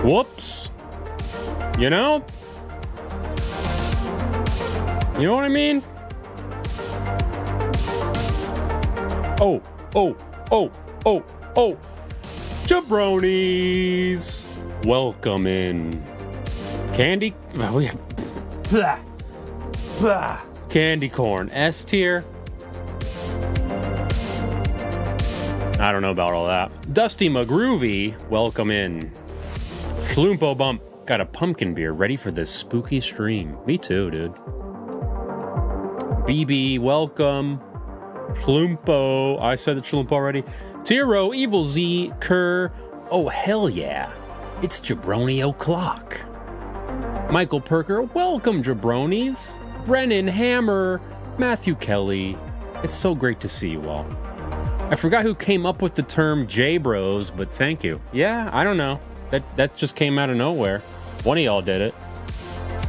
Whoops. You know? You know what I mean? Oh. Jabronis. Welcome in. Candy. Oh, yeah. Blah. Blah. Candy corn. S tier. I don't know about all that. Dusty McGroovy. Welcome in. Schloompo Bump. Got a pumpkin beer ready for this spooky stream. Me too, dude. BB. Welcome. Schloompo. I said the Schloompo already. Tiro, Evil Z, Kerr. Oh, hell yeah. It's Jabroni O'Clock. Michael Perker, welcome, Jabronis. Brennan Hammer, Matthew Kelly. It's so great to see you all. I forgot who came up with the term J-Bros, but thank you. Yeah, I don't know. That just came out of nowhere. One of y'all did it.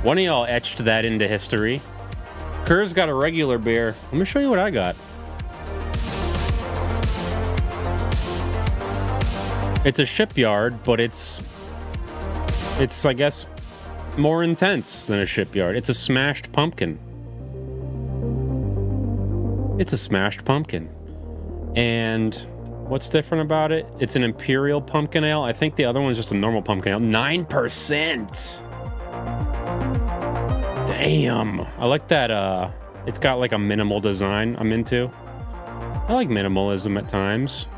One of y'all etched that into history. Kerr's got a regular beer. Let me show you what I got. It's a shipyard, but it's I guess more intense than a shipyard. It's a smashed pumpkin. It's a smashed pumpkin. And what's different about it? It's an imperial pumpkin ale. I think the other one's just a normal pumpkin ale. 9%. Damn. I like that it's got like a minimal design I'm into. I like minimalism at times.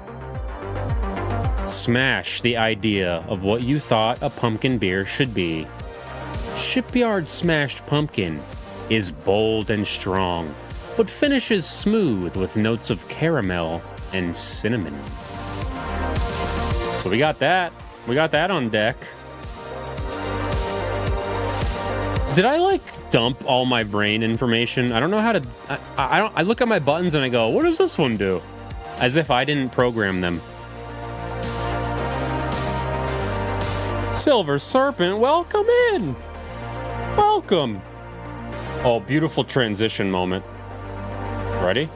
Smash the idea of what you thought a pumpkin beer should be. Shipyard Smashed Pumpkin is bold and strong, but finishes smooth with notes of caramel and cinnamon. So we got that. We got that on deck. Did I like dump all my brain information? I don't know how to. I look at my buttons and I go, what does this one do? As if I didn't program them. Silver Serpent, welcome in. Welcome. Oh, beautiful transition moment. Ready?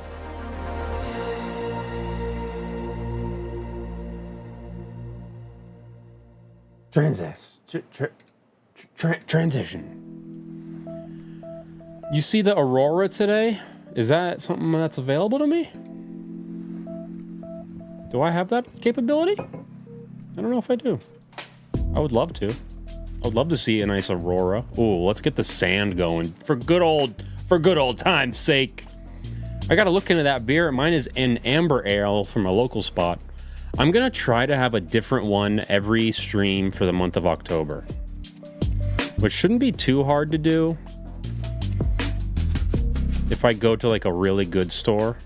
Transition. You see the aurora today? Is that something that's available to me? Do I have that capability? I don't know if I do. I would love to. I would love to see a nice aurora. Ooh, let's get the sand going for good old time's sake. I gotta look into that beer. Mine is an amber ale from a local spot. I'm gonna try to have a different one every stream for the month of October, which shouldn't be too hard to do if I go to like a really good store.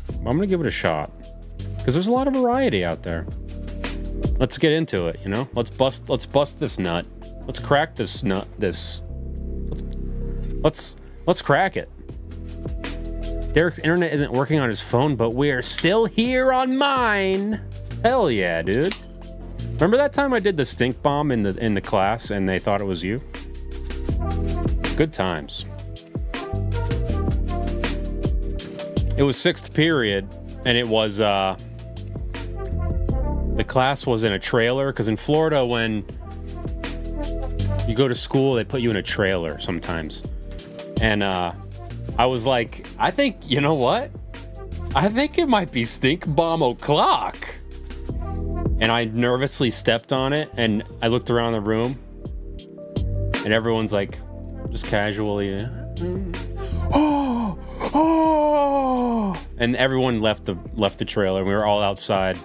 I'm gonna give it a shot because there's a lot of variety out there. Let's get into it, you know? Let's bust this nut. Let's crack this nut. Let's crack it. Derek's internet isn't working on his phone, but we're still here on mine. Hell yeah, dude. Remember that time I did the stink bomb in the class and they thought it was you? Good times. It was 6th period and it was the class was in a trailer, because in Florida, when you go to school, they put you in a trailer sometimes. And I was like, I think, you know what? I think it might be Stink Bomb O'Clock. And I nervously stepped on it, and I looked around the room, and everyone's like, just casually, oh, and everyone left the trailer. We were all outside.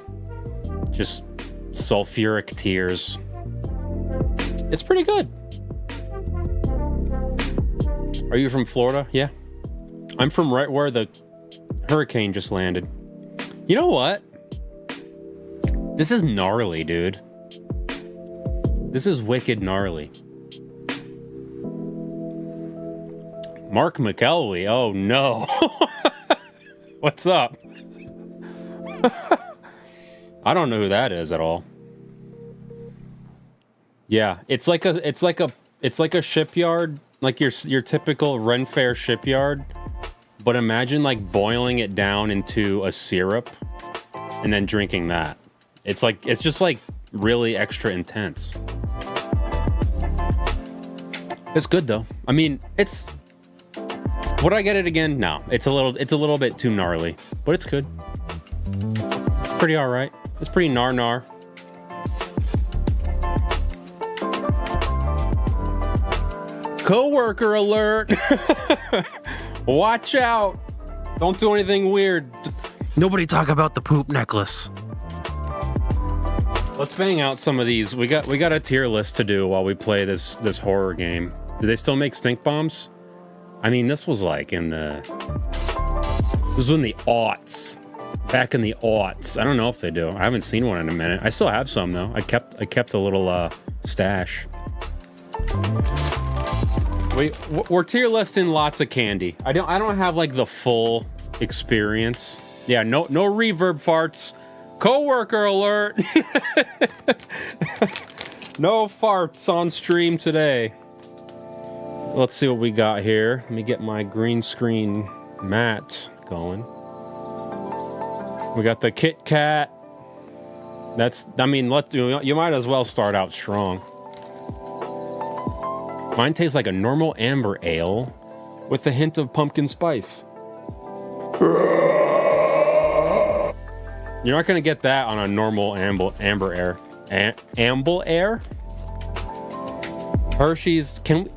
Just sulfuric tears. It's pretty good. Are you from Florida? Yeah. I'm from right where the hurricane just landed. You know what? This is gnarly, dude. This is wicked gnarly. Mark McElwee. Oh no. What's up? I don't know who that is at all. Yeah, it's like a shipyard, like your typical Ren Fair shipyard, but imagine like boiling it down into a syrup and then drinking that. It's just like really extra intense. It's good though. I mean, it's. Would I get it again? No. It's a little bit too gnarly, but it's good. It's pretty all right. It's pretty gnar. Coworker alert! Watch out! Don't do anything weird. Nobody talk about the poop necklace. Let's bang out some of these. We got a tier list to do while we play this horror game. Do they still make stink bombs? I mean, this was like in the aughts. Back in the aughts. I don't know if they do. I haven't seen one in a minute. I still have some though. I kept a little stash. We're tier listing lots of candy. I don't have like the full experience. Yeah, no reverb farts. Coworker alert. No farts on stream today. Let's see what we got here. Let me get my green screen mat going. We got the Kit Kat. You might as well start out strong. Mine tastes like a normal amber ale with a hint of pumpkin spice. You're not gonna get that on a normal amber ale. Amble air? Hershey's. Can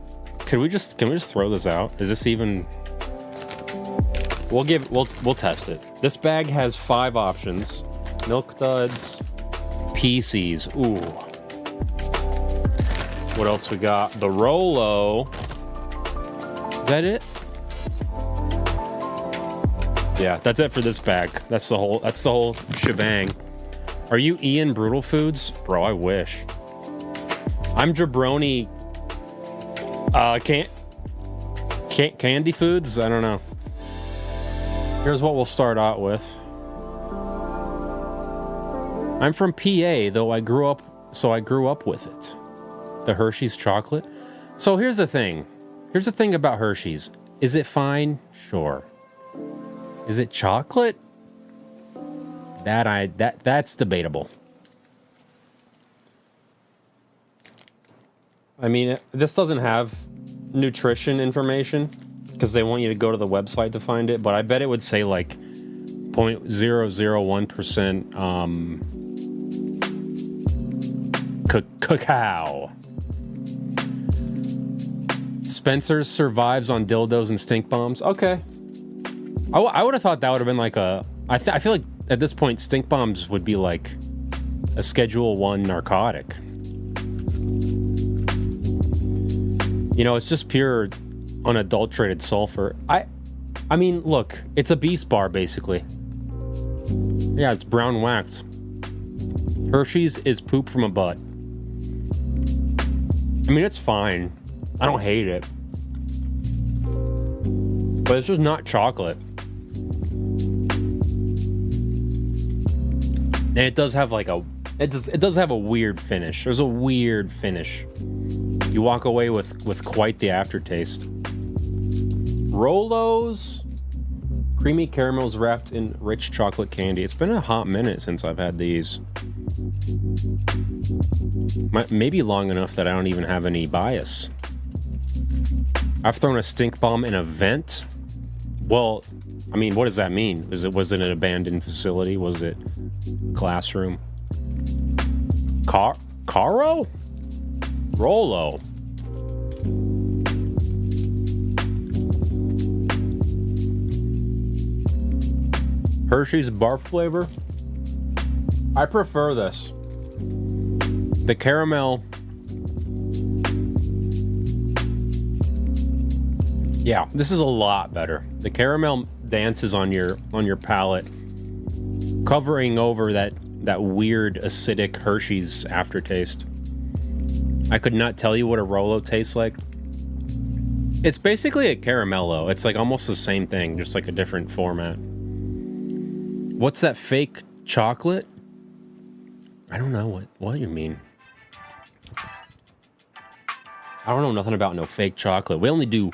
we just throw this out? Is this even? We'll test it. This bag has 5 options: Milk Duds, PCs. Ooh. What else we got? The Rolo. Is that it? Yeah, that's it for this bag. That's the whole shebang. Are you Ian Brutal Foods? Bro, I wish. I'm Jabroni. Candy Foods? I don't know. Here's what we'll start out with. I'm from PA, though I grew up with it. The Hershey's chocolate. So here's the thing. Here's the thing about Hershey's. Is it fine? Sure. Is it chocolate? That's debatable. I mean, this doesn't have nutrition information because they want you to go to the website to find it, but I bet it would say like 0.001% cacao. Spencer's survives on dildos and stink bombs. Okay. I would have thought that would have been like I feel like at this point stink bombs would be like a Schedule 1 narcotic. You know, it's just pure unadulterated sulfur. I mean, look, it's a Beast bar basically. Yeah, it's brown wax. Hershey's is poop from a butt. I mean, it's fine. I don't hate it. But it's just not chocolate. And it does have like it does have a weird finish. There's a weird finish. You walk away with quite the aftertaste. Rolos, creamy caramels wrapped in rich chocolate candy. It's been a hot minute since I've had these. Maybe long enough that I don't even have any bias. I've thrown a stink bomb in a vent. Well, I mean, what does that mean? Was it an abandoned facility? Was it classroom? Caro? Rolo. Hershey's barf flavor. I prefer this. The caramel. Yeah, this is a lot better. The caramel dances on your palate, covering over that weird acidic Hershey's aftertaste. I could not tell you what a Rolo tastes like. It's basically a caramello. It's like almost the same thing, just like a different format. What's that fake chocolate? I don't know what you mean. I don't know nothing about no fake chocolate. We only do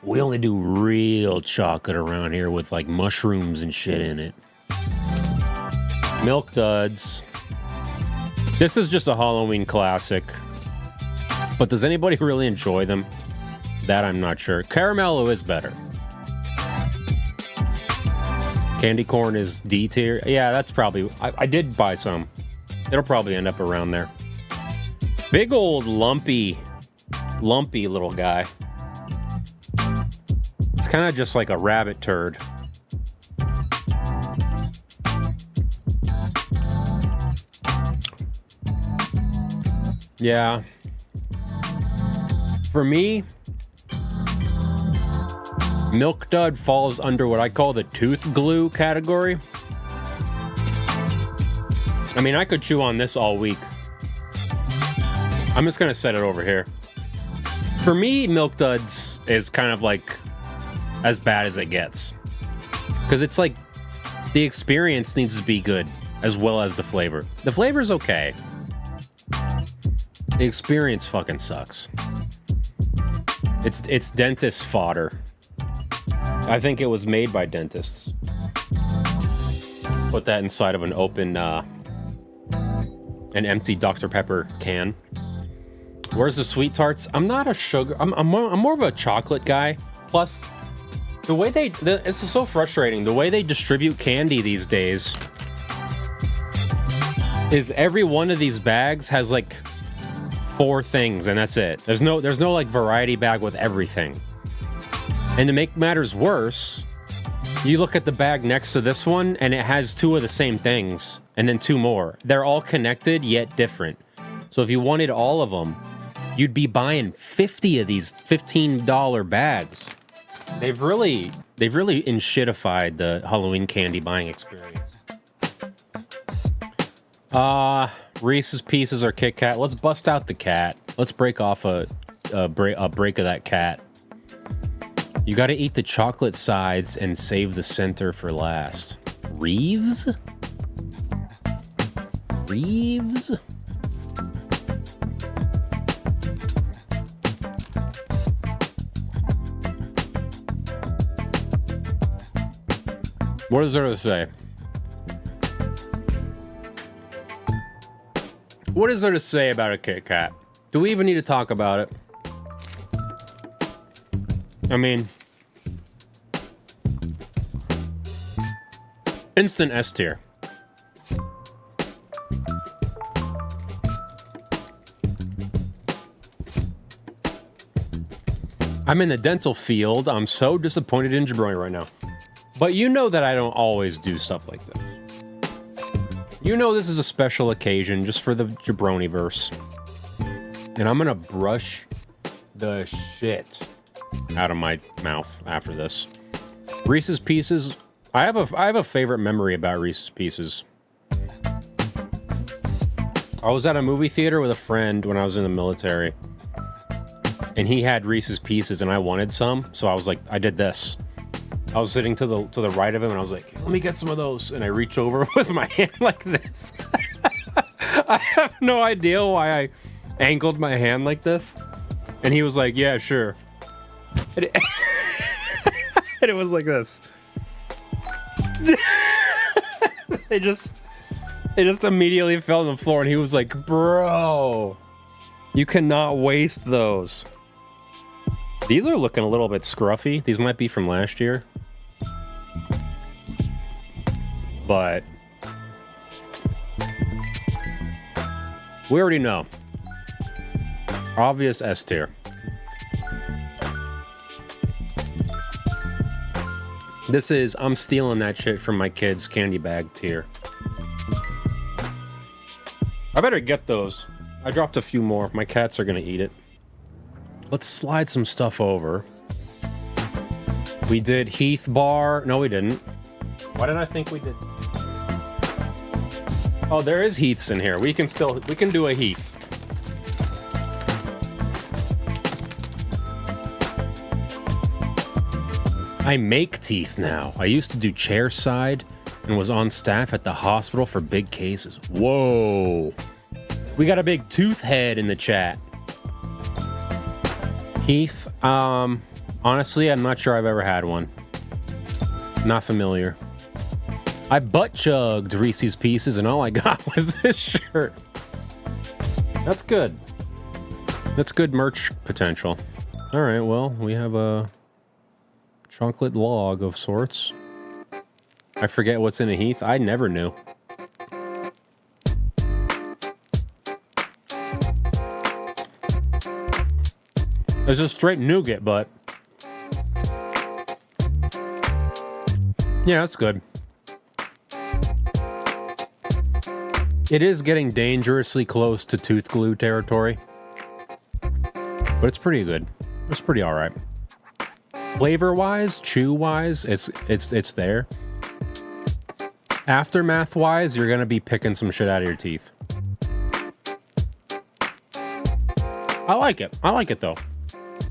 real chocolate around here with like mushrooms and shit in it. Milk Duds. This is just a Halloween classic. But does anybody really enjoy them? That I'm not sure. Caramello is better. Candy corn is D tier. Yeah, that's probably... I did buy some. It'll probably end up around there. Big old lumpy little guy. It's kind of just like a rabbit turd. Yeah. For me, Milk Dud falls under what I call the tooth glue category. I mean, I could chew on this all week. I'm just gonna set it over here. For me, Milk Duds is kind of like as bad as it gets. Because it's like the experience needs to be good as well as the flavor. The flavor's okay. The experience fucking sucks. It's dentist fodder. I think it was made by dentists. Put that inside of an open, an empty Dr. Pepper can. Where's the sweet tarts? I'm not a sugar. I'm more of a chocolate guy. Plus, the way it's so frustrating. The way they distribute candy these days is every one of these bags has like 4 things, and that's it. There's no like variety bag with everything. And to make matters worse, you look at the bag next to this one, and it has 2 of the same things, and then 2 more. They're all connected, yet different. So if you wanted all of them, you'd be buying 50 of these $15 bags. They've really enshittified the Halloween candy buying experience. Reese's Pieces or Kit Kat. Let's bust out the cat. Let's break off a break of that cat. You got to eat the chocolate sides and save the center for last. Reeves? What is there to say? What is there to say about a Kit Kat? Do we even need to talk about it? I mean, instant S tier. I'm in the dental field. I'm so disappointed in Jabroni right now. But you know that I don't always do stuff like this. You know this is a special occasion just for the Jabroniverse. And I'm gonna brush the shit out of my mouth after this. Reese's Pieces. I have a favorite memory about Reese's Pieces. I was at a movie theater with a friend when I was in the military. And he had Reese's Pieces and I wanted some, so I was like, I did this. I was sitting to the right of him and I was like, let me get some of those. And I reach over with my hand like this. I have no idea why I angled my hand like this. And he was like, yeah, sure. And it was like this. It just immediately fell on the floor and he was like, bro, you cannot waste those. These are looking a little bit scruffy. These might be from last year. But we already know. Obvious S tier. This is, I'm stealing that shit from my kids' candy bag tier. I better get those. I dropped a few more. My cats are gonna eat it. Let's slide some stuff over. We did Heath Bar. No, we didn't. Why did I think we did? Oh, there is Heaths in here. We can do a Heath. I make teeth now. I used to do chair side and was on staff at the hospital for big cases. Whoa. We got a big tooth head in the chat. Heath, honestly, I'm not sure I've ever had one. Not familiar. I butt chugged Reese's Pieces and all I got was this shirt. That's good. That's good merch potential. All right, well, we have a chocolate log of sorts. I forget what's in a Heath. I never knew. It's just straight nougat, but yeah, that's good. It is getting dangerously close to tooth glue territory, but it's pretty good. It's pretty all right. Flavor-wise, chew-wise, it's there. Aftermath-wise, you're gonna be picking some shit out of your teeth. I like it. I like it though.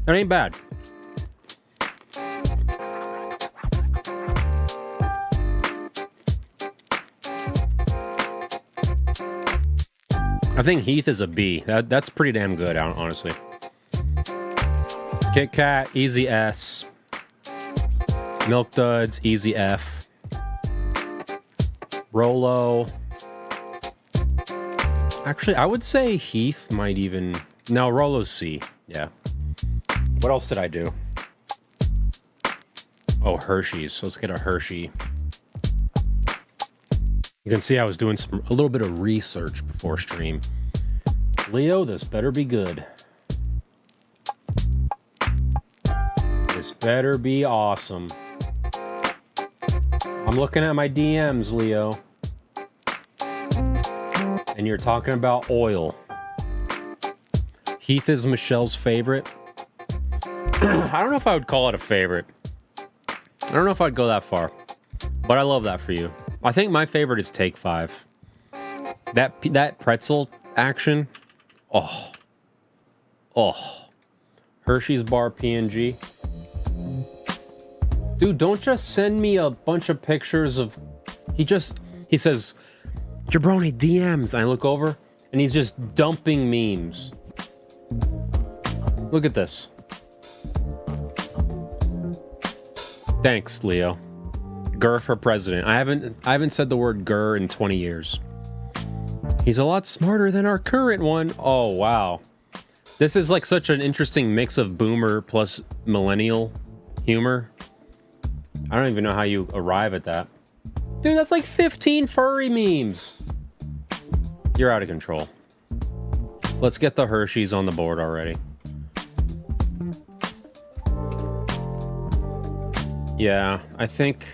It ain't bad. I think Heath is a B. That's pretty damn good, honestly. Kit Kat, easy S. Milk Duds, easy F. Rolo. Actually, I would say Heath might even... No, Rolo's C. Yeah. What else did I do? Oh, Hershey's. Let's get a Hershey. You can see I was doing a little bit of research before stream. Leo, this better be good. This better be awesome. I'm looking at my DMs, Leo. And you're talking about oil. Heath is Michelle's favorite. I don't know if I would call it a favorite. I don't know if I'd go that far. But I love that for you. I think my favorite is Take 5. That pretzel action. Oh. Oh. Hershey's bar PNG. Dude, don't just send me a bunch of pictures of... He says, Jabroni DMs. I look over, and he's just dumping memes. Look at this. Thanks, Leo. Gurr for president. I haven't said the word Gurr in 20 years. He's a lot smarter than our current one. Oh, wow. This is like such an interesting mix of boomer plus millennial humor. I don't even know how you arrive at that. Dude, that's like 15 furry memes. You're out of control. Let's get the Hershey's on the board already. Yeah, I think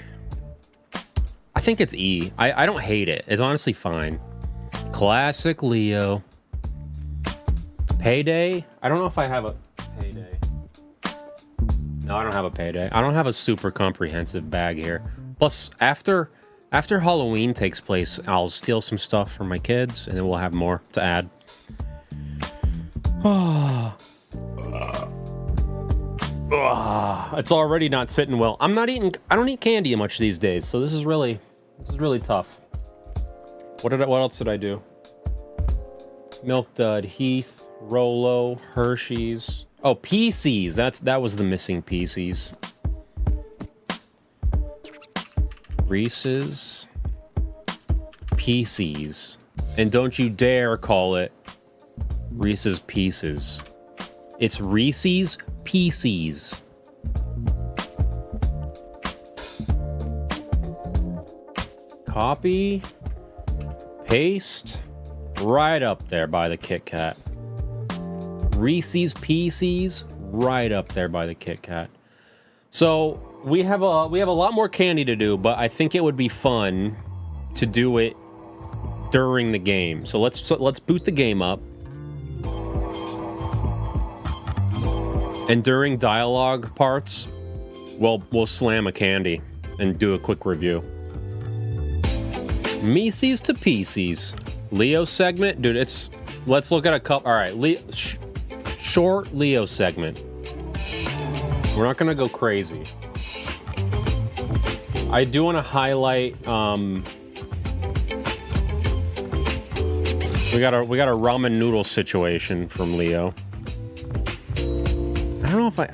it's E. I don't hate it. It's honestly fine. Classic Leo. Payday? I don't know if I have a Payday. No, I don't have a Payday. I don't have a super comprehensive bag here. Plus, after Halloween takes place, I'll steal some stuff from my kids, and then we'll have more to add. It's already not sitting well. I don't eat candy much these days, so this is really tough. What else did I do? Milk Dud, Heath, Rolo, Hershey's. Oh, PCs. That was the missing PCs. Reese's PCs. And don't you dare call it Reese's Pieces. It's Reese's Pieces. Copy, paste, right up there by the Kit Kat. Reese's Pieces, right up there by the Kit Kat. So we have a lot more candy to do, but I think it would be fun to do it during the game. So let's boot the game up. And during dialogue parts, we'll slam a candy and do a quick review. Meeseys to Pieces. Leo segment? Dude, let's look at a couple. All right, short Leo segment. We're not gonna go crazy. I do want to highlight, we got a ramen noodle situation from Leo. I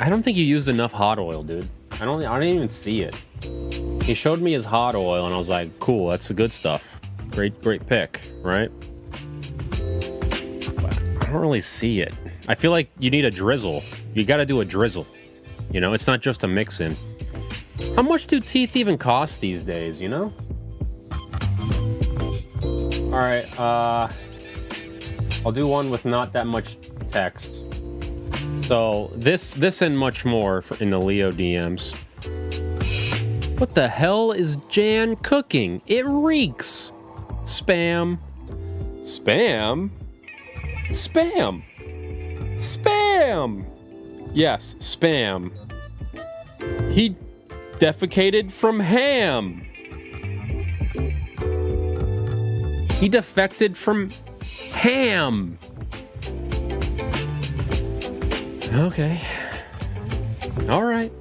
don't think you used enough hot oil, dude. I didn't even see it. He showed me his hot oil, and I was like, cool, that's the good stuff. Great pick, right? But I don't really see it. I feel like you need a drizzle. You got to do a drizzle. You know, it's not just a mix-in. How much do teeth even cost these days, you know? All right, I'll do one with not that much text. So this and much more in the Leo DMs. What the hell is Jan cooking? It reeks. Spam. Spam? Spam. Spam. Yes, spam. He defecated from ham. He defected from ham. Okay. All right.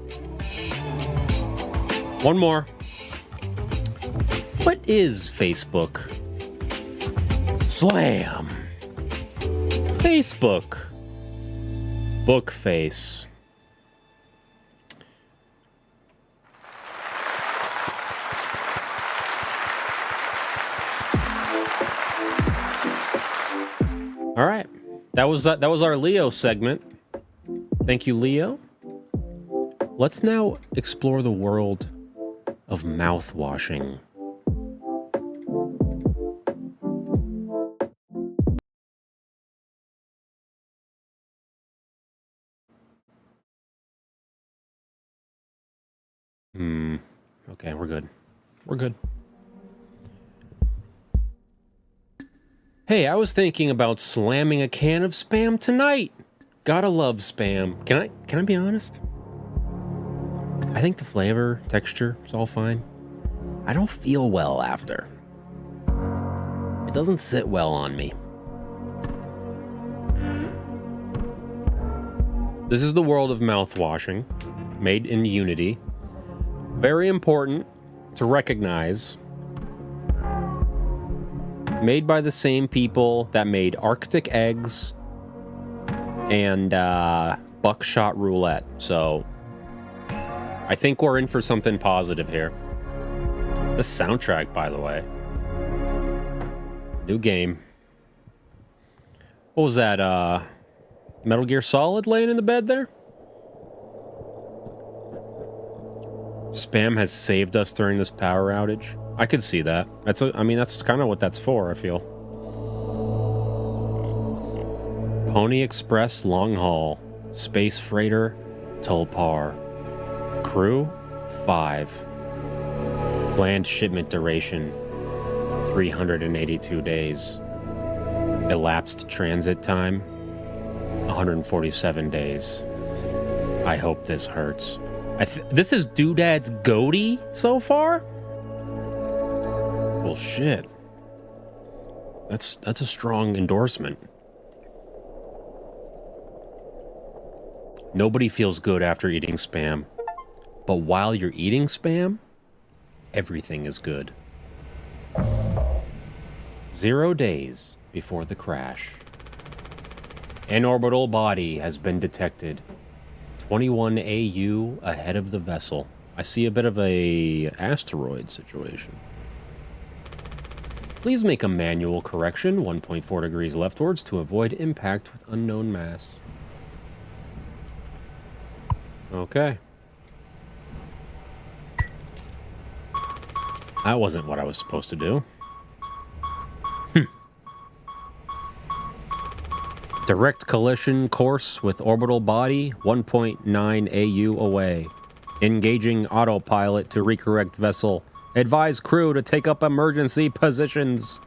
One more. What is Facebook? Slam. Facebook. Bookface. All right. That was our Leo segment. Thank you, Leo. Let's now explore the world of mouthwashing. Okay, we're good. We're good. Hey, I was thinking about slamming a can of Spam tonight. Gotta love Spam. Can I be honest? I think the flavor, texture is all fine. I don't feel well after. It doesn't sit well on me. This is the world of mouthwashing, made in Unity. Very important to recognize. Made by the same people that made Arctic Eggs and Buckshot Roulette. So I think we're in for something positive here. The soundtrack, by the way. New game. What was that? Metal Gear Solid laying in the bed there? Spam has saved us during this power outage. I could see that. I mean, that's kind of what that's for, I feel. Pony Express Long Haul. Space Freighter Tulpar. Crew 5. Planned shipment duration 382 days. Elapsed transit time 147 days. I hope this hurts. This is Doodad's goatee so far? Well, shit. That's a strong endorsement. Nobody feels good after eating Spam. But while you're eating Spam, everything is good. 0 days before the crash. An orbital body has been detected. 21 AU ahead of the vessel. I see a bit of a asteroid situation. Please make a manual correction 1.4 degrees leftwards to avoid impact with unknown mass. Okay. That wasn't what I was supposed to do. Direct collision course with orbital body 1.9 AU away. Engaging autopilot to recorrect vessel. Advise crew to take up emergency positions.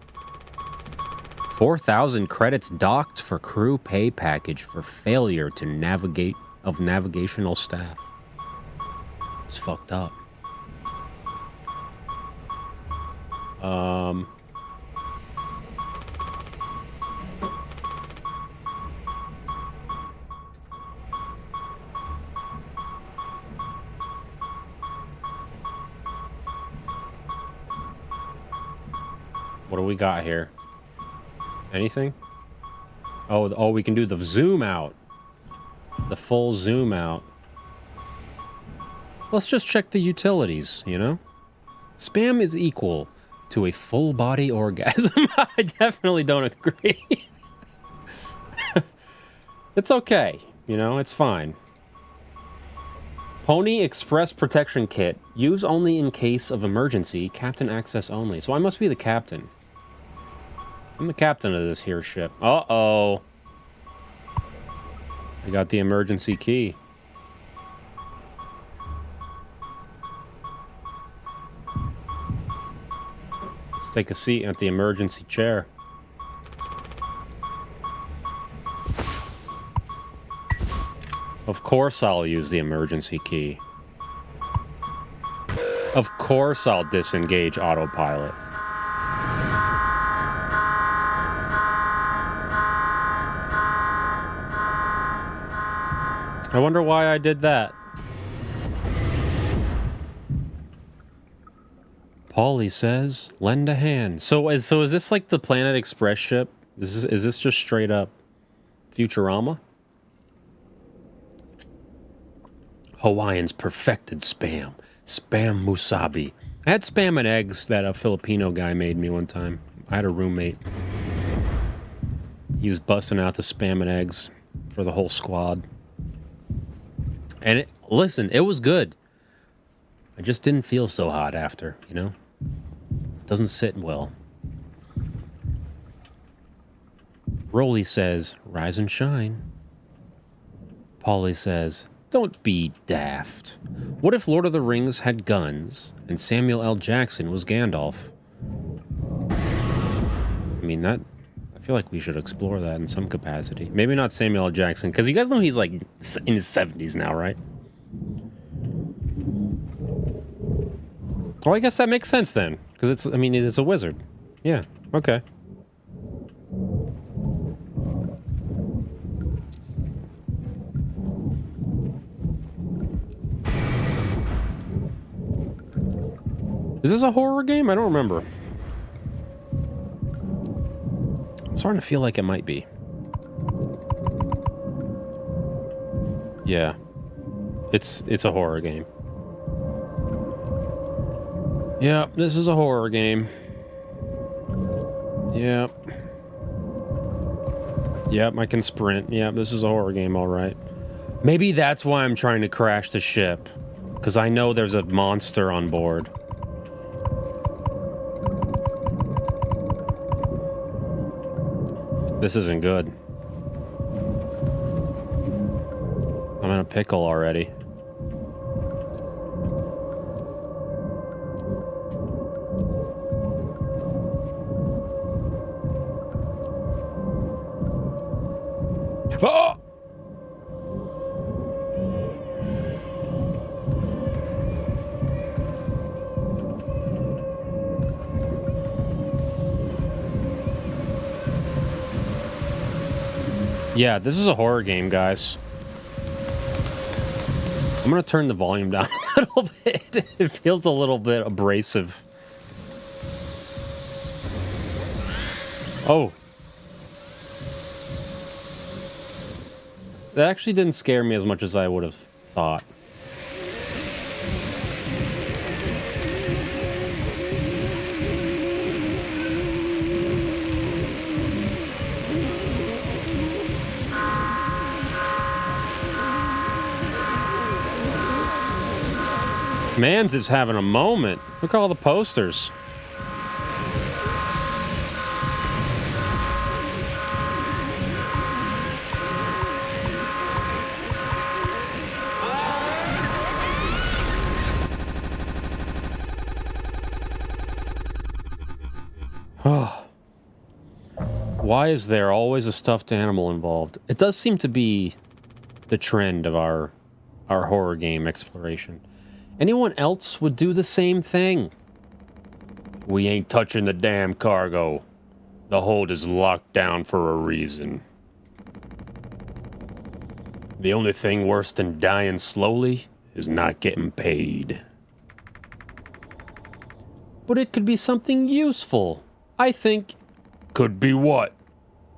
4,000 credits docked for crew pay package for failure to navigate of navigational staff. It's fucked up. What do we got here? Anything? Oh, we can do the zoom out. The full zoom out. Let's just check the utilities, you know? Spam is equal to a full body orgasm. I definitely don't agree. It's okay. You know, it's fine. Pony Express Protection Kit. Use only in case of emergency. Captain access only. So I must be the captain. I'm the captain of this here ship. Uh-oh. I got the emergency key. Let's take a seat at the emergency chair. Of course I'll use the emergency key. Of course I'll disengage autopilot. I wonder why I did that. Paulie says, lend a hand. So is this like the Planet Express ship? Is this just straight up Futurama? Hawaiians perfected spam. Spam musabi. I had spam and eggs that a Filipino guy made me one time. I had a roommate. He was busting out the spam and eggs for the whole squad. And listen, it was good. I just didn't feel so hot after, you know? Doesn't sit well. Rolly says, rise and shine. Paulie says, don't be daft. What if Lord of the Rings had guns and Samuel L. Jackson was Gandalf? I mean, I feel like we should explore that in some capacity. Maybe not Samuel L. Jackson, because you guys know he's like in his 70s now, right? Well, I guess that makes sense then, because it's a wizard. Yeah, okay. Is this a horror game? I don't remember. I'm starting to feel like it might be. Yeah. It's a horror game. Yep, this is a horror game. Yep. Yep, I can sprint. Yep, this is a horror game, all right. Maybe that's why I'm trying to crash the ship. Because I know there's a monster on board. This isn't good. I'm in a pickle already. Oh! Yeah, this is a horror game, guys. I'm gonna turn the volume down a little bit. It feels a little bit abrasive. Oh. That actually didn't scare me as much as I would have thought. Mans is having a moment. Look at all the posters. Why is there always a stuffed animal involved? It does seem to be the trend of our horror game exploration. Anyone else would do the same thing. We ain't touching the damn cargo. The hold is locked down for a reason. The only thing worse than dying slowly is not getting paid. But it could be something useful. I think. Could be what?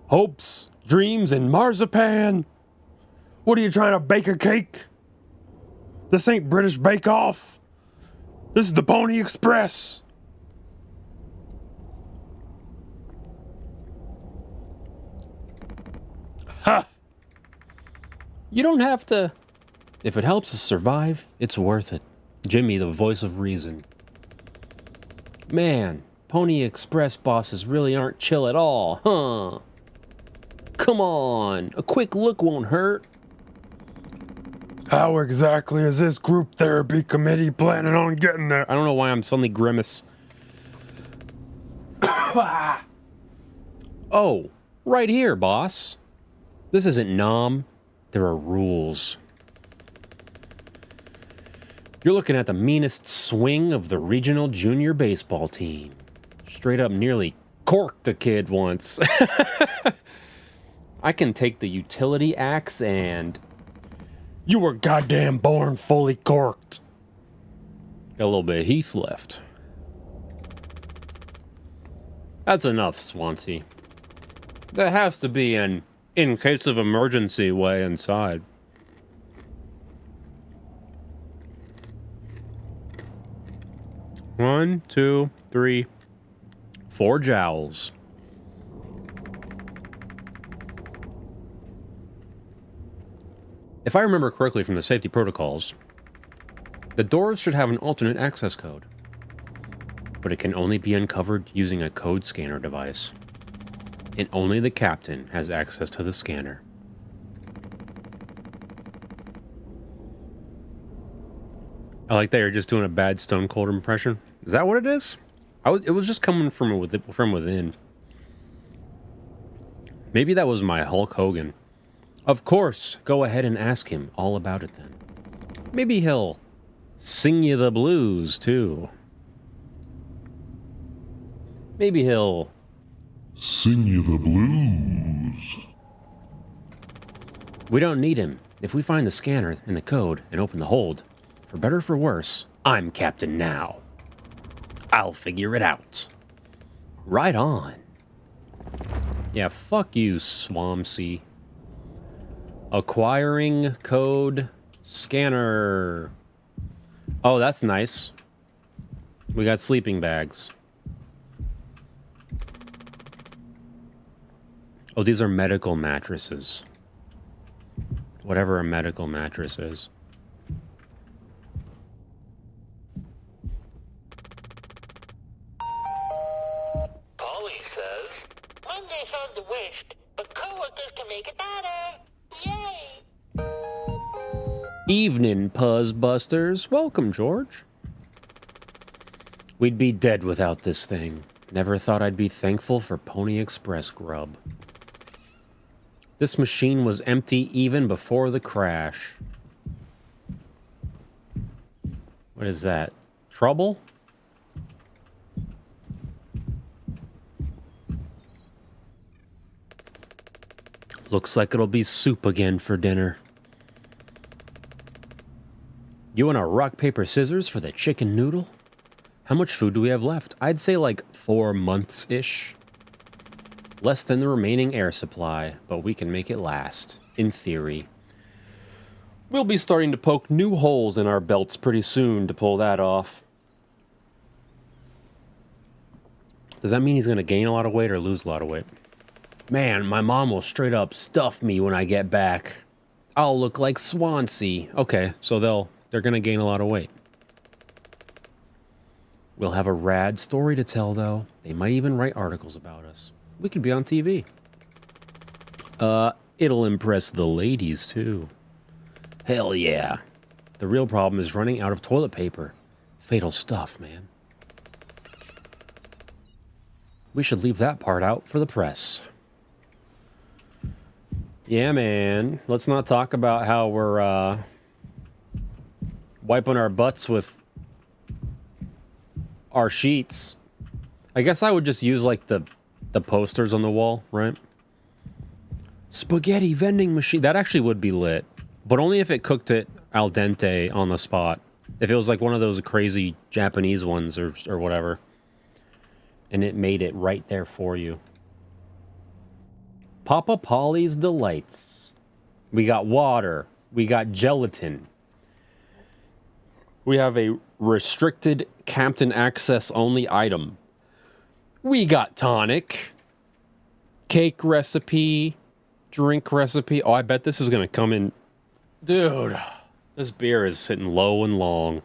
Hopes, dreams, and marzipan? What are you trying to bake a cake? This ain't British Bake Off. This is the Pony Express. Ha! You don't have to. If it helps us survive, it's worth it. Jimmy, the voice of reason. Man, Pony Express bosses really aren't chill at all, huh? Come on, a quick look won't hurt. How exactly is this group therapy committee planning on getting there? I don't know why I'm suddenly grimace. Oh, right here, boss. This isn't Nom. There are rules. You're looking at the meanest swing of the regional junior baseball team. Straight up nearly corked a kid once. I can take the utility axe and... You were goddamn born fully corked. Got a little bit of Heath left. That's enough, Swansea. There has to be an in case of emergency way inside. One, two, three, 4 jowls. If I remember correctly from the safety protocols, the doors should have an alternate access code, but it can only be uncovered using a code scanner device, and only the captain has access to the scanner. I like that you're just doing a bad Stone Cold impression. Is that what it is? It was just coming from within. Maybe that was my Hulk Hogan. Of course, go ahead and ask him all about it then. Maybe he'll sing you the blues, too. Maybe he'll... sing you the blues. We don't need him. If we find the scanner and the code and open the hold, for better or for worse, I'm Captain Now. I'll figure it out. Right on. Yeah, fuck you, Swansea. Acquiring code scanner. Oh, that's nice. We got sleeping bags. Oh, these are medical mattresses. Whatever a medical mattress is. Polly says, Monday's hard to waste, but coworkers can make it better. Yay! Evening, Puzzbusters. Welcome, George. We'd be dead without this thing. Never thought I'd be thankful for Pony Express grub. This machine was empty even before the crash. What is that? Trouble? Looks like it'll be soup again for dinner. You want a rock, paper, scissors for the chicken noodle? How much food do we have left? I'd say like 4 months-ish. Less than the remaining air supply, but we can make it last, in theory. We'll be starting to poke new holes in our belts pretty soon to pull that off. Does that mean he's going to gain a lot of weight or lose a lot of weight? Man, my mom will straight up stuff me when I get back. I'll look like Swansea. Okay, so they're going to gain a lot of weight. We'll have a rad story to tell, though. They might even write articles about us. We could be on TV. It'll impress the ladies, too. Hell yeah. The real problem is running out of toilet paper. Fatal stuff, man. We should leave that part out for the press. Yeah, man. Let's not talk about how we're, wiping our butts with our sheets. I guess I would just use, like, the posters on the wall, right? Spaghetti vending machine. That actually would be lit. But only if it cooked it al dente on the spot. If it was like one of those crazy Japanese ones or whatever. And it made it right there for you. Papa Polly's Delights. We got water. We got gelatin. We have a restricted Captain Access only item. We got tonic, cake recipe, drink recipe. Oh, I bet this is going to come in Dude, this beer is sitting low and long.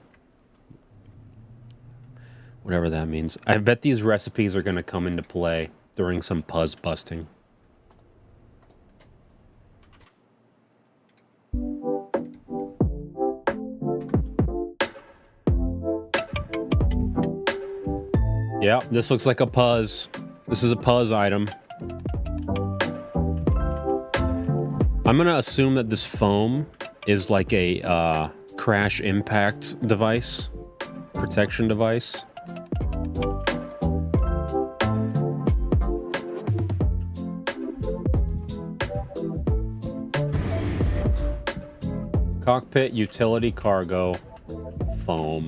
Whatever that means. I bet these recipes are going to come into play during some puzz busting. Yeah, this looks like a puzz. This is a puzz item. I'm gonna assume that this foam is like a crash impact device, protection device. Cockpit utility cargo foam.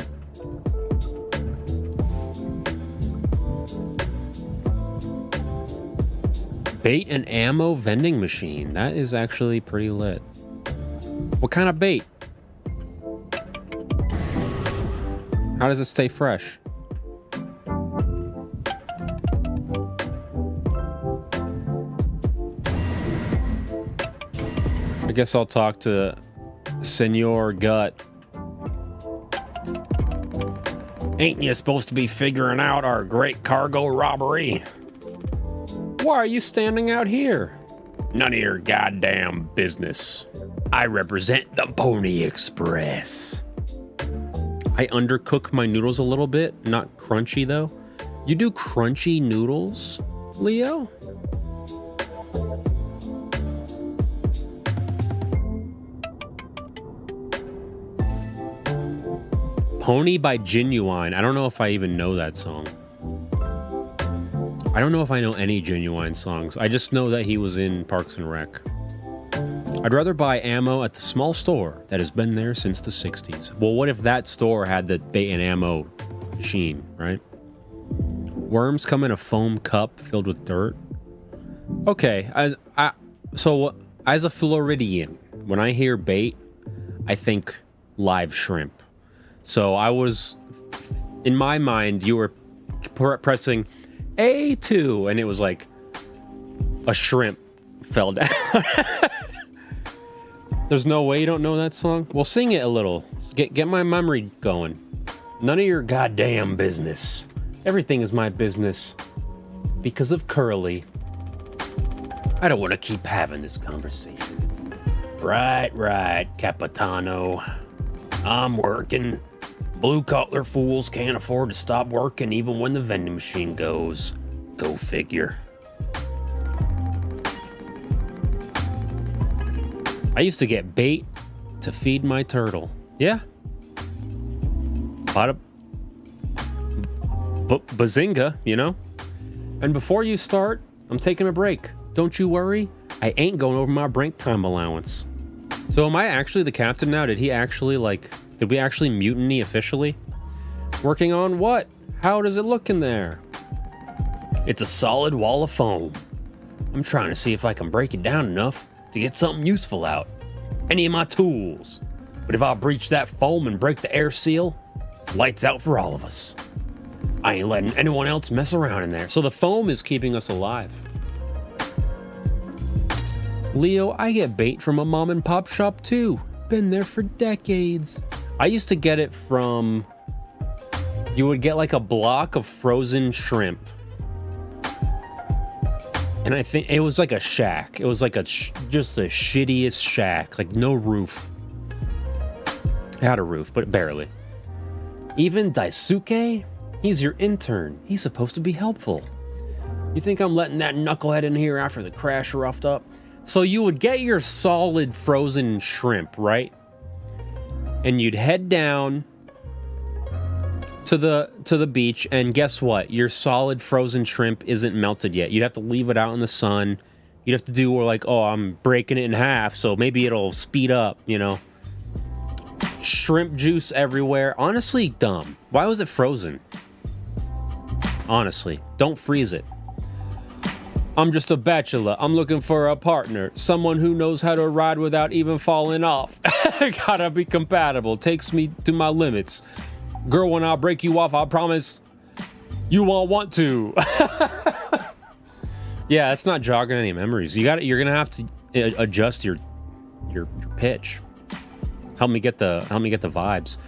Bait and ammo vending machine. That is actually pretty lit. What kind of bait? How does it stay fresh? I guess I'll talk to Senor Gut. Ain't you supposed to be figuring out our great cargo robbery? Why are you standing out here? None of your goddamn business. I represent the Pony Express. I undercook my noodles a little bit, not crunchy though. You do crunchy noodles, Leo? Pony by Genuine. I don't know if I even know that song. I don't know if I know any Genuine songs. I just know that he was in Parks and Rec. I'd rather buy ammo at the small store that has been there since the 60s. Well, what if that store had the bait and ammo machine, right? Worms come in a foam cup filled with dirt. Okay, so as a Floridian, when I hear bait, I think live shrimp. So I was, in my mind, you were pressing A2, and it was like a shrimp fell down. There's no way you don't know that song? Well, sing it a little. Get my memory going. None of your goddamn business. Everything is my business. Because of Curly. I don't want to keep having this conversation. Right, Capitano. I'm working. Blue-collar fools can't afford to stop working even when the vending machine goes. Go figure. I used to get bait to feed my turtle. Yeah. Bazinga, you know? And before you start, I'm taking a break. Don't you worry. I ain't going over my break time allowance. So am I actually the captain now? Did we actually mutiny officially? Working on what? How does it look in there? It's a solid wall of foam. I'm trying to see if I can break it down enough to get something useful out. Any of my tools. But if I breach that foam and break the air seal, lights out for all of us. I ain't letting anyone else mess around in there. So the foam is keeping us alive. Leo, I get bait from a mom and pop shop too. Been there for decades. I used to get it from... You would get like a block of frozen shrimp. And I think it was like a shack. It was like just the shittiest shack. Like no roof. It had a roof, but barely. Even Daisuke? He's your intern. He's supposed to be helpful. You think I'm letting that knucklehead in here after the crash roughed up? So you would get your solid frozen shrimp, right? And you'd head down to the beach, and guess what? Your solid frozen shrimp isn't melted yet. You'd have to leave it out in the sun. You'd have to do like, oh, I'm breaking it in half, so maybe it'll speed up, you know? Shrimp juice everywhere. Honestly, dumb. Why was it frozen? Honestly, don't freeze it. I'm just a bachelor. I'm looking for a partner. Someone who knows how to ride without even falling off. Gotta be compatible. Takes me to my limits. Girl, when I break you off, I promise you won't want to. Yeah, it's not jogging any memories. You're gonna have to adjust your pitch. Help me get the vibes.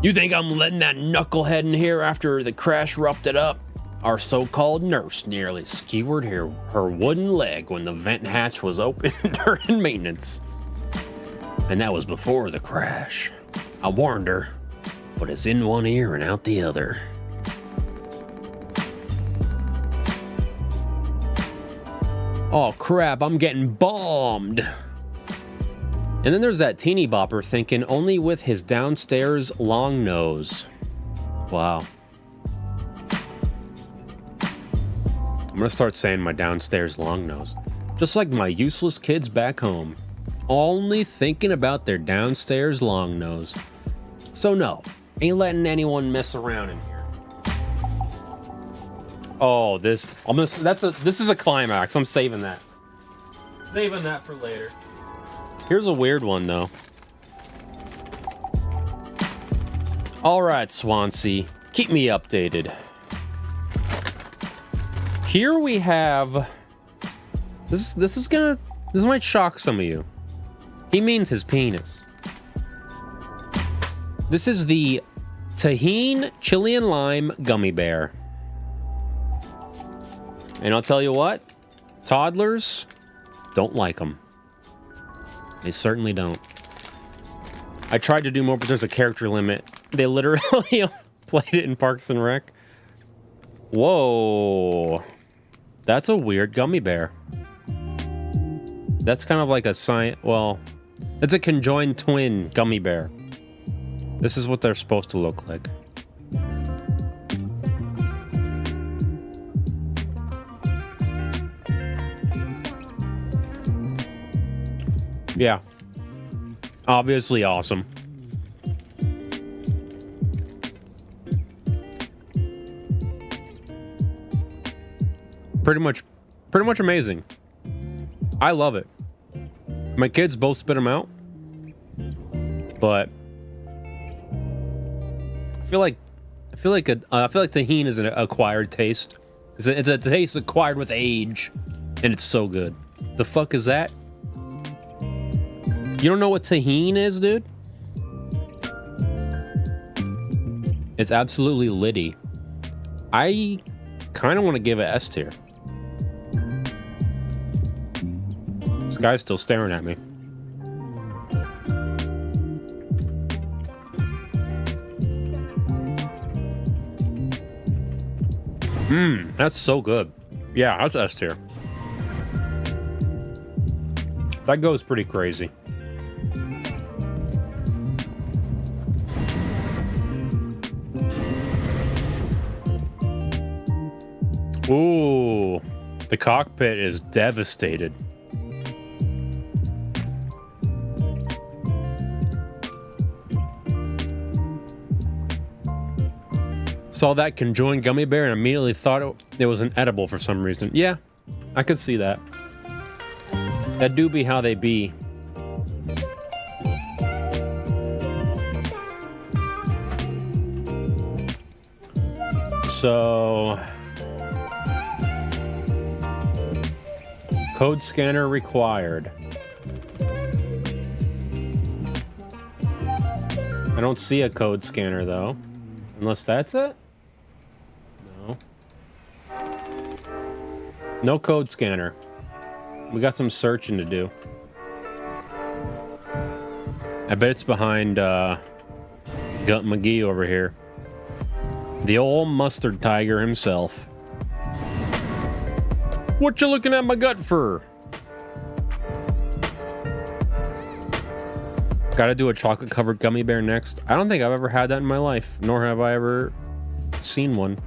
You think I'm letting that knucklehead in here after the crash roughed it up? Our so-called nurse nearly skewered her wooden leg when the vent hatch was open during maintenance. And that was before the crash. I warned her, but it's in one ear and out the other. Oh crap, I'm getting bombed. And then there's that teeny bopper thinking only with his downstairs long nose. Wow. I'm gonna start saying my downstairs long nose. Just like my useless kids back home. Only thinking about their downstairs long nose. So no, ain't letting anyone mess around in here. Oh, this is a climax. I'm saving that. Saving that for later. Here's a weird one though. All right, Swansea, keep me updated. Here we have this might shock some of you. He means his penis. This is the Tahine Chili and Lime Gummy Bear. And I'll tell you what, toddlers don't like them. They certainly don't. I tried to do more, but there's a character limit. They literally played it in Parks and Rec. Whoa. That's a weird gummy bear. That's kind of like a well, it's a conjoined twin gummy bear. This is what they're supposed to look like. Yeah. Obviously awesome. Pretty much amazing. I love it. My kids both spit them out. But I feel like tahini is an acquired taste. It's a taste acquired with age, and it's so good. The fuck is that? You don't know what tahini is, dude? It's absolutely litty. I kind of want to give it S tier. This guy's still staring at me. That's so good. Yeah, that's S tier. That goes pretty crazy. Ooh, the cockpit is devastated. Saw that conjoined gummy bear and immediately thought it was an edible for some reason. Yeah, I could see that. That do be how they be. So, code scanner required. I don't see a code scanner though, unless that's it. No. No code scanner. We got some searching to do. I bet it's behind Gut McGee over here. The old mustard tiger himself. What you looking at my gut for? Gotta do a chocolate covered gummy bear next. I don't think I've ever had that in my life, nor have I ever seen one.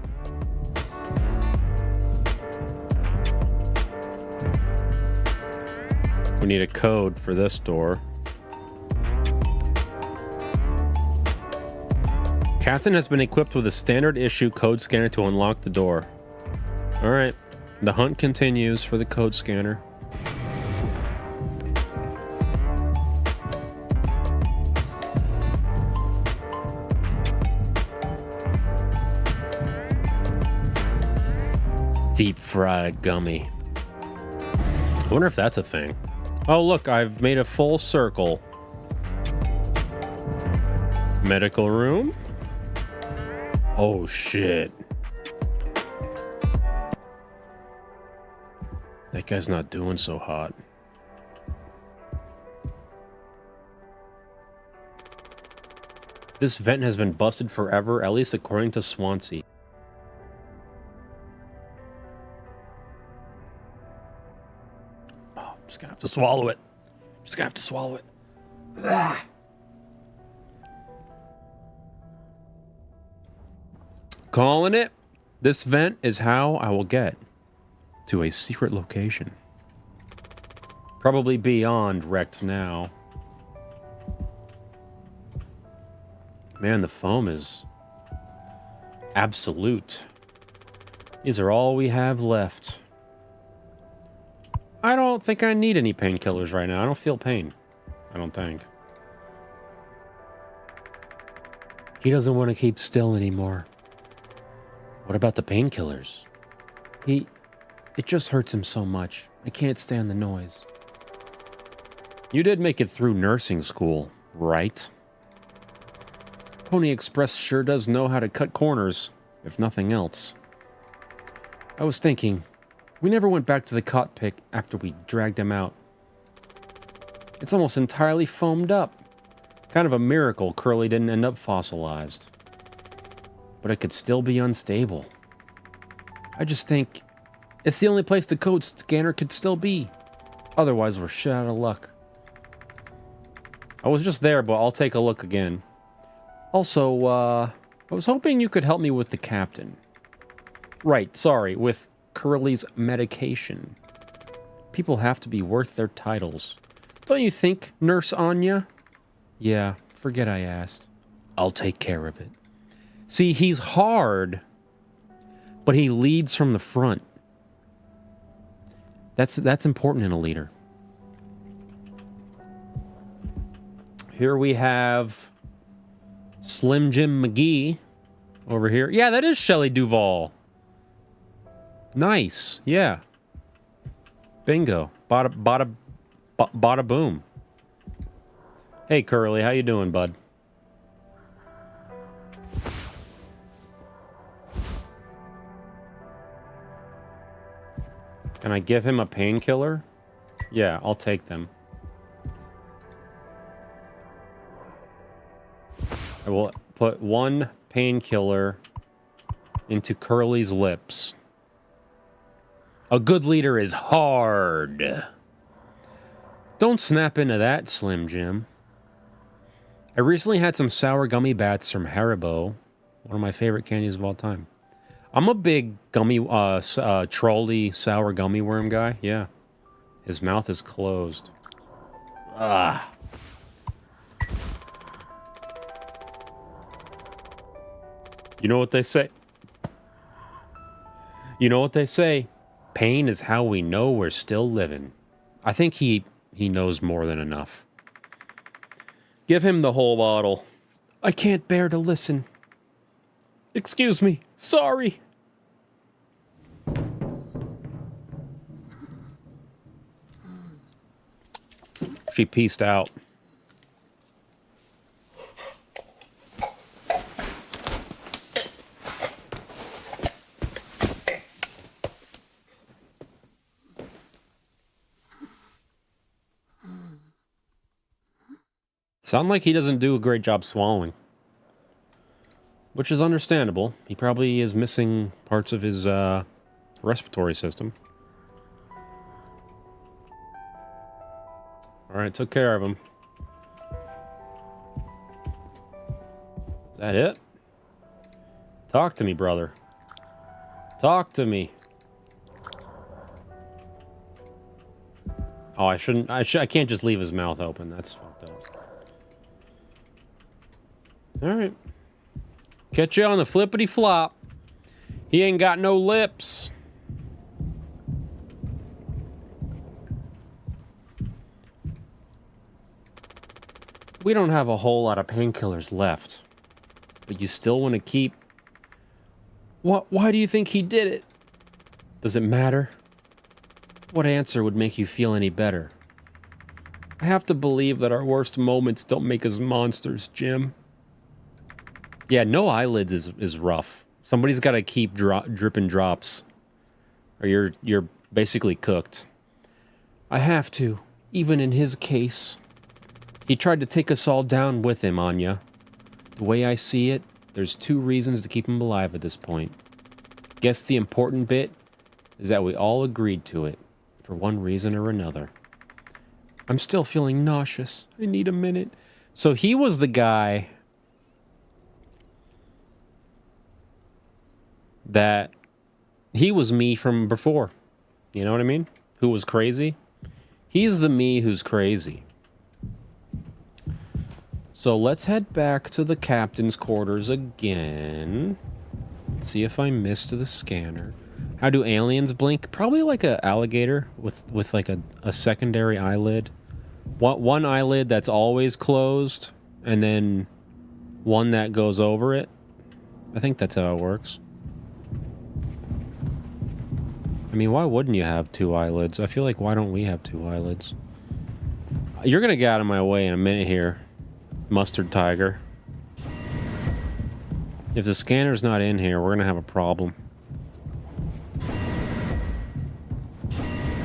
We need a code for this door. Captain has been equipped with a standard issue code scanner to unlock the door. All right, the hunt continues for the code scanner. Deep fried gummy. I wonder if that's a thing. Oh, look, I've made a full circle. Medical room. Oh, shit. That guy's not doing so hot. This vent has been busted forever, at least according to Swansea. Oh, I'm just gonna have to swallow it. Just gonna have to swallow it. Ah. Calling it. This vent is how I will get to a secret location. Probably beyond wrecked now. Man, the foam is absolute. These are all we have left. I don't think I need any painkillers right now. I don't feel pain. I don't think. He doesn't want to keep still anymore. What about the painkillers? It just hurts him so much. I can't stand the noise. You did make it through nursing school, right? Pony Express sure does know how to cut corners, if nothing else. I was thinking, we never went back to the cockpit after we dragged him out. It's almost entirely foamed up. Kind of a miracle Curly didn't end up fossilized. But it could still be unstable. I just think it's the only place the code scanner could still be. Otherwise, we're shit out of luck. I was just there, but I'll take a look again. Also, I was hoping you could help me with the captain. Right, sorry, with Curly's medication. People have to be worth their titles. Don't you think, Nurse Anya? Yeah, forget I asked. I'll take care of it. See, he's hard, but he leads from the front. That's important in a leader. Here we have Slim Jim McGee over here. Yeah, that is Shelley Duvall. Nice. Yeah. Bingo. Bada boom. Hey, Curly, how you doing, bud? Can I give him a painkiller? Yeah, I'll take them. I will put one painkiller into Curly's lips. A good leader is hard. Don't snap into that, Slim Jim. I recently had some sour gummy bats from Haribo, one of my favorite candies of all time. I'm a big gummy, trolley sour gummy worm guy. Yeah. His mouth is closed. Ah. You know what they say? You know what they say? Pain is how we know we're still living. I think he knows more than enough. Give him the whole bottle. I can't bear to listen. Excuse me. Sorry. She peaced out. Sound like he doesn't do a great job swallowing. Which is understandable. He probably is missing parts of his respiratory system. Alright, took care of him. Is that it? Talk to me, brother. Talk to me. Oh, I shouldn't... I can't just leave his mouth open. That's fucked up. Alright. Catch you on the flippity flop. He ain't got no lips. We don't have a whole lot of painkillers left. But you still want to keep... Why do you think he did it? Does it matter? What answer would make you feel any better? I have to believe that our worst moments don't make us monsters, Jim. Yeah, no eyelids is rough. Somebody's got to keep dripping drops, or you're basically cooked. I have to, even in his case. He tried to take us all down with him, Anya. The way I see it, there's 2 reasons to keep him alive at this point. Guess the important bit is that we all agreed to it, for one reason or another. I'm still feeling nauseous. I need a minute. So he was the guy that... He was me from before. You know what I mean? Who was crazy? He's the me who's crazy. So let's head back to the captain's quarters again. See if I missed the scanner. How do aliens blink? Probably like an alligator with like a secondary eyelid. One eyelid that's always closed, and then one that goes over it. I think that's how it works. I mean, why wouldn't you have 2 eyelids? I feel like, why don't we have 2 eyelids? You're gonna get out of my way in a minute here, Mustard Tiger. If the scanner's not in here, we're gonna have a problem.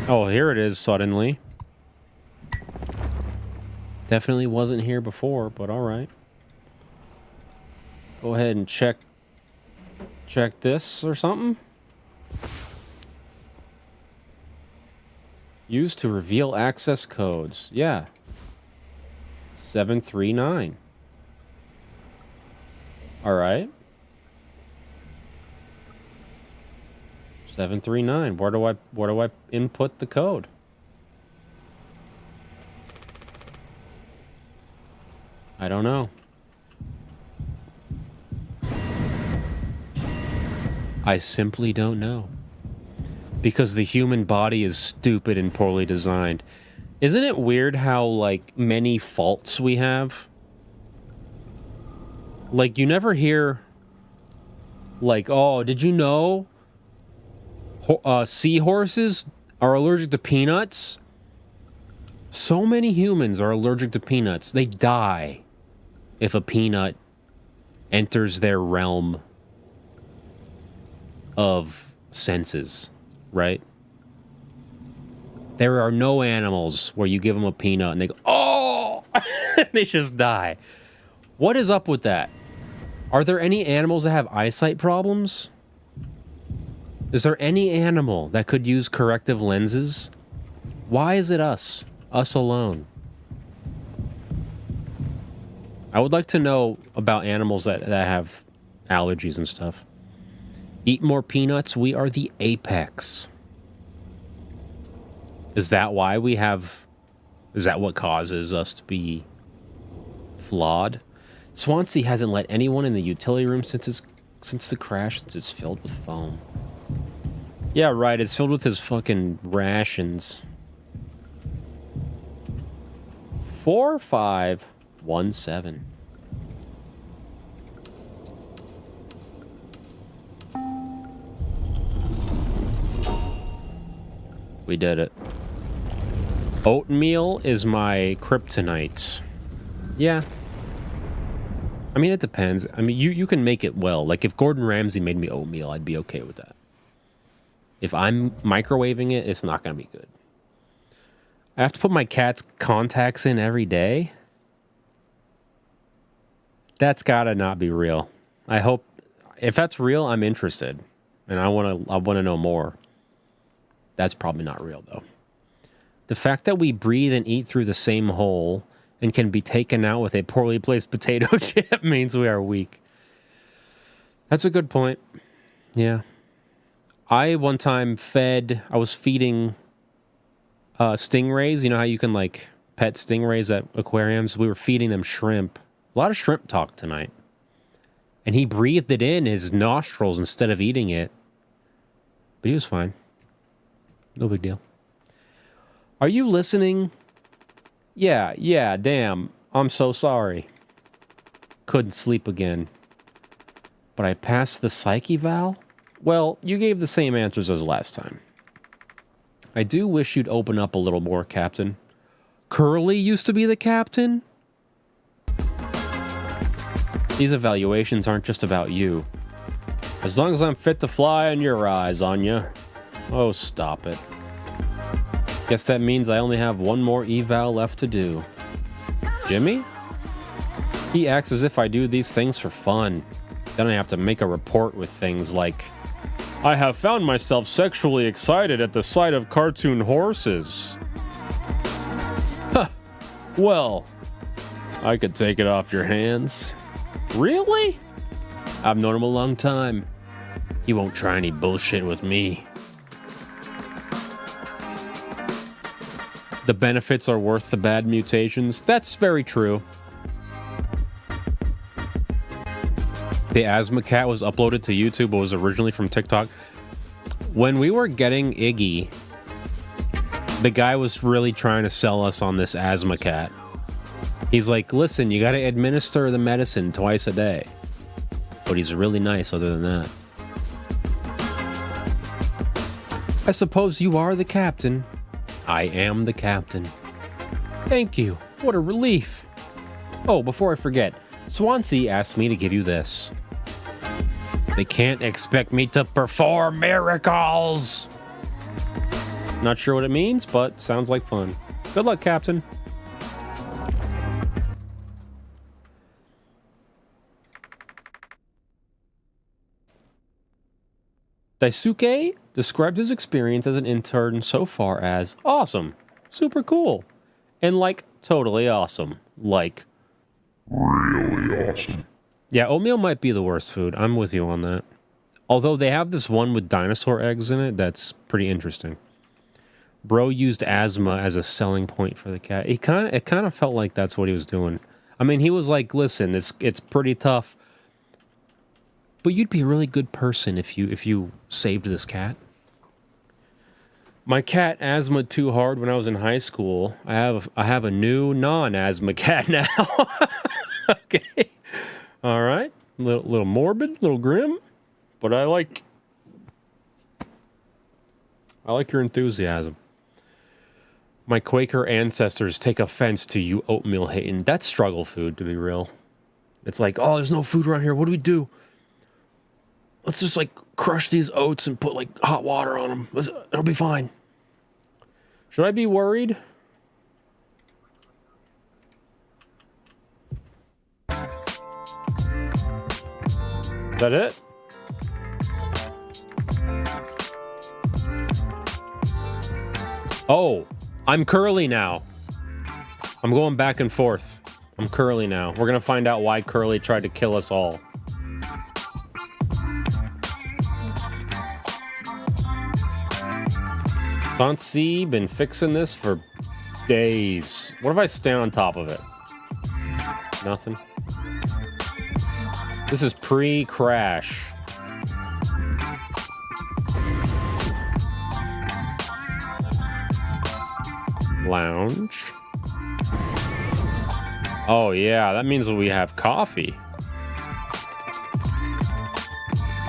Oh, here it is suddenly. Definitely wasn't here before, but alright. Go ahead and check this or something. Used to reveal access codes. Yeah. 739. Alright. 739. Where do I input the code? I don't know. I simply don't know. Because the human body is stupid and poorly designed. Isn't it weird how, like, many faults we have? Like, you never hear, like, oh, did you know seahorses are allergic to peanuts? So many humans are allergic to peanuts. They die if a peanut enters their realm of senses, right? There are no animals where you give them a peanut and they go, oh, they just die. What is up with that? Are there any animals that have eyesight problems? Is there any animal that could use corrective lenses? Why is it us? Us alone? I would like to know about animals that have allergies and stuff. Eat more peanuts. We are the apex. Is that why we have... Is that what causes us to be flawed? Swansea hasn't let anyone in the utility room since the crash, since it's filled with foam. Yeah, right. It's filled with his fucking rations. 4517. We did it. Oatmeal is my kryptonite. Yeah. I mean, it depends. I mean, you can make it well. Like, if Gordon Ramsay made me oatmeal, I'd be okay with that. If I'm microwaving it, it's not going to be good. I have to put my cat's contacts in every day. That's got to not be real. I hope... If that's real, I'm interested. And I want to know more. That's probably not real, though. The fact that we breathe and eat through the same hole and can be taken out with a poorly placed potato chip means we are weak. That's a good point. Yeah. I one time I was feeding stingrays. You know how you can, like, pet stingrays at aquariums? We were feeding them shrimp. A lot of shrimp talk tonight. And he breathed it in his nostrils instead of eating it. But he was fine. No big deal. Are you listening? Yeah, damn. I'm so sorry. Couldn't sleep again. But I passed the psych eval? Well, you gave the same answers as last time. I do wish you'd open up a little more, Captain. Curly used to be the captain? These evaluations aren't just about you. As long as I'm fit to fly in your eyes, Anya. Oh, stop it. Guess that means I only have one more eval left to do. Jimmy? He acts as if I do these things for fun. Then I have to make a report with things like, I have found myself sexually excited at the sight of cartoon horses. Huh. Well, I could take it off your hands. Really? I've known him a long time. He won't try any bullshit with me. The benefits are worth the bad mutations. That's very true. The asthma cat was uploaded to YouTube, but was originally from TikTok. When we were getting Iggy, the guy was really trying to sell us on this asthma cat. He's like, listen, you gotta administer the medicine twice a day. But he's really nice other than that. I suppose you are the captain. I am the captain. Thank you. What a relief. Oh, before I forget, Swansea asked me to give you this. They can't expect me to perform miracles. Not sure what it means, but sounds like fun. Good luck, Captain. Daisuke described his experience as an intern so far as awesome, super cool, and like totally awesome. Like Really awesome. yeah, oatmeal might be the worst food. I'm with you on that. Although they have this one with dinosaur eggs in it that's pretty interesting. Bro used asthma as a selling point for the cat. It kind of felt like that's what he was doing. I mean, he was like, "Listen, it's pretty tough, but you'd be a really good person if you saved this cat." My cat asthma too hard when I was in high school. I have a new non-asthma cat now. Okay. All right. Little morbid, little grim, but I like your enthusiasm. My Quaker ancestors take offense to you oatmeal hating. That's struggle food, to be real. It's like, oh, there's no food around here. What do we do? Let's just like crush these oats and put like hot water on them. It'll be fine. Should I be worried? Is that it? Oh, I'm Curly now. I'm going back and forth. I'm Curly now. We're gonna find out why Curly tried to kill us all. Sansi been fixing this for days. What if I stand on top of it? Nothing. This is pre-crash. Lounge. Oh yeah, that means that we have coffee.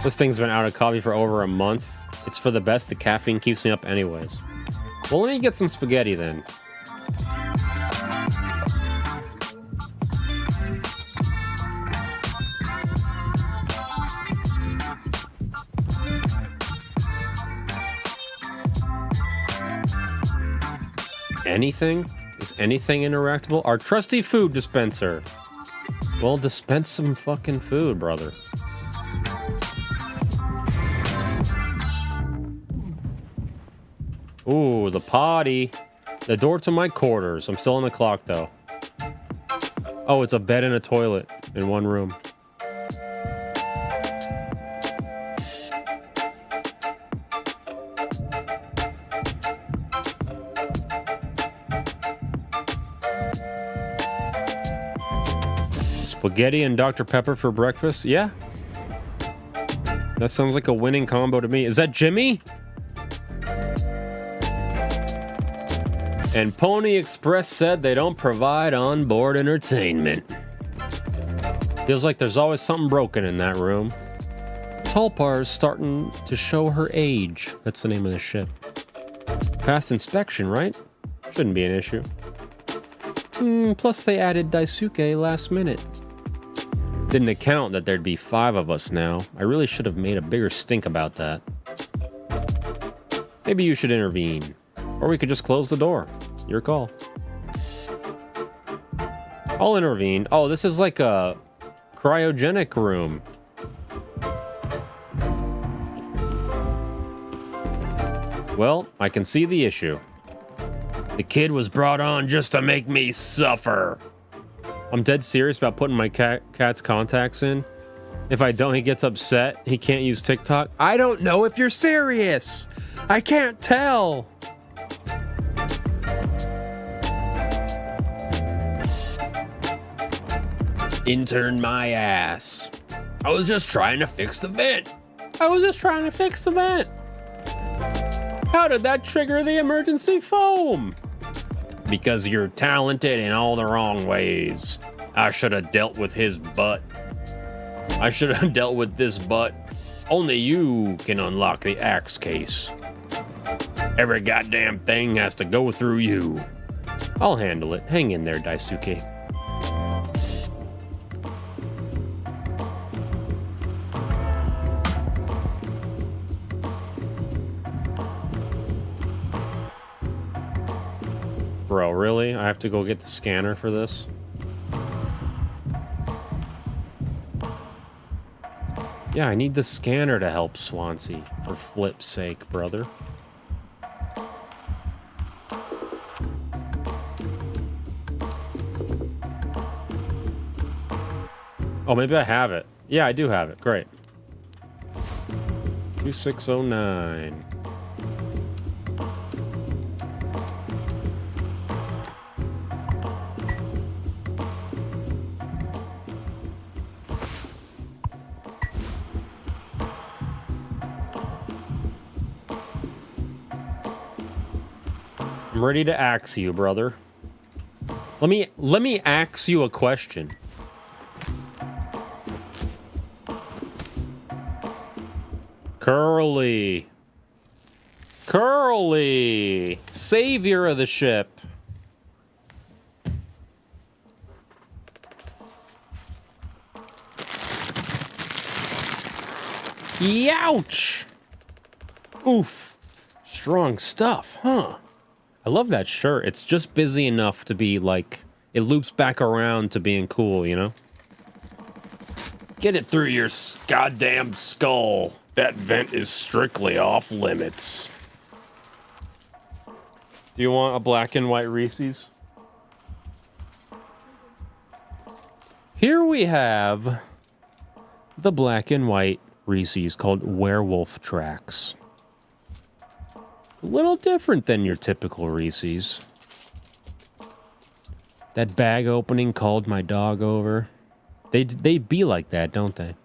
This thing's been out of coffee for over a month. It's for the best. The caffeine keeps me up anyways. Well, let me get some spaghetti then. Anything? Is anything interactable? Our trusty food dispenser. Well, dispense some fucking food, brother. Ooh, the potty. The door to my quarters. I'm still on the clock, though. Oh, it's a bed and a toilet in one room. Spaghetti and Dr. Pepper for breakfast? Yeah. That sounds like a winning combo to me. Is that Jimmy? And Pony Express said they don't provide onboard entertainment. Feels like there's always something broken in that room. Tulpar's starting to show her age. That's the name of the ship. Past inspection, right? Shouldn't be an issue. Plus they added Daisuke last minute. Didn't account that there'd be 5 of us now. I really should have made a bigger stink about that. Maybe you should intervene. Or we could just close the door. Your call. I'll intervene. Oh, this is like a cryogenic room. Well, I can see the issue. The kid was brought on just to make me suffer. I'm dead serious about putting my cat's contacts in. If I don't, he gets upset. He can't use TikTok. I don't know if you're serious. I can't tell. Intern my ass. I was just trying to fix the vent. How did that trigger the emergency foam? Because you're talented in all the wrong ways. I should have dealt with his butt. I should have dealt with this butt. Only you can unlock the axe case. Every goddamn thing has to go through you. I'll handle it. Hang in there, Daisuke. Bro, really? I have to go get the scanner for this? Yeah, I need the scanner to help Swansea. For flip's sake, brother. Oh, maybe I have it. Yeah, I do have it. Great. 2609. I'm ready to axe you, brother. Let me axe you a question. Curly. Curly! Savior of the ship. Youch! Oof. Strong stuff, huh? I love that shirt. It's just busy enough to be like, it loops back around to being cool, you know? Get it through your goddamn skull. That vent is strictly off limits. Do you want a black and white Reese's? Here we have the black and white Reese's called Werewolf Tracks. A little different than your typical Reese's. That bag opening called my dog over. They be like that, don't they?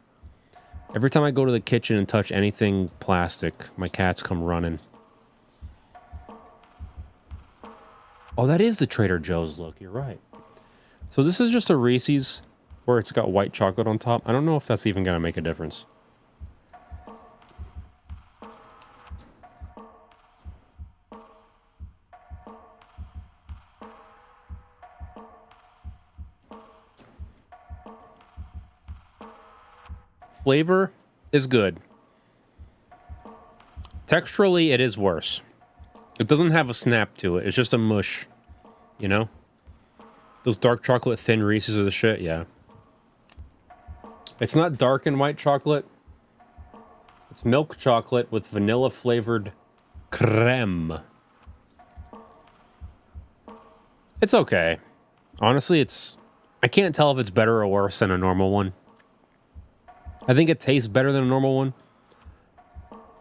Every time I go to the kitchen and touch anything plastic, my cats come running. Oh, that is the Trader Joe's look. You're right. So this is just a Reese's where it's got white chocolate on top. I don't know if that's even going to make a difference. Flavor is good. Texturally, it is worse. It doesn't have a snap to it. It's just a mush, you know? Those dark chocolate thin Reese's are the shit, yeah. It's not dark and white chocolate. It's milk chocolate with vanilla flavored creme. It's okay. Honestly, I can't tell if it's better or worse than a normal one. I think it tastes better than a normal one,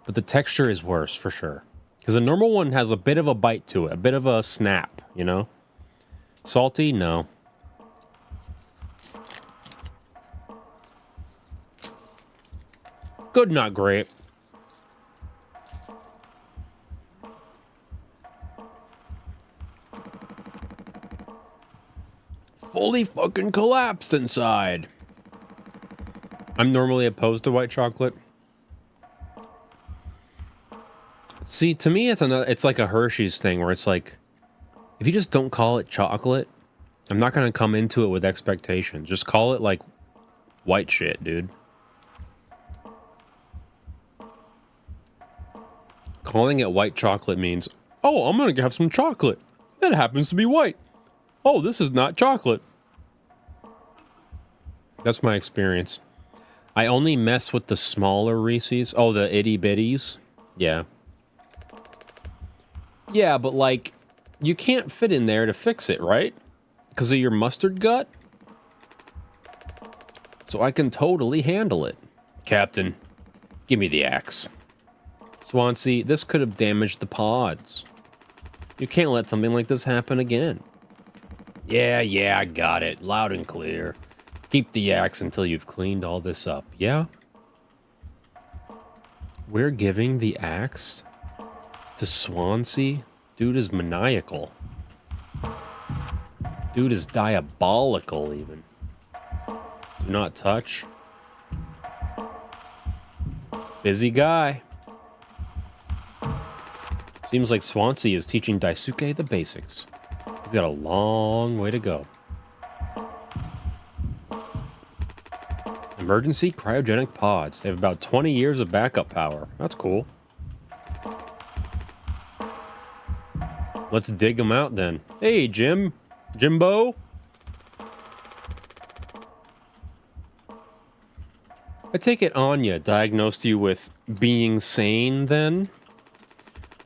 but the texture is worse for sure. Because a normal one has a bit of a bite to it, a bit of a snap, you know? Salty? No. Good, not great. Fully fucking collapsed inside. I'm normally opposed to white chocolate. See, to me, it's like a Hershey's thing where it's like, if you just don't call it chocolate, I'm not going to come into it with expectations. Just call it like White shit, dude. Calling it white chocolate means, oh, I'm gonna have some chocolate. That happens to be white. Oh, this is not chocolate. That's my experience. I only mess with the smaller Reese's. Oh, the itty bitties. Yeah. Yeah, but like, you can't fit in there to fix it, right? Because of your mustard gut? So I can totally handle it. Captain, give me the axe. Swansea, this could have damaged the pods. You can't let something like this happen again. Yeah, I got it. Loud and clear. Keep the axe until you've cleaned all this up, yeah? We're giving the axe to Swansea? Dude is maniacal. Dude is diabolical, even. Do not touch. Busy guy. Seems like Swansea is teaching Daisuke the basics. He's got a long way to go. Emergency cryogenic pods. They have about 20 years of backup power. That's cool. Let's dig them out then. Hey, Jimbo. I take it Anya diagnosed you with being sane then?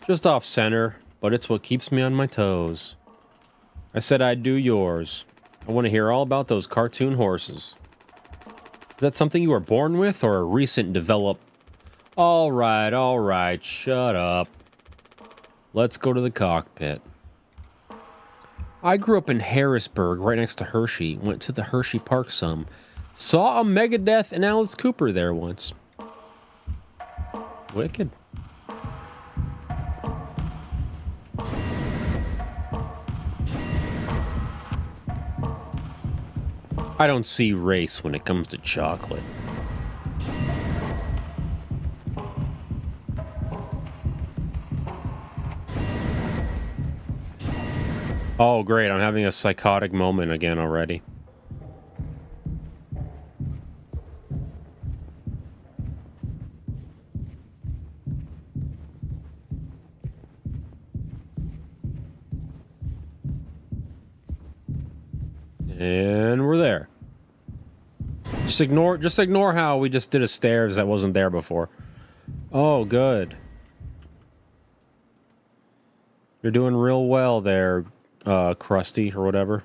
Just off center, but it's what keeps me on my toes. I said I'd do yours. I want to hear all about those cartoon horses. Is that something you were born with or a recent develop? All right, shut up. Let's go to the cockpit. I grew up in Harrisburg, right next to Hershey. Went to the Hershey Park some. Saw a Megadeth and Alice Cooper there once. Wicked. I don't see race when it comes to chocolate. Oh, great. I'm having a psychotic moment again already. And we're there. Just ignore how we just did a stairs that wasn't there before. Oh, good. You're doing real well there, Krusty, or whatever.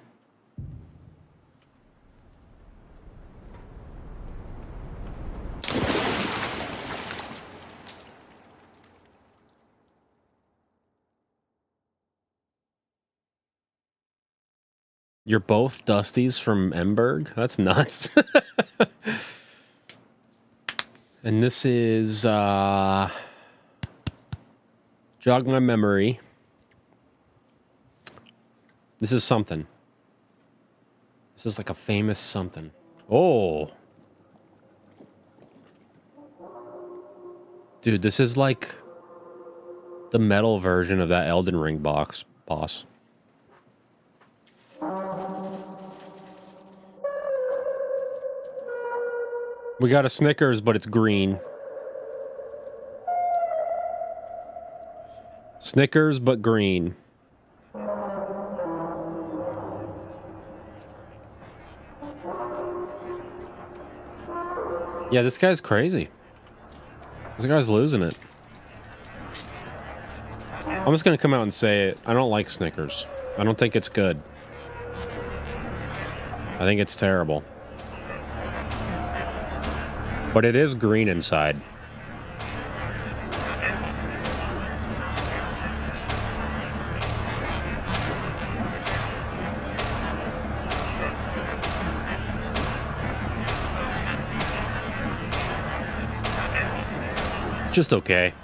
You're both Dusties from Emberg? That's nuts. And this is, jog my memory. This is something. This is like a famous something. Oh. Dude, this is like the metal version of that Elden Ring boss. We got a Snickers, but it's green. Snickers, but green. Yeah, this guy's crazy. This guy's losing it. I'm just gonna come out and say it. I don't like Snickers. I don't think it's good. I think it's terrible. But it is green inside. It's just okay.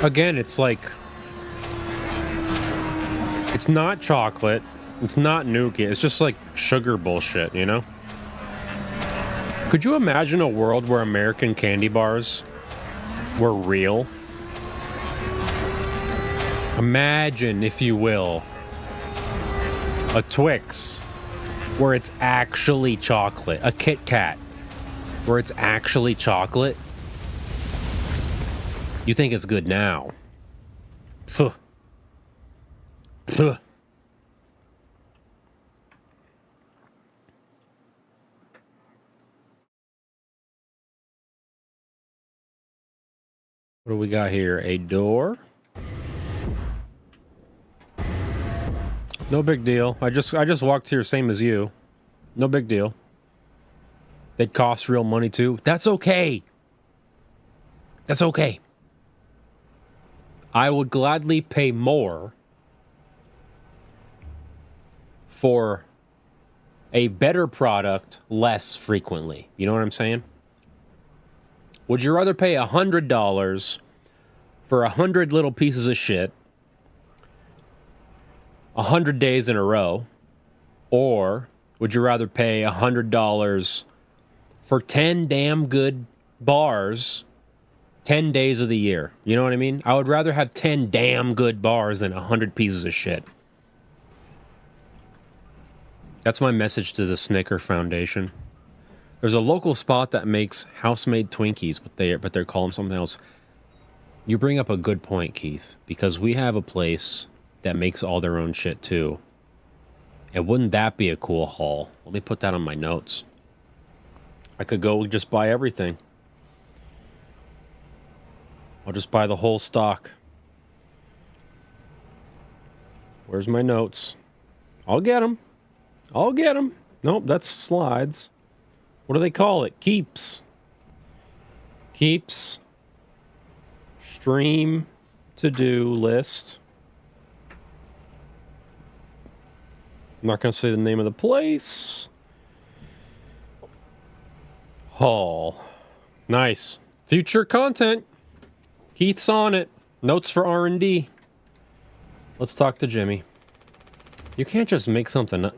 Again, it's like, it's not chocolate, it's not Nuki, it's just like sugar bullshit, you know? Could you imagine a world where American candy bars were real? Imagine, if you will, a Twix where it's actually chocolate, a Kit Kat where it's actually chocolate. You think it's good now? Puh. Puh. What do we got here? A door? No big deal. I just walked here same as you. No big deal. They'd cost real money too. That's okay. That's okay. I would gladly pay more for a better product less frequently. You know what I'm saying? Would you rather pay $100 for 100 little pieces of shit 100 days in a row, or would you rather pay $100 for 10 damn good bars 10 days of the year? You know what I mean? I would rather have 10 damn good bars than 100 pieces of shit. That's my message to the Snicker Foundation. There's a local spot that makes house-made Twinkies, but they're calling something else. You bring up a good point, Keith, because we have a place that makes all their own shit too. And wouldn't that be a cool haul? Let me put that on my notes. I could go just buy everything. I'll just buy the whole stock. Where's my notes? I'll get them. I'll get them. Nope, that's slides. What do they call it? Keeps. Keeps. Stream to-do list. I'm not going to say the name of the place. Haul. Nice. Future content. Keith's on it. Notes for R&D. Let's talk to Jimmy. You can't just make something up.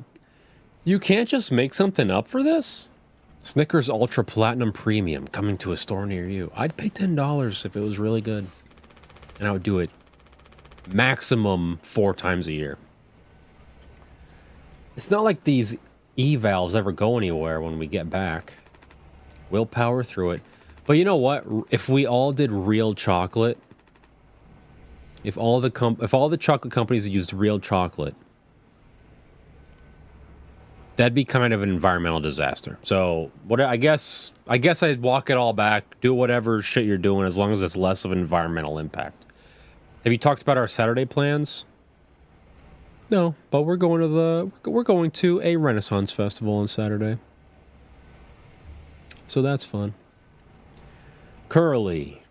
You can't just make something up for this? Snickers Ultra Platinum Premium coming to a store near you. I'd pay $10 if it was really good. And I would do it maximum 4 times a year. It's not like these e-valves ever go anywhere when we get back. We'll power through it. But you know what? If we all did real chocolate, if all the chocolate companies used real chocolate, that'd be kind of an environmental disaster. So what I guess I'd walk it all back, do whatever shit you're doing as long as it's less of an environmental impact. Have you talked about our Saturday plans? No, but we're going to a Renaissance festival on Saturday. So that's fun. Curly,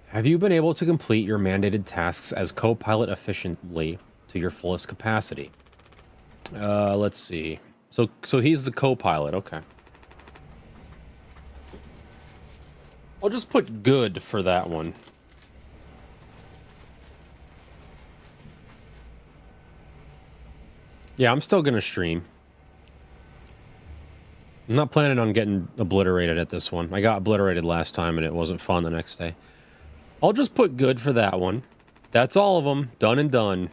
have you been able to complete your mandated tasks as co-pilot efficiently to your fullest capacity? Let's see. So he's the co-pilot, okay. I'll just put good for that one. Yeah, I'm still gonna stream. I'm not planning on getting obliterated at this one. I got obliterated last time and it wasn't fun the next day. I'll just put good for that one. That's all of them. Done and done.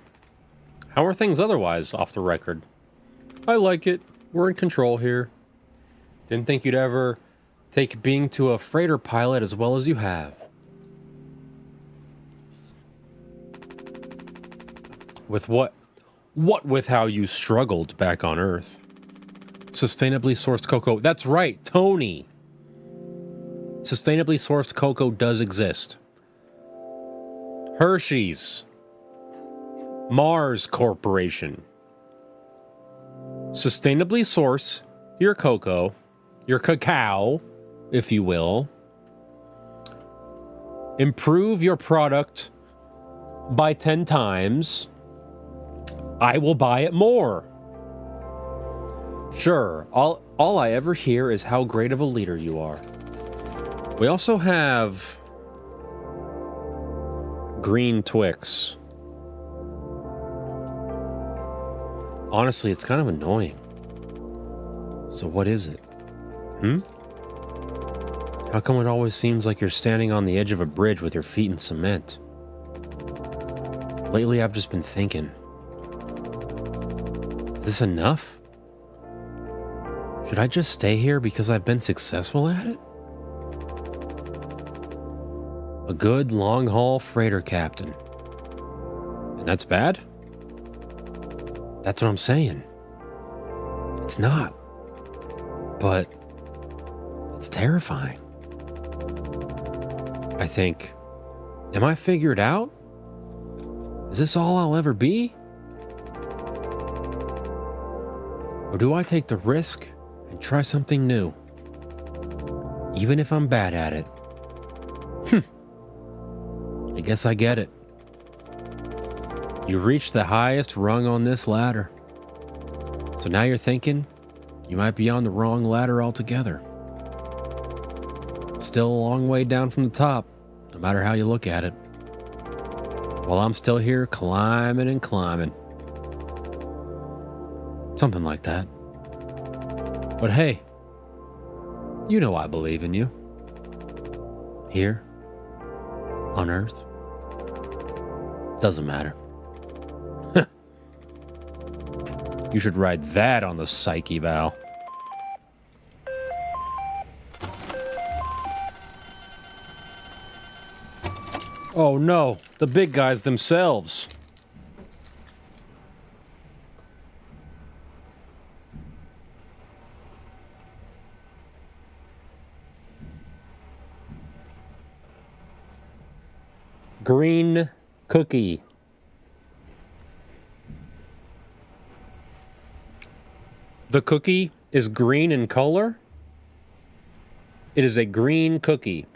How are things otherwise off the record? I like it. We're in control here. Didn't think you'd ever take being to a freighter pilot as well as you have. With what? What with how you struggled back on Earth? Sustainably sourced cocoa. That's right, Tony. Sustainably sourced cocoa does exist. Hershey's. Mars Corporation. Sustainably source your cocoa, your cacao, if you will. Improve your product by 10 times. I will buy it more. Sure, all I ever hear is how great of a leader you are. We also have Green Twix. Honestly, it's kind of annoying. So what is it? How come it always seems like you're standing on the edge of a bridge with your feet in cement? Lately, I've just been thinking, is this enough? Should I just stay here because I've been successful at it? A good long-haul freighter captain. And that's bad? That's what I'm saying. It's not. But it's terrifying. I think, am I figured out? Is this all I'll ever be? Or do I take the risk and try something new? Even if I'm bad at it. I guess I get it. You reached the highest rung on this ladder. So now you're thinking you might be on the wrong ladder altogether. Still a long way down from the top, no matter how you look at it. While I'm still here climbing and climbing. Something like that. But hey, you know I believe in you. Here, on Earth. Doesn't matter. You should write that on the psyche Val. Oh no, the big guys themselves. Green cookie. The cookie is green in color. It is a green cookie.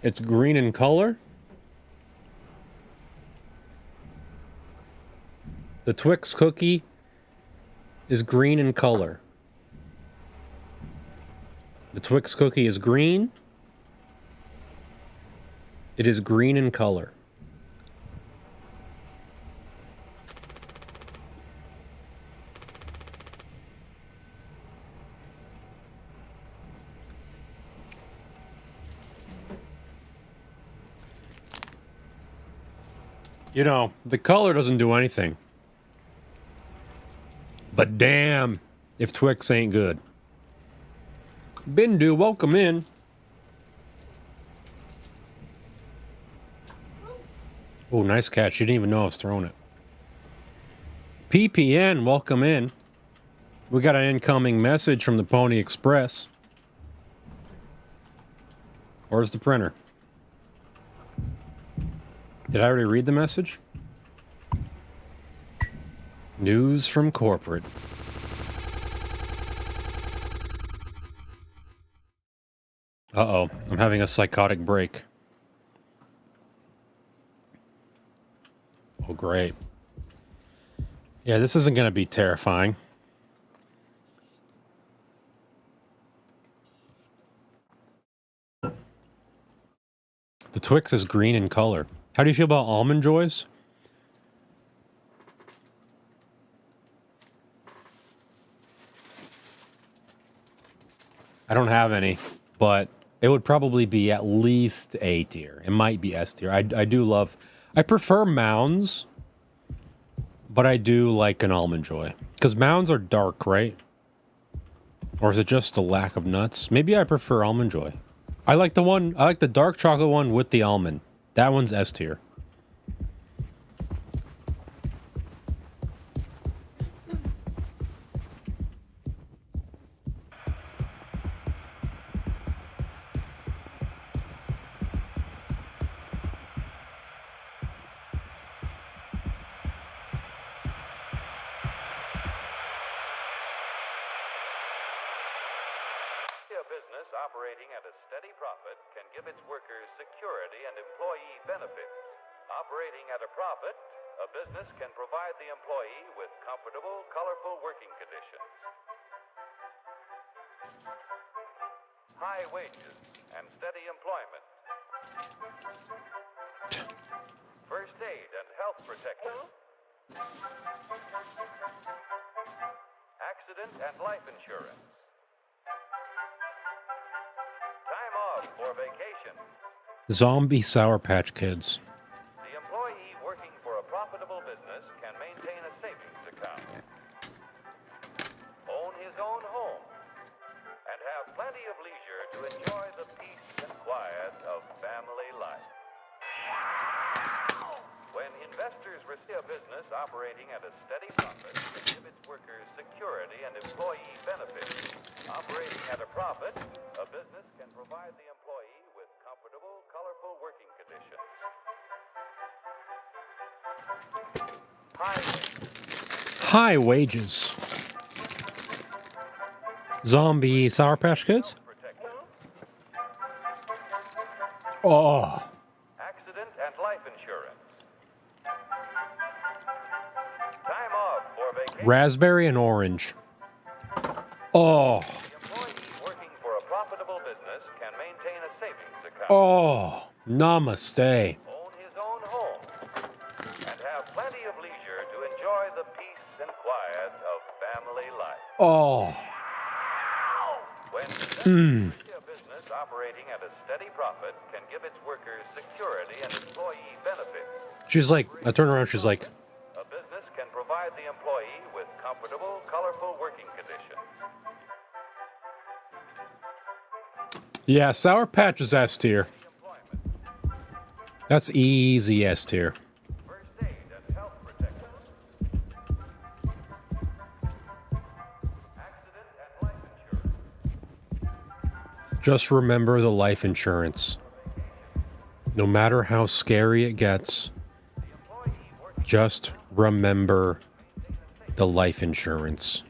It's green in color. The Twix cookie is green in color. The Twix cookie is green. It is green in color. You know, the color doesn't do anything. But damn, if Twix ain't good. Bindu, welcome in. Oh, nice catch. She didn't even know I was throwing it. PPN, welcome in. We got an incoming message from the Pony Express. Where's the printer? Did I already read the message? News from corporate. Uh-oh, I'm having a psychotic break. Oh, great. Yeah, this isn't going to be terrifying. The Twix is green in color. How do you feel about Almond Joys? I don't have any, but it would probably be at least A tier. It might be S tier. I do love... I prefer Mounds, but I do like an Almond Joy. Because Mounds are dark, right? Or is it just a lack of nuts? Maybe I prefer Almond Joy. I like the dark chocolate one with the almond. That one's S tier. Business operating at a steady profit can give its workers security and employee benefits. Operating at a profit, a business can provide the employee with comfortable, colorful working conditions, high wages, and steady employment. health protection. Accident and life insurance. Time off for vacation. Zombie Sour Patch Kids. The employee working for a profitable business can maintain a savings account, own his own home, and have plenty of leisure to enjoy the peace and quiet of family life. When investors receive a business operating at a steady profit can give its workers security and employee benefits. Operating at a profit, a business can provide the employee with comfortable, colorful working conditions. High wages. Zombie Sour Patch Kids? Protection, Oh. accident and life insurance. Time off for vacation. Raspberry and orange. Oh. The employee working for a profitable business can maintain a savings account, Oh. Namaste. own his own home, and have plenty of leisure to enjoy the peace and quiet of family life. Oh. When a business operating at a steady profit can give its workers security and employee benefits, She's like, I turn around, she's like, a business can provide the employee with comfortable, colorful working conditions. yeah, Sour Patch is S tier. That's easy S tier. First aid and health protection. Accident and life insurance. Just remember the life insurance. No matter how scary it gets, just remember the life insurance.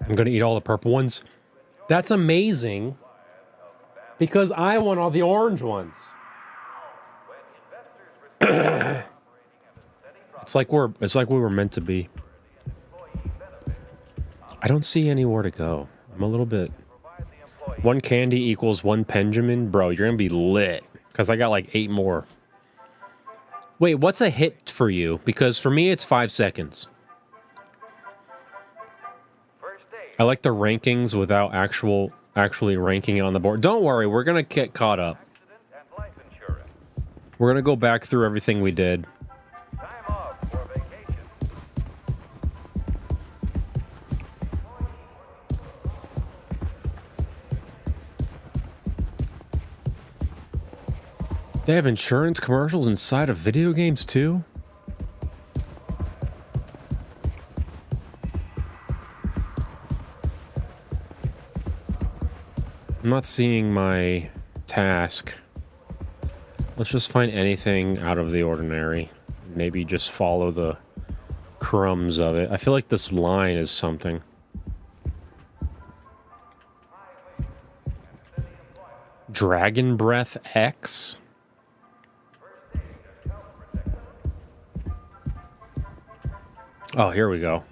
I'm going to eat all the purple ones. That's amazing because I want all the orange ones. It's like we were meant to be. I don't see anywhere to go. I'm a little bit. One candy equals one Benjamin. Bro, you're going to be lit. Because I got like 8 more. Wait, what's a hit for you? Because for me, it's 5 seconds. I like the rankings without actually ranking it on the board. Don't worry, we're going to get caught up. Accident and life insurance. We're going to go back through everything we did. Time off for vacation. They have insurance commercials inside of video games too? I'm not seeing my task. Let's just find anything out of the ordinary. Maybe just follow the crumbs of it. I feel like this line is something. Dragon Breath X? Oh, here we go.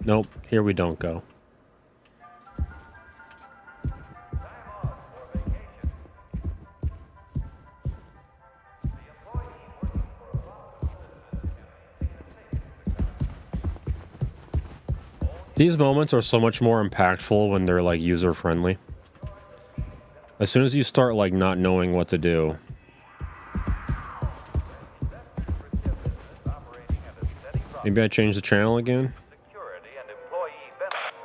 Nope, here we don't go. These moments are so much more impactful when they're like user friendly. As soon as you start like not knowing what to do. Maybe I change the channel again. Security and employee benefits.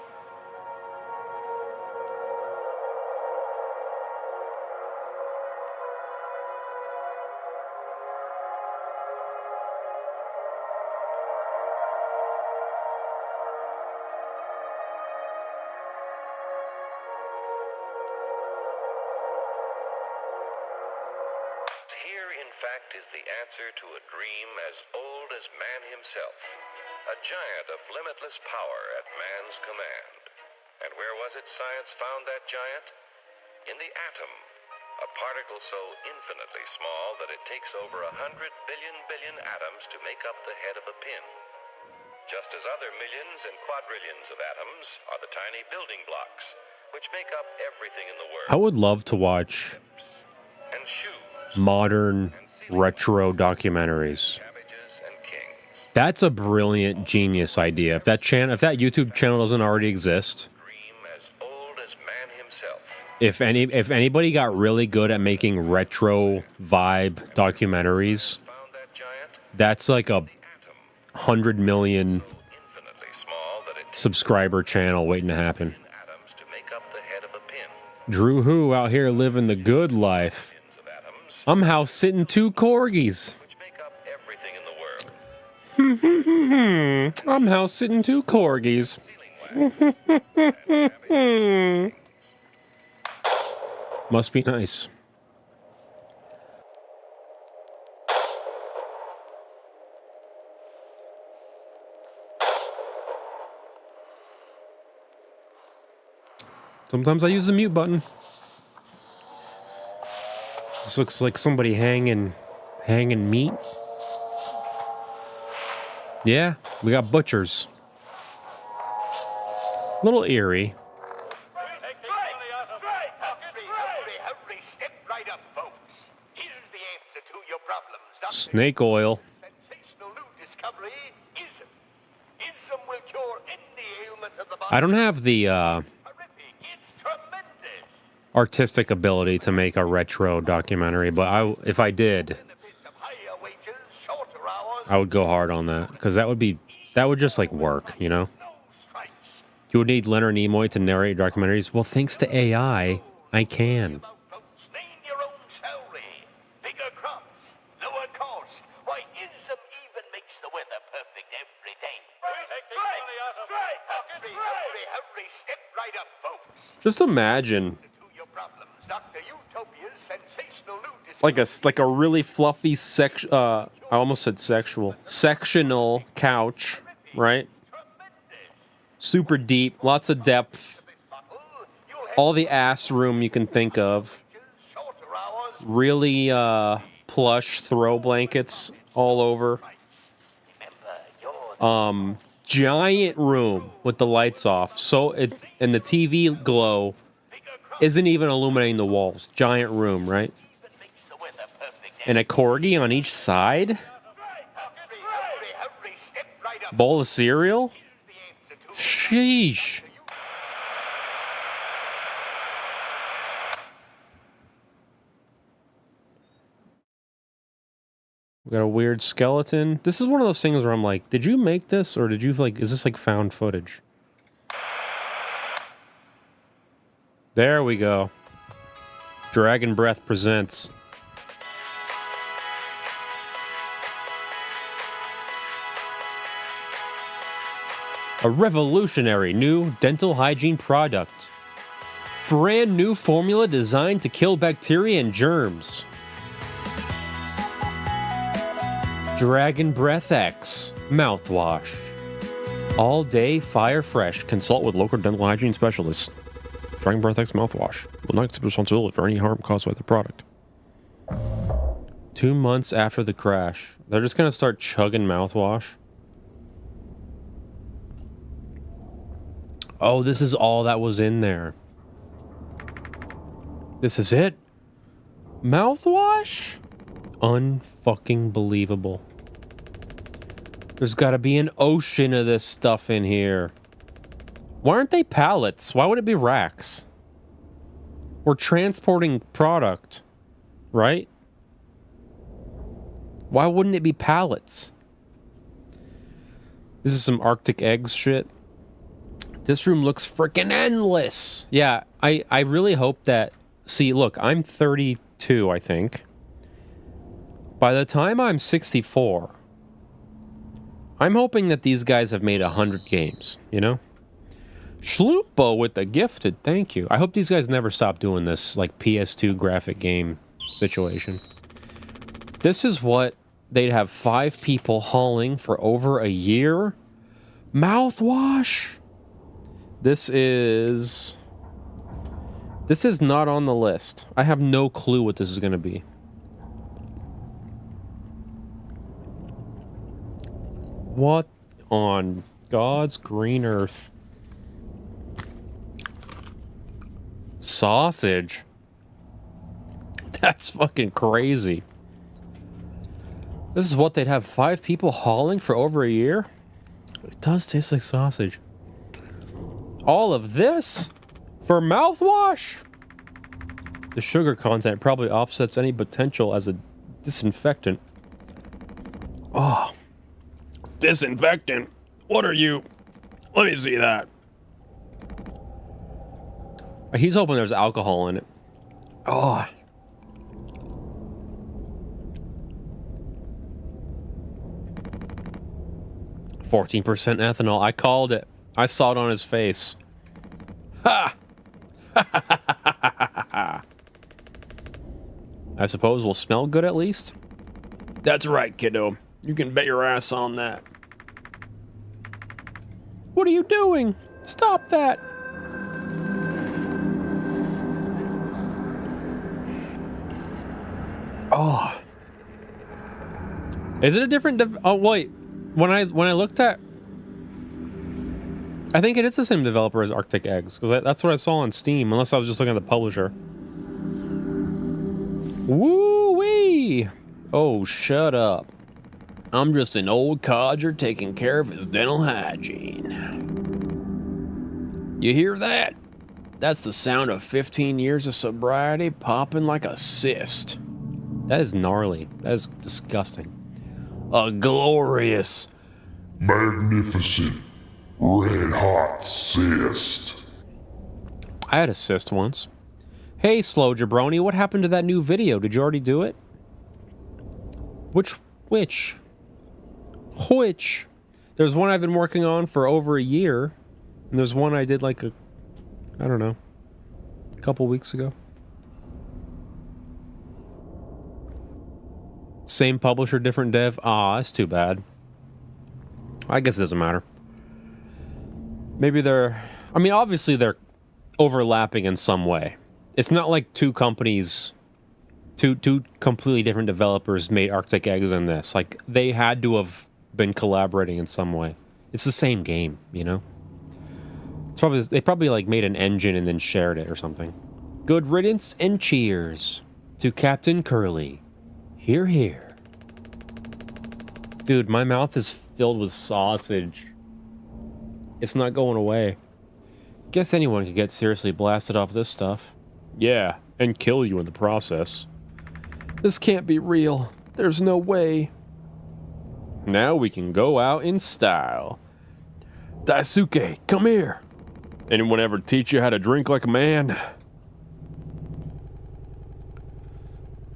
Here, in fact, is the answer to a dream as old as man himself. A giant of limitless power at man's command. And where was it science found that giant? In the atom. A particle so infinitely small that it takes over 100 billion atoms to make up the head of a pin. Just as other millions and quadrillions of atoms are the tiny building blocks, which make up everything in the world. I would love to watch And shoes. modern retro documentaries. cabbages and kings. That's a brilliant, genius idea. If that YouTube channel doesn't already exist, Dream as old as man himself. if anybody got really good at making retro vibe documentaries, Found that giant that's like a 100 million infinitely small that it subscriber channel waiting to happen. atoms to make up the head of a pin. Drew Who out here living the good life. Pins of atoms I'm house sitting 2 corgis. which make up everything in the world. I'm house sitting 2 corgis. Must be nice. Sometimes I use the mute button. This looks like somebody hanging meat. Yeah, we got butchers. Little eerie. Hurry, step right up, folks. Here's the answer to your problems, Doctor. Snake oil. Sensational new discovery, ism. Ism will cure any ailment of the body. I don't have the Horrific. It's tremendous. artistic ability to make a retro documentary, but if I did, Benefits of higher wages, shorter hours, I would go hard on that because that would just like work, you know? no strikes. You would need Leonard Nimoy to narrate documentaries. Well, thanks to AI, I can. About folks, name your own salary. Bigger crops, lower cost. Why, ism even makes the weather perfect every day. Hurry, step right up, folks. Just imagine To your problems, Dr. Utopia's sensational new like a really fluffy I almost said sexual. Sectional couch, right? Super deep, lots of depth. All the ass room you can think of. shorter hours. Really plush throw blankets all over. Giant room with the lights off. And the TV glow isn't even illuminating the walls. Giant room, right? Makes the weather perfect. And a corgi on each side. Hurry, step right up. Bowl of cereal. The answer to Sheesh. We got a weird skeleton. This is one of those things where I'm like, did you make this or is this like found footage? There we go. Dragon Breath presents. A revolutionary new dental hygiene product. Brand new formula designed to kill bacteria and germs. Dragon Breath X Mouthwash. All day, fire fresh. Consult with local dental hygiene specialists. Dragon Breath X Mouthwash will not accept responsibility for any harm caused by the product. 2 months after the crash, they're just gonna start chugging mouthwash. Oh, this is all that was in there. This is it? Mouthwash? Unfucking believable. There's gotta be an ocean of this stuff in here. Why aren't they pallets? Why would it be racks? We're transporting product, right? Why wouldn't it be pallets? This is some Arctic eggs shit. This room looks freaking endless. Yeah, I really hope that... See, look, I'm 32, I think. By the time I'm 64, I'm hoping that these guys have made 100 games, you know? Schloompo with the gifted, thank you. I hope these guys never stop doing this, like, PS2 graphic game situation. This is what they'd have 5 people hauling for over a year? Mouthwash? This is not on the list. I have no clue what this is going to be. What on God's green earth? Sausage? That's fucking crazy. This is what they'd have 5 people hauling for over a year? It does taste like sausage. All of this for mouthwash? The sugar content probably offsets any potential as a disinfectant. Oh. Disinfectant? What are you? Let me see that. He's hoping there's alcohol in it. Oh. "14% ethanol. I called it. I saw it on his face. Ha! I suppose we'll smell good at least? That's right, kiddo. You can bet your ass on that. What are you doing? Stop that. Oh. Is it a different oh wait. When I looked at, I think it is the same developer as Arctic Eggs, because that's what I saw on Steam, unless I was just looking at the publisher. Woo-wee! Oh, shut up. I'm just an old codger taking care of his dental hygiene. You hear that? That's the sound of 15 years of sobriety popping like a cyst. That is gnarly. That is disgusting. A glorious, Magnificent, red-hot cyst. I had a cyst once. Hey, Slow Jabroni, what happened to that new video? Did you already do it? Which? There's one I've been working on for over a year, and there's one I did like I don't know, a couple weeks ago. Same publisher, different dev. Ah, that's too bad. I guess it doesn't matter. Maybe obviously they're overlapping in some way. It's not like two companies, two completely different developers made Arctic Eggs in this. Like, they had to have been collaborating in some way. It's the same game, you know? They probably like made an engine and then shared it or something. Good riddance and cheers to Captain Curly. Hear, hear. Dude, my mouth is filled with sausage. It's not going away. Guess anyone could get seriously blasted off this stuff. Yeah, and kill you in the process. This can't be real. There's no way. Now we can go out in style. Daisuke, come here. Anyone ever teach you how to drink like a man?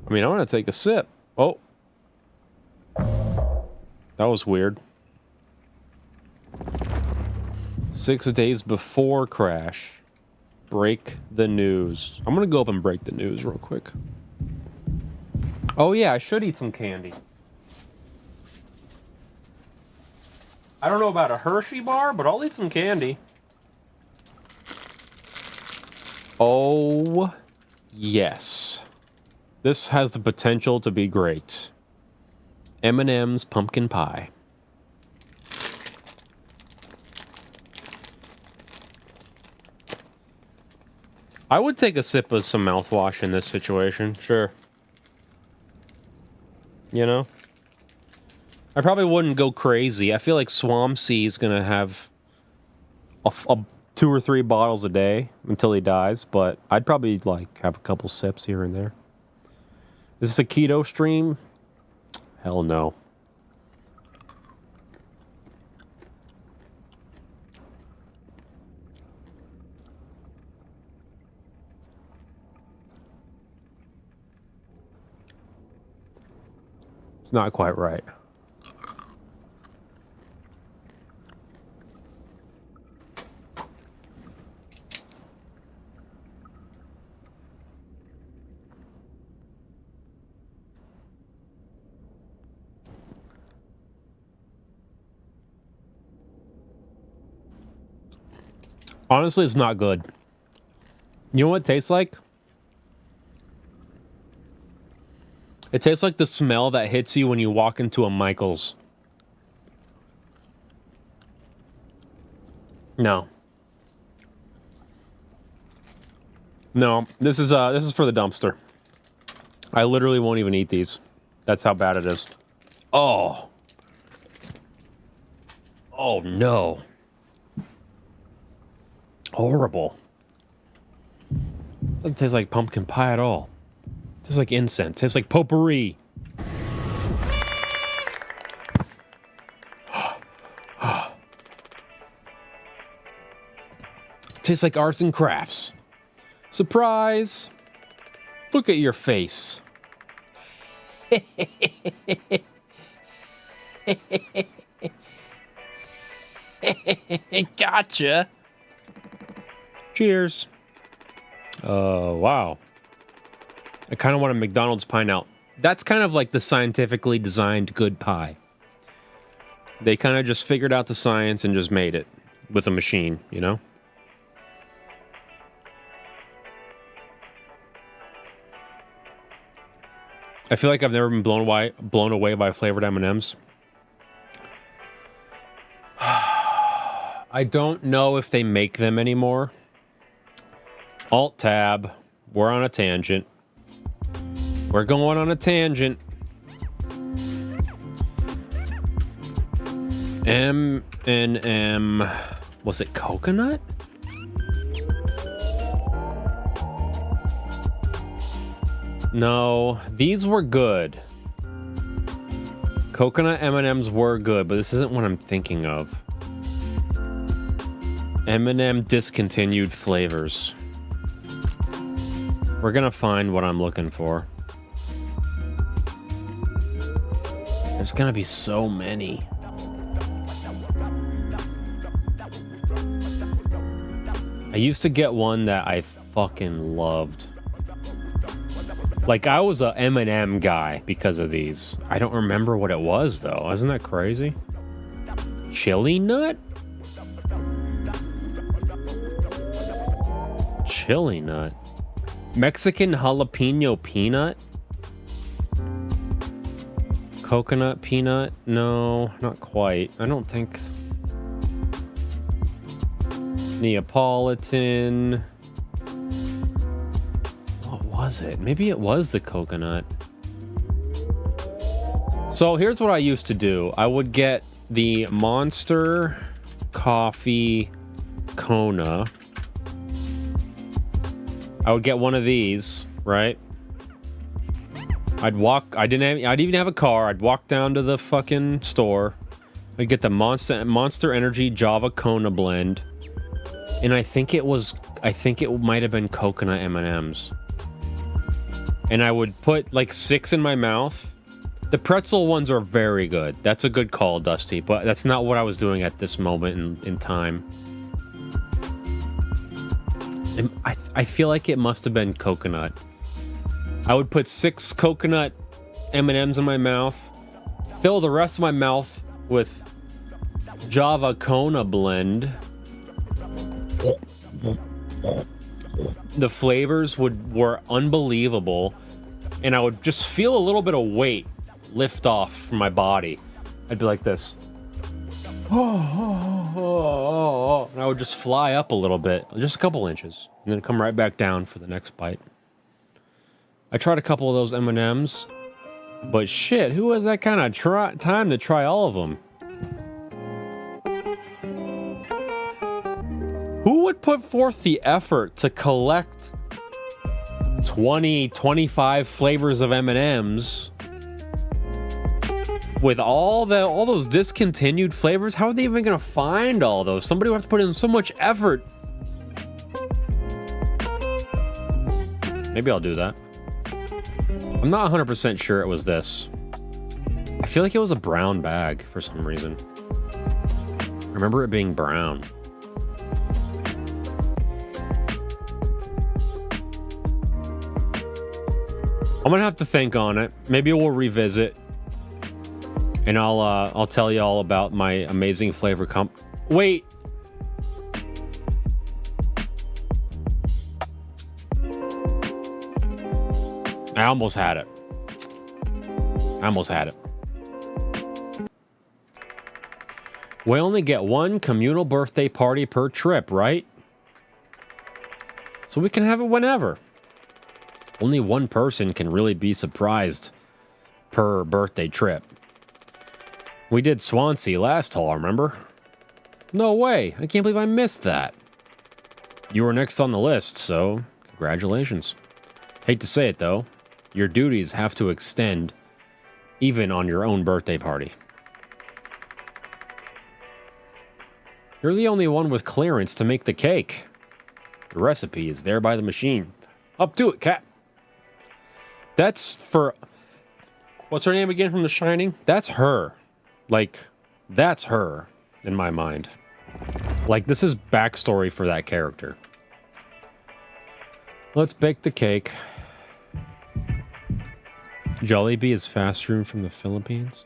I mean, I want to take a sip. Oh. That was weird. 6 days before crash. Break the news. I'm going to go up and break the news real quick. Oh yeah, I should eat some candy. I don't know about a Hershey bar, but I'll eat some candy. Oh, yes. This has the potential to be great. M&M's pumpkin pie. I would take a sip of some mouthwash in this situation, sure. You know? I probably wouldn't go crazy. I feel like Swampsea is going to have a 2 or 3 bottles a day until he dies, but I'd probably like have a couple sips here and there. Is this a keto stream? Hell no. It's not quite right. Honestly, it's not good. You know what it tastes like? It tastes like the smell that hits you when you walk into a Michael's. No. No, this is for the dumpster. I literally won't even eat these. That's how bad it is. Oh. Oh, no. Horrible. Doesn't taste like pumpkin pie at all. It tastes like incense. It tastes like potpourri. Tastes like arts and crafts. Surprise! Look at your face. Gotcha. Cheers. Wow. I kind of want a McDonald's pie now. That's kind of like the scientifically designed good pie. They kind of just figured out the science and just made it with a machine, you know? I feel like I've never been blown away by flavored M&Ms. I don't know if they make them anymore. Alt-tab. We're on a tangent. We're going on a tangent. M&M. Was it coconut? No, these were good. Coconut M&Ms were good, but this isn't what I'm thinking of. M&M discontinued flavors. We're gonna find what I'm looking for. There's gonna be so many. I used to get one that I fucking loved. Like, I was a M&M guy because of these. I don't remember what it was, though. Isn't that crazy? Chili nut? Chili nut? Mexican jalapeno peanut? Coconut peanut? No, not quite. I don't think... Neapolitan... Was it? Maybe it was the coconut. So here's what I used to do. I would get the Monster Coffee Kona. I would get one of these, right? I'd even have a car. I'd walk down to the fucking store. I'd get the Monster Energy Java Kona blend. And I think it might have been coconut M&Ms. And I would put like 6 in my mouth. The pretzel ones are very good. That's a good call, Dusty, but that's not what I was doing at this moment in time. And I feel like it must have been coconut. I would put 6 coconut M&Ms in my mouth, fill the rest of my mouth with Java Kona blend. The flavors were unbelievable, and I would just feel a little bit of weight lift off from my body. I'd be like this. And I would just fly up a little bit, just a couple inches, and then come right back down for the next bite. I tried a couple of those M&Ms, but shit, who has that kind of time to try all of them? Who would put forth the effort to collect 20, 25 flavors of M&Ms with all those discontinued flavors? How are they even gonna find all those? Somebody would have to put in so much effort. Maybe I'll do that. I'm not 100% sure it was this. I feel like it was a brown bag for some reason. I remember it being brown. I'm gonna have to think on it. Maybe we'll revisit, and I'll tell you all about my amazing flavor Wait. I almost had it. We only get one communal birthday party per trip, right? So we can have it whenever. Only one person can really be surprised per birthday trip. We did Swansea last haul, remember? No way. I can't believe I missed that. You were next on the list, so congratulations. Hate to say it, though. Your duties have to extend even on your own birthday party. You're the only one with clearance to make the cake. The recipe is there by the machine. Up to it, cat. That's for... What's her name again from The Shining? That's her. Like, that's her in my mind. Like, this is backstory for that character. Let's bake the cake. Jollibee is fast food from the Philippines.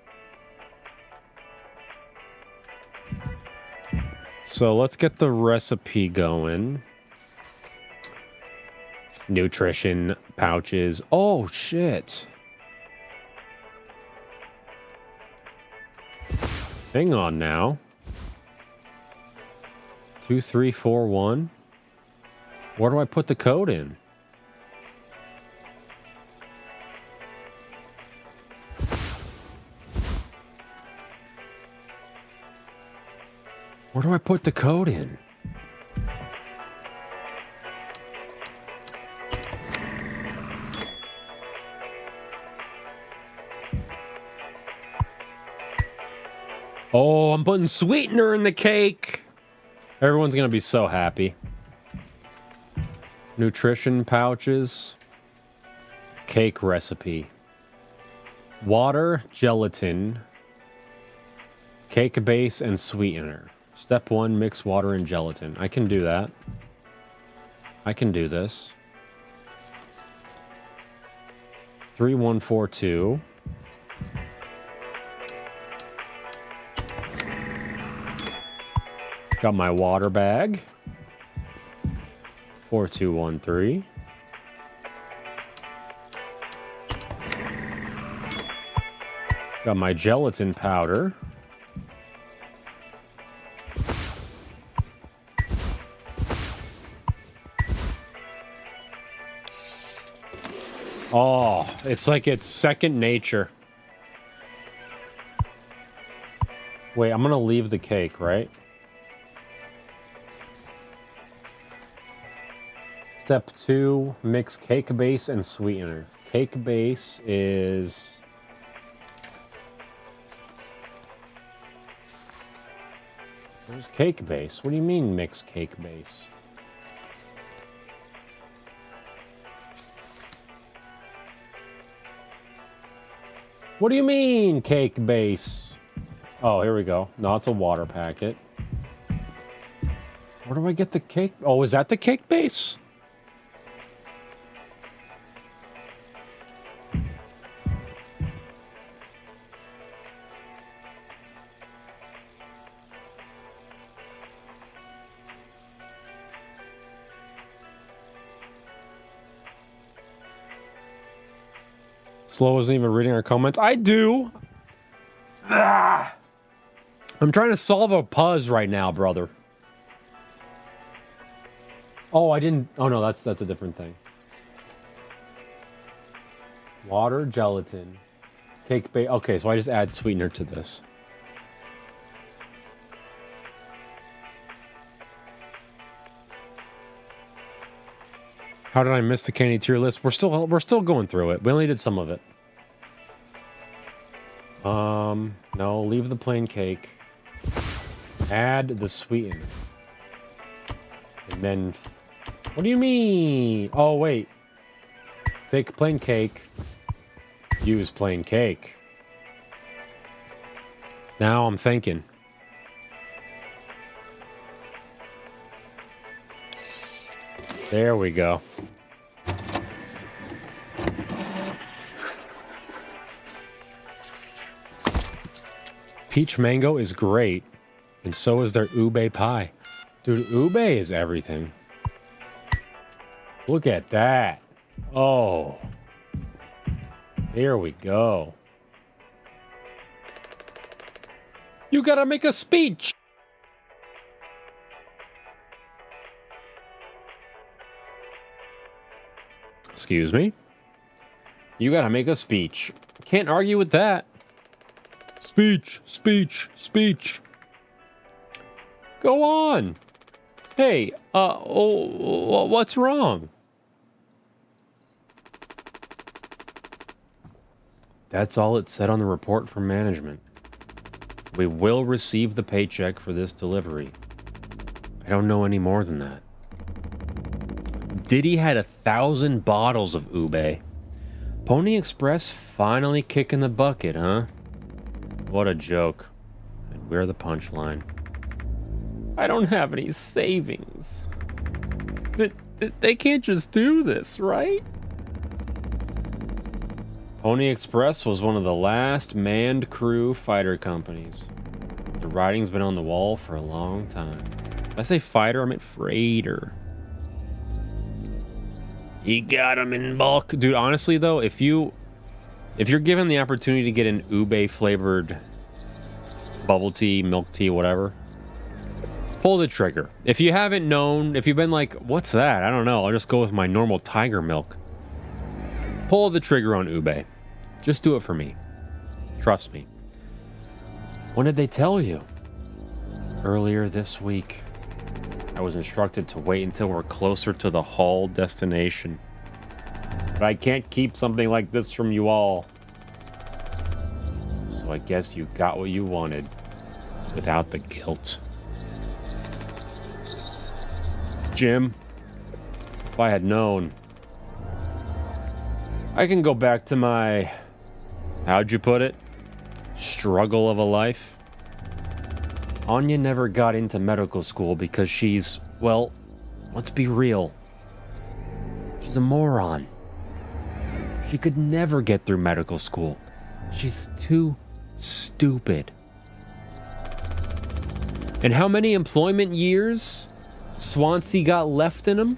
So let's get the recipe going. Nutrition pouches. Oh, shit. Hang on now. 2341. Where do I put the code in? Where do I put the code in? Oh, I'm putting sweetener in the cake. Everyone's going to be so happy. Nutrition pouches. Cake recipe. Water, gelatin, cake base, and sweetener. Step 1, mix water and gelatin. I can do that. I can do this. 3142. Got my water bag. 4213. Got my gelatin powder. Oh, it's like it's second nature. Wait, I'm gonna leave the cake, right? Step 2, mix cake base and sweetener. Cake base is... Where's cake base? What do you mean mix cake base? What do you mean cake base? Oh, here we go. No, it's a water packet. Where do I get the cake? Oh, is that the cake base? Slow isn't even reading our comments. I do. Ah. I'm trying to solve a puzzle right now, brother. Oh, I didn't. Oh no, that's a different thing. Water, gelatin, cake base. Okay, so I just add sweetener to this. How did I miss the candy tier list? We're still going through it. We only did some of it. No, leave the plain cake. Add the sweetener. And then, what do you mean? Oh, wait. Take plain cake. Use plain cake. Now I'm thinking. There we go. Peach mango is great, and so is their ube pie. Dude, ube is everything. Look at that. Oh. Here we go. You gotta make a speech. Excuse me? You gotta make a speech. Can't argue with that. Speech. Go on. Hey, what's wrong? That's all it said on the report from management. We will receive the paycheck for this delivery. I don't know any more than that. Diddy had 1,000 bottles of ube. Pony Express finally kicking the bucket, huh? What a joke. And we're the punchline. I don't have any savings. They can't just do this, right? Pony Express was one of the last manned crew fighter companies. The writing's been on the wall for a long time. Did I say fighter? I meant freighter. He got him in bulk. Dude, honestly though, if you're given the opportunity to get an ube flavored bubble tea, milk tea, whatever, pull the trigger. If you haven't known, if you've been like, what's that? I don't know. I'll just go with my normal tiger milk. Pull the trigger on ube. Just do it for me. Trust me. When did they tell you? Earlier this week. I was instructed to wait until we're closer to the haul destination. But I can't keep something like this from you all. So I guess you got what you wanted without the guilt. Jim, if I had known, I can go back to my, how'd you put it? Struggle of a life. Anya never got into medical school because she's, well, let's be real. She's a moron. She could never get through medical school. She's too stupid. And how many employment years Swansea got left in him?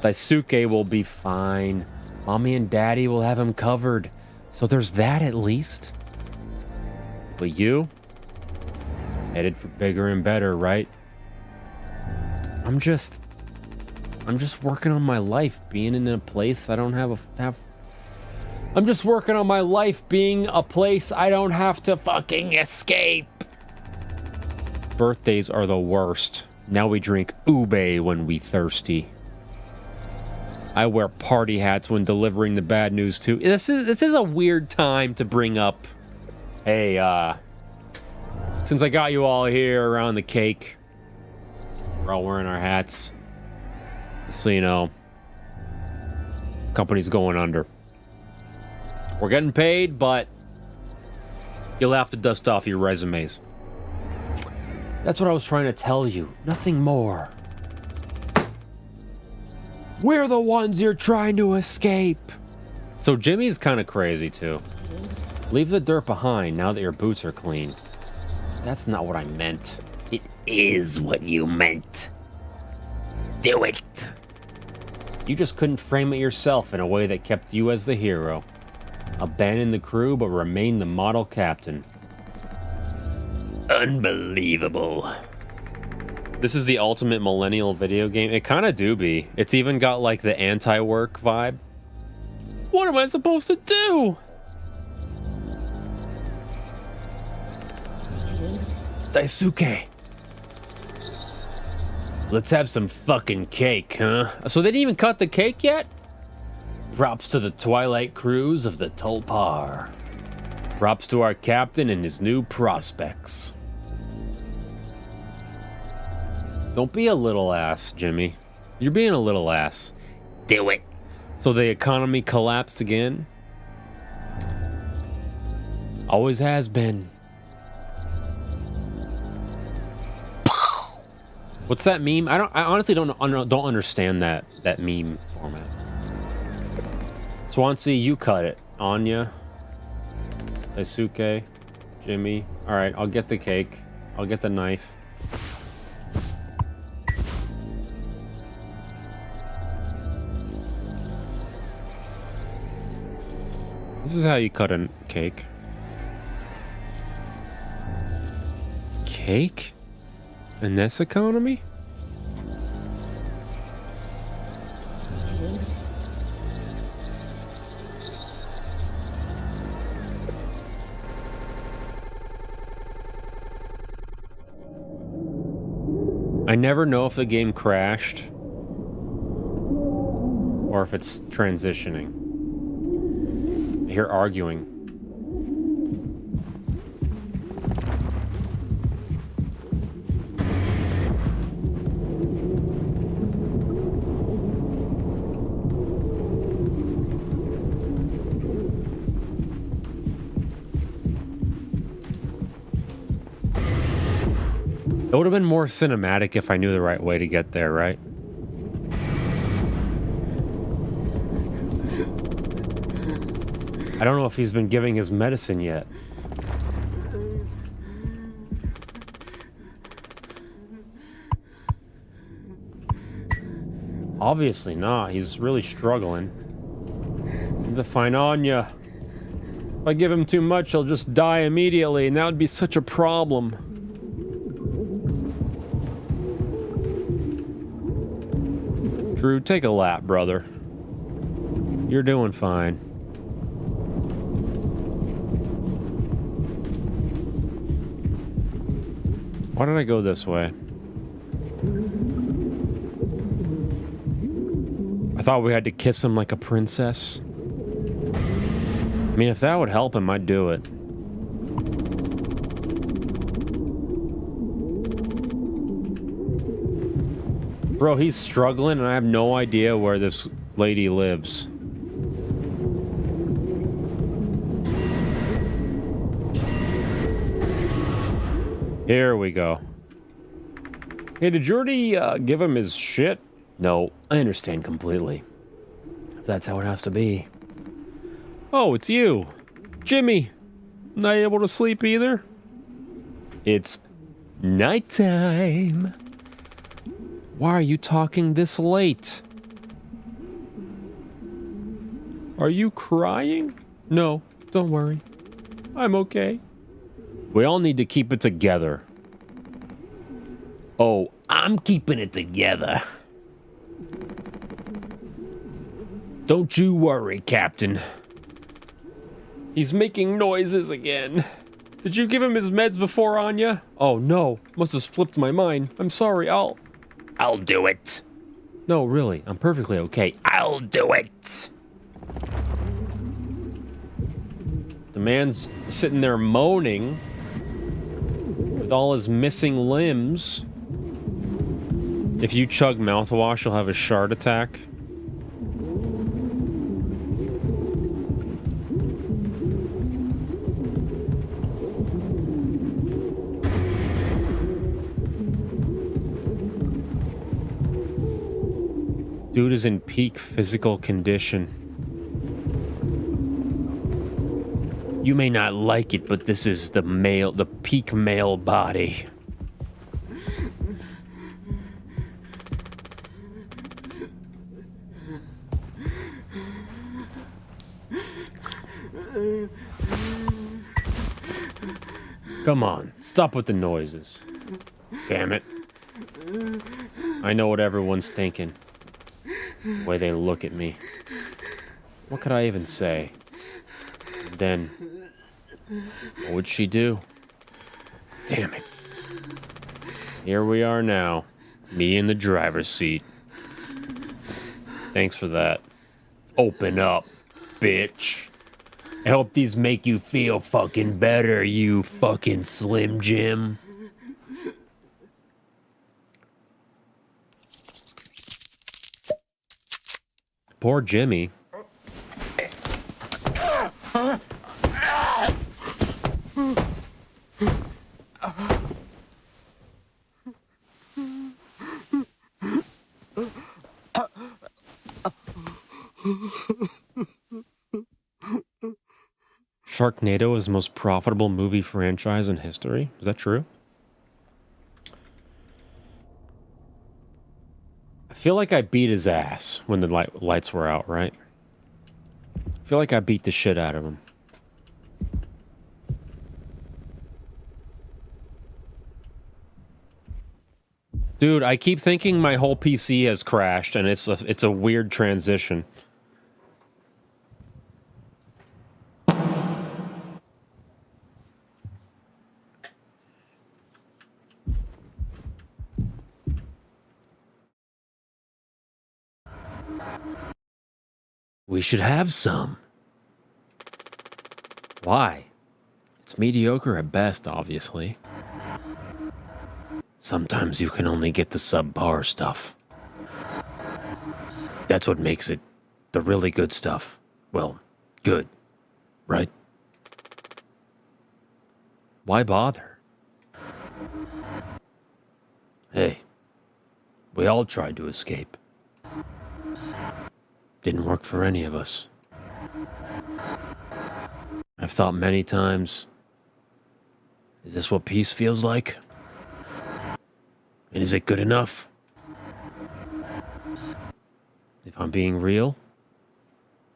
Daisuke will be fine. Mommy and Daddy will have him covered. So there's that at least. But you? Headed for bigger and better, right? I'm just working on my life being in a place I don't I'm just working on my life being a place I don't have to fucking escape. Birthdays are the worst. Now we drink ube when we thirsty. I wear party hats when delivering the bad news too. This is a weird time to bring up. Hey, since I got you all here around the cake, we're all wearing our hats. Just so you know, company's going under. We're getting paid, but you'll have to dust off your resumes. That's what I was trying to tell you. Nothing more. We're the ones you're trying to escape. So Jimmy's kind of crazy too. Leave the dirt behind now that your boots are clean. That's not what I meant. It is what you meant. Do it. You just couldn't frame it yourself in a way that kept you as the hero. Abandon the crew, but remain the model captain. Unbelievable. This is the ultimate millennial video game. It kind of do be. It's even got like the anti-work vibe. What am I supposed to do? Daisuke. Let's have some fucking cake, huh? So they didn't even cut the cake yet? Props to the Twilight crews of the Tulpar. Props to our captain and his new prospects. Don't be a little ass, Jimmy. You're being a little ass. Do it. So the economy collapsed again? Always has been. What's that meme? I honestly don't understand that meme format. Swansea, you cut it. Anya, Daisuke, Jimmy. All right, I'll get the cake. I'll get the knife. This is how you cut a cake. Cake? In this economy? I never know if the game crashed or if it's transitioning. I hear arguing. It would have been more cinematic if I knew the right way to get there, right? I don't know if he's been giving his medicine yet. Obviously not. He's really struggling. The fine Anya. If I give him too much, he'll just die immediately, and that would be such a problem. Drew, take a lap, brother. You're doing fine. Why did I go this way? I thought we had to kiss him like a princess. I mean, if that would help him, I'd do it. Bro, he's struggling, and I have no idea where this lady lives. Here we go. Hey, did you already give him his shit? No, I understand completely. If that's how it has to be. Oh, it's you. Jimmy. Not able to sleep either? It's nighttime. Why are you talking this late? Are you crying? No, don't worry. I'm okay. We all need to keep it together. Oh, I'm keeping it together. Don't you worry, Captain. He's making noises again. Did you give him his meds before, Anya? Oh no, must have slipped my mind. I'm sorry, I'll do it. No, really, I'm perfectly okay. I'll do it. The man's sitting there moaning with all his missing limbs. If you chug mouthwash, you'll have a shard attack. Dude is in peak physical condition. You may not like it, but this is the peak male body. Come on, stop with the noises. Damn it. I know what everyone's thinking. The way they look at me. What could I even say? And then, what would she do? Damn it. Here we are now. Me in the driver's seat. Thanks for that. Open up, bitch. I hope these make you feel fucking better, you fucking Slim Jim. Poor Jimmy. Sharknado is the most profitable movie franchise in history. Is that true? I feel like I beat his ass when the lights were out, right? I feel like I beat the shit out of him. Dude, I keep thinking my whole PC has crashed, and it's a weird transition. We should have some. Why? It's mediocre at best, obviously. Sometimes you can only get the subpar stuff. That's what makes it the really good stuff. Well, good, right? Why bother? Hey, we all tried to escape. Didn't work for any of us. I've thought many times, is this what peace feels like? And is it good enough? If I'm being real,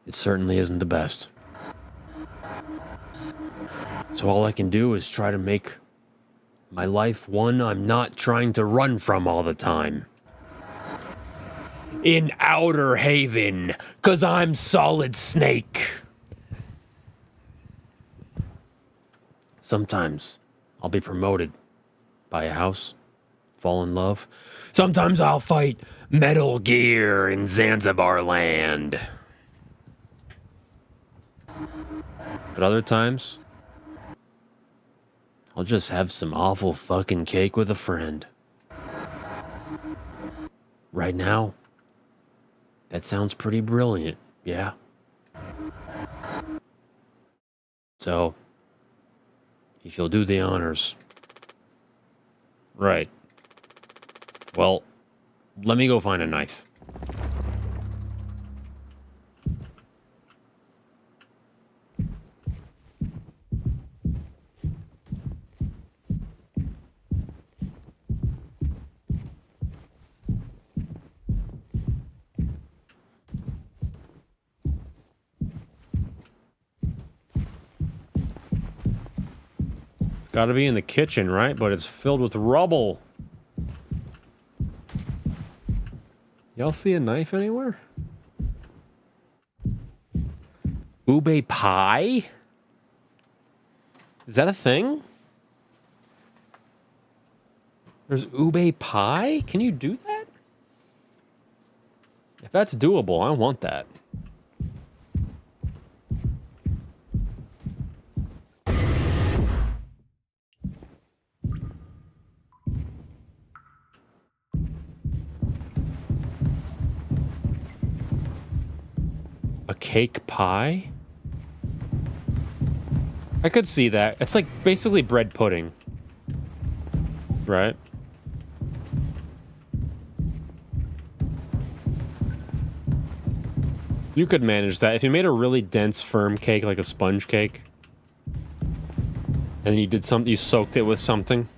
it certainly isn't the best. So all I can do is try to make my life one I'm not trying to run from all the time. In Outer Haven, 'cause I'm Solid Snake. Sometimes I'll be promoted, buy a house, fall in love. Sometimes I'll fight Metal Gear in Zanzibar land. But other times, I'll just have some awful fucking cake with a friend. Right now, that sounds pretty brilliant, yeah? So, if you'll do the honors. Right. Well, let me go find a knife. It's got to be in the kitchen, right? But it's filled with rubble. Y'all see a knife anywhere? Ube pie? Is that a thing? There's ube pie? Can you do that? If that's doable, I want that. A cake pie? I could see that. It's like basically bread pudding. Right? You could manage that. If you made a really dense, firm cake, like a sponge cake, and then you did something, you soaked it with something,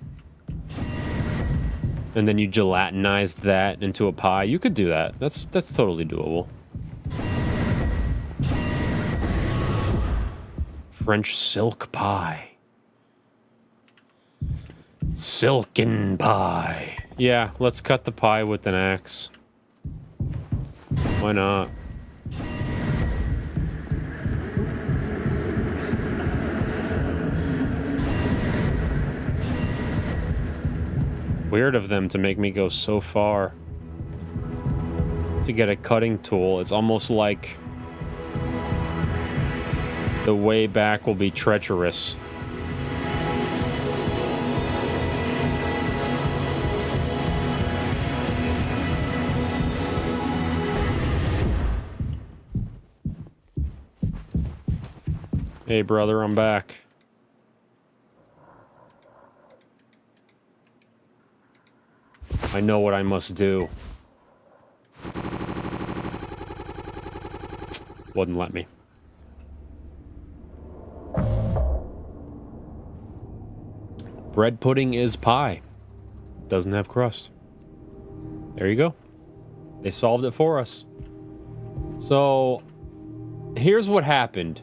and then you gelatinized that into a pie, you could do that. That's totally doable. French silk pie. Silken pie. Yeah, let's cut the pie with an axe. Why not? Weird of them to make me go so far to get a cutting tool. It's almost like the way back will be treacherous. Hey, brother, I'm back. I know what I must do. Wouldn't let me. Bread pudding is pie. Doesn't have crust. There you go. They solved it for us. So, here's what happened.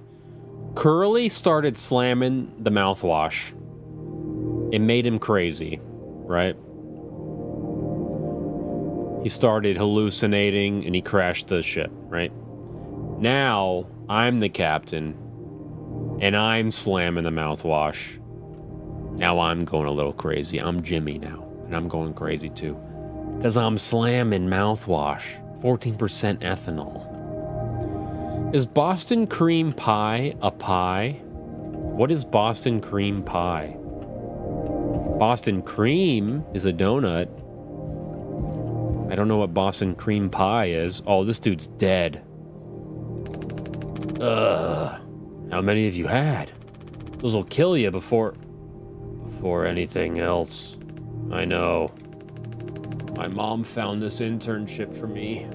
Curly started slamming the mouthwash. It made him crazy, right? He started hallucinating and he crashed the ship, right? Now, I'm the captain and I'm slamming the mouthwash. Now I'm going a little crazy. I'm Jimmy now, and I'm going crazy too. Because I'm slamming mouthwash 14% ethanol. Is Boston cream pie a pie? What is Boston cream pie? Boston cream is a donut. I don't know what Boston cream pie is. Oh, this dude's dead. Ugh. How many have you had? Those will kill you before anything else. I know. My mom found this internship for me.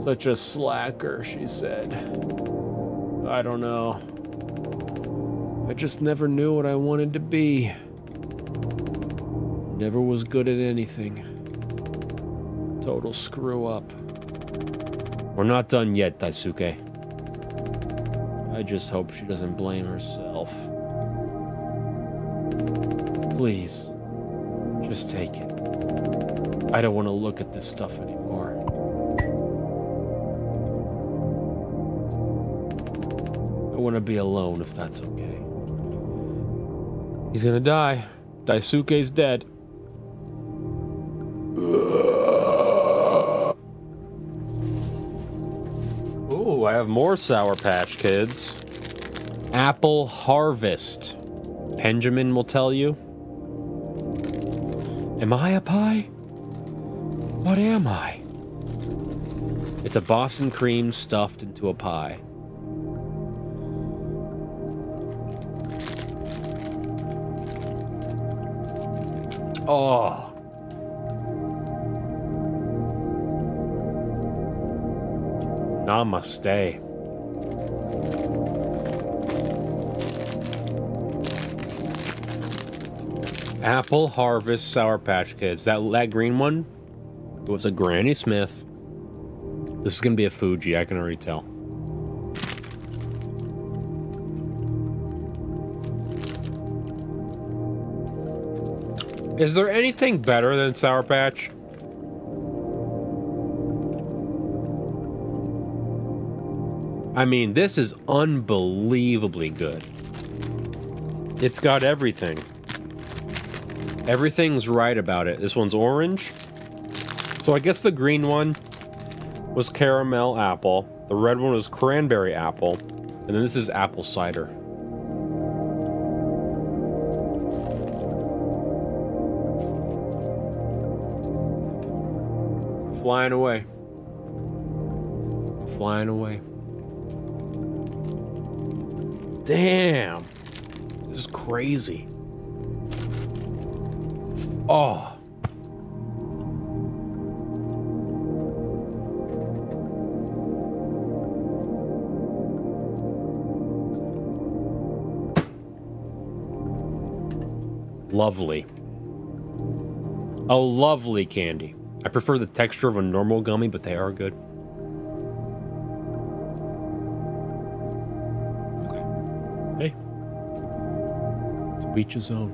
Such a slacker, she said. I don't know. I just never knew what I wanted to be. Never was good at anything. Total screw up. We're not done yet, Daisuke. I just hope she doesn't blame herself. Please, just take it. I don't want to look at this stuff anymore. I want to be alone if that's okay. He's gonna die. Daisuke's dead. Ooh, I have more Sour Patch Kids. Apple Harvest. Benjamin will tell you. Am I a pie? What am I? It's a Boston cream stuffed into a pie. Oh. Namaste. Apple Harvest Sour Patch Kids. That green one was a Granny Smith. This is gonna be a Fuji, I can already tell. Is there anything better than Sour Patch? I mean, this is unbelievably good. It's got everything. Everything's right about it. This one's orange. So I guess the green one was caramel apple. The red one was cranberry apple. And then this is apple cider. Flying away. I'm flying away. Damn. This is crazy. Oh. Lovely. A lovely candy. I prefer the texture of a normal gummy, but they are good. Okay. Hey. To each his own.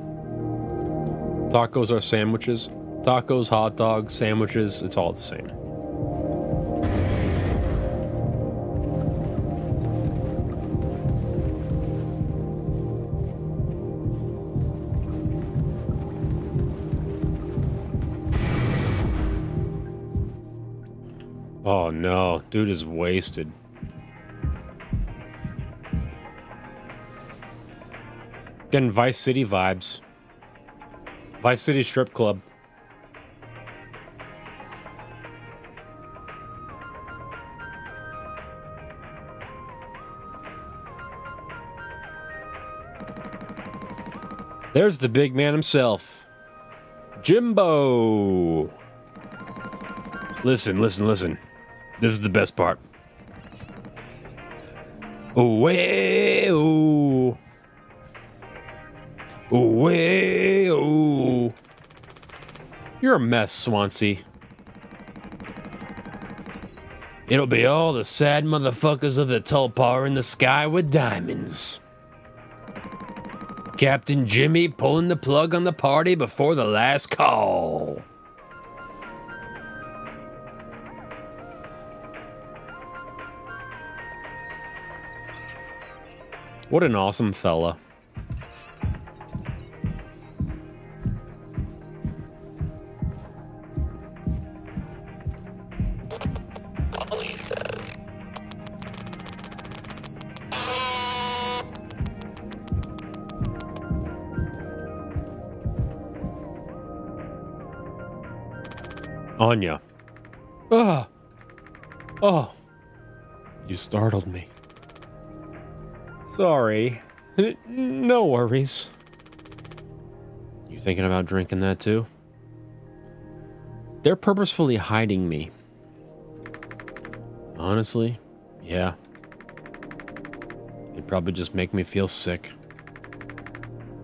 Tacos are sandwiches. Tacos, hot dogs, sandwiches, it's all the same. Oh no, dude is wasted. Getting Vice City vibes. Vice City Strip Club. There's the big man himself. Jimbo. Listen, listen, listen. This is the best part. Oh, way, oh. Oh, way, oh. You're a mess, Swansea. It'll be all the sad motherfuckers of the Tulpar in the sky with diamonds. Captain Jimmy pulling the plug on the party before the last call. What an awesome fella. Anya. Ugh. Oh. You startled me. Sorry. No worries. You thinking about drinking that too? They're purposefully hiding me. Honestly, yeah. It'd probably just make me feel sick.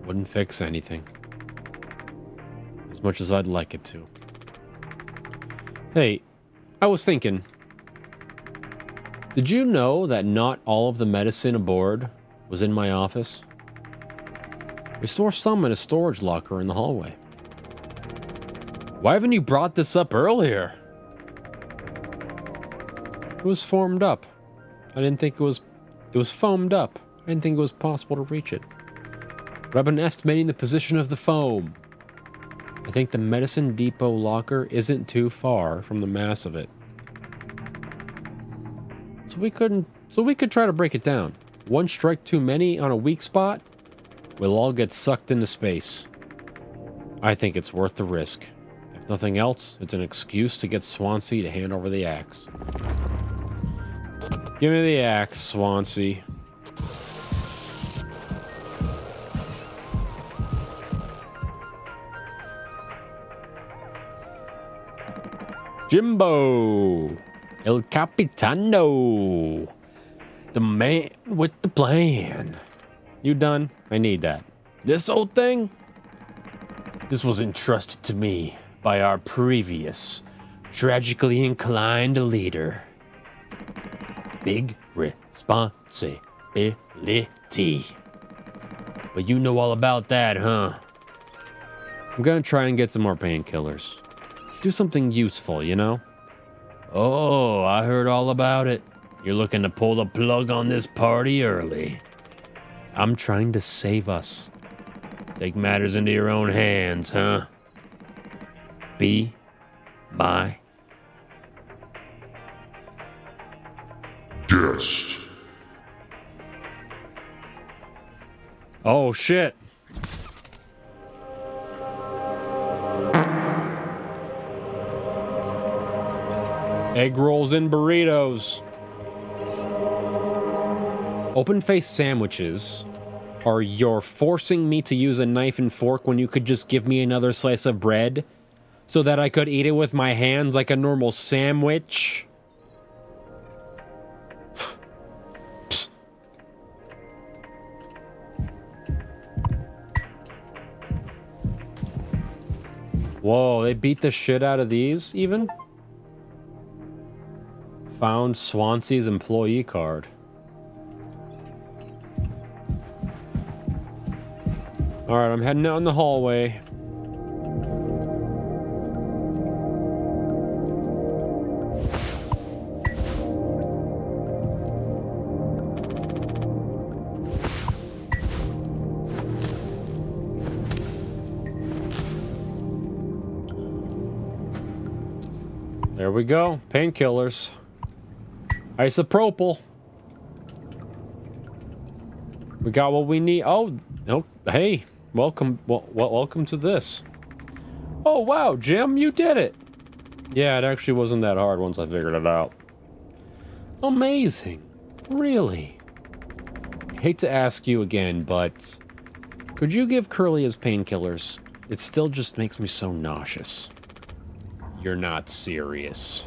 Wouldn't fix anything. As much as I'd like it to. Hey, I was thinking. Did you know that not all of the medicine aboard was in my office? We store some in a storage locker in the hallway. Why haven't you brought this up earlier? It was formed up. I didn't think it was foamed up. I didn't think it was possible to reach it. But I've been estimating the position of the foam. I think the medicine depot locker isn't too far from the mass of it. So we could try to break it down. One strike too many on a weak spot, we'll all get sucked into space. I think it's worth the risk. If nothing else, it's an excuse to get Swansea to hand over the axe. Give me the axe, Swansea. Jimbo! El Capitano! The man with the plan. You done? I need that. This old thing? This was entrusted to me by our previous, tragically inclined leader. Big responsibility. But you know all about that, huh? I'm gonna try and get some more painkillers. Do something useful, you know? Oh, I heard all about it. You're looking to pull the plug on this party early. I'm trying to save us. Take matters into your own hands, huh? Be my Guest. Oh, shit. Egg rolls and burritos. Open-faced sandwiches are you're forcing me to use a knife and fork when you could just give me another slice of bread so that I could eat it with my hands like a normal sandwich? Whoa, they beat the shit out of these, even? Found Swansea's employee card. Alright, I'm heading out in the hallway. There we go. Painkillers. Isopropyl. We got what we need. Oh, no. Hey, welcome. Welcome to this. Oh, wow, Jim, you did it. Yeah, it actually wasn't that hard once I figured it out. Amazing. Really. I hate to ask you again, but could you give Curly his painkillers? It still just makes me so nauseous. You're not serious.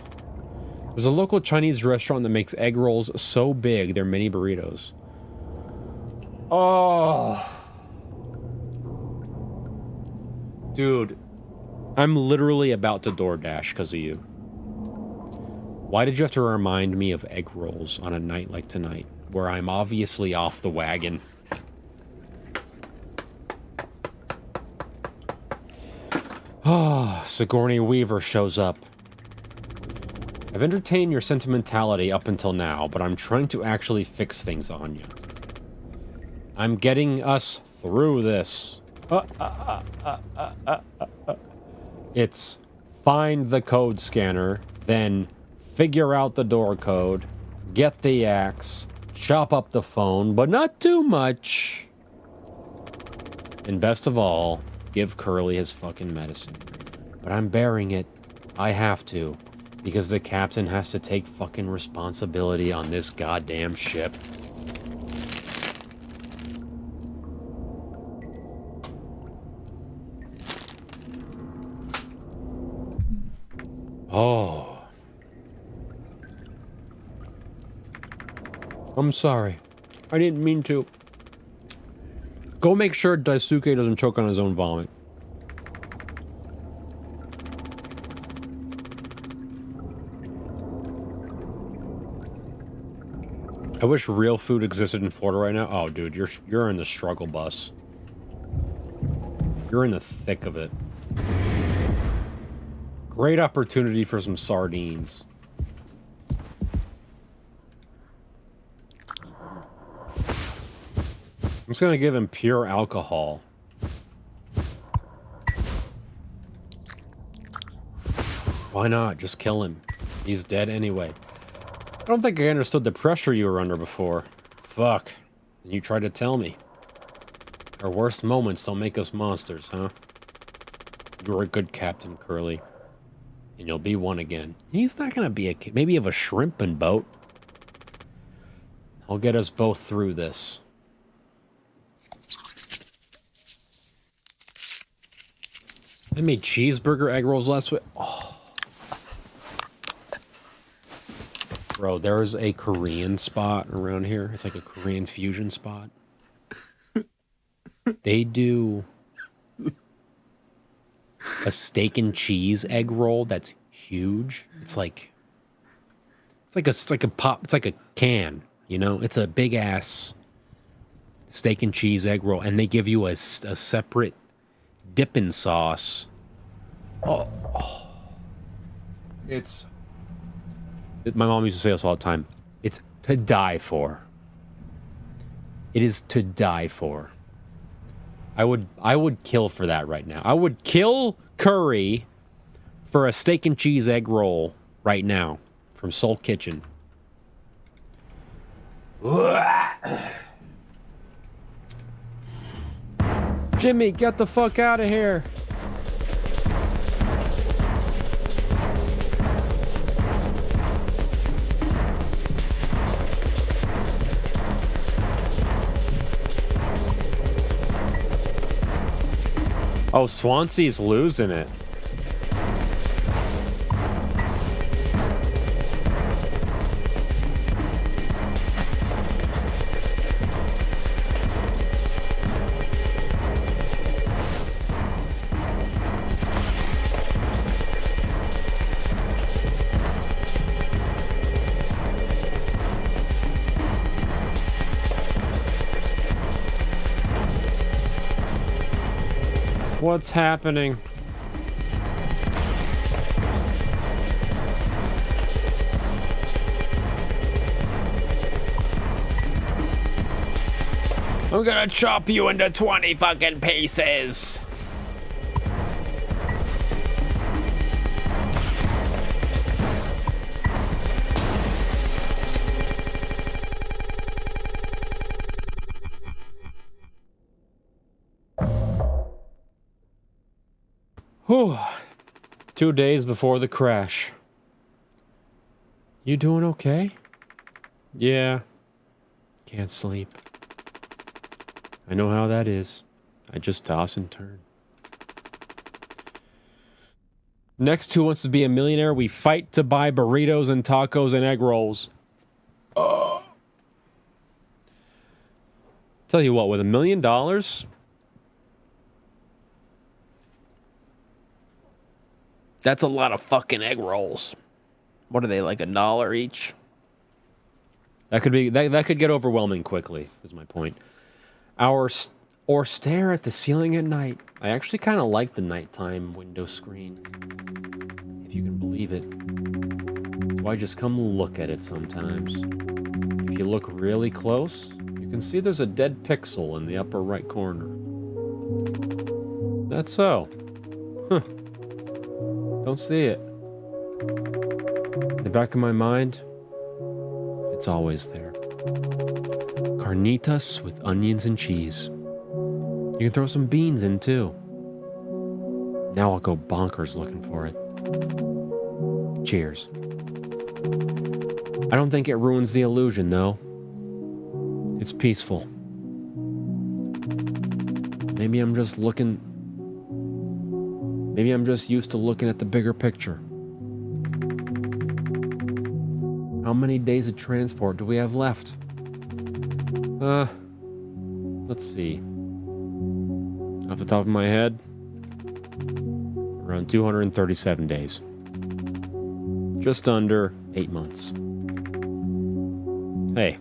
There's a local Chinese restaurant that makes egg rolls so big they're mini burritos. Oh. Dude, I'm literally about to DoorDash because of you. Why did you have to remind me of egg rolls on a night like tonight, where I'm obviously off the wagon? Oh, Sigourney Weaver shows up. I've entertained your sentimentality up until now, but I'm trying to actually fix things on you. I'm getting us through this. It's find the code scanner, then figure out the door code, get the axe, chop up the phone, but not too much. And best of all, give Curly his fucking medicine. But I'm bearing it. I have to. Because the captain has to take fucking responsibility on this goddamn ship. Oh. I'm sorry. I didn't mean to. Go make sure Daisuke doesn't choke on his own vomit. I wish real food existed in Florida right now. Oh, dude, you're in the struggle bus. You're in the thick of it. Great opportunity for some sardines. I'm just gonna give him pure alcohol. Why not? Just kill him. He's dead anyway. I don't think I understood the pressure you were under before. Fuck. And you tried to tell me. Our worst moments don't make us monsters, huh? You were a good captain, Curly. And you'll be one again. He's not gonna be maybe of a shrimping boat. I'll get us both through this. I made cheeseburger egg rolls last week. Oh. Bro, there's a Korean spot around here. It's like a Korean fusion spot. They do a steak and cheese egg roll that's huge. It's like a can, you know? It's a big ass steak and cheese egg roll, and they give you a separate dipping sauce. Oh. My mom used to say this all the time. It's to die for. It is to die for. I would kill for that right now. I would kill Curry for a steak and cheese egg roll right now from Soul Kitchen. Jimmy, get the fuck out of here. Oh, Swansea's losing it. What's happening? I'm gonna chop you into 20 fucking pieces. Whew. 2 days before the crash. You doing okay? Yeah. Can't sleep. I know how that is. I just toss and turn. Next, who wants to be a millionaire? We fight to buy burritos and tacos and egg rolls. Tell you what, with $1 million... that's a lot of fucking egg rolls. What are they, like $1 each? That could be that could get overwhelming quickly, is my point. Or stare at the ceiling at night. I actually kind of like the nighttime window screen. If you can believe it. So I just come look at it sometimes. If you look really close, you can see there's a dead pixel in the upper right corner. That's so. Huh. Don't see it. In the back of my mind, it's always there. Carnitas with onions and cheese. You can throw some beans in too. Now I'll go bonkers looking for it. Cheers. I don't think it ruins the illusion, though. It's peaceful. Maybe I'm just looking... Maybe I'm just used to looking at the bigger picture. How many days of transport do we have left? Let's see. Off the top of my head, around 237 days. Just under 8 months. Hey,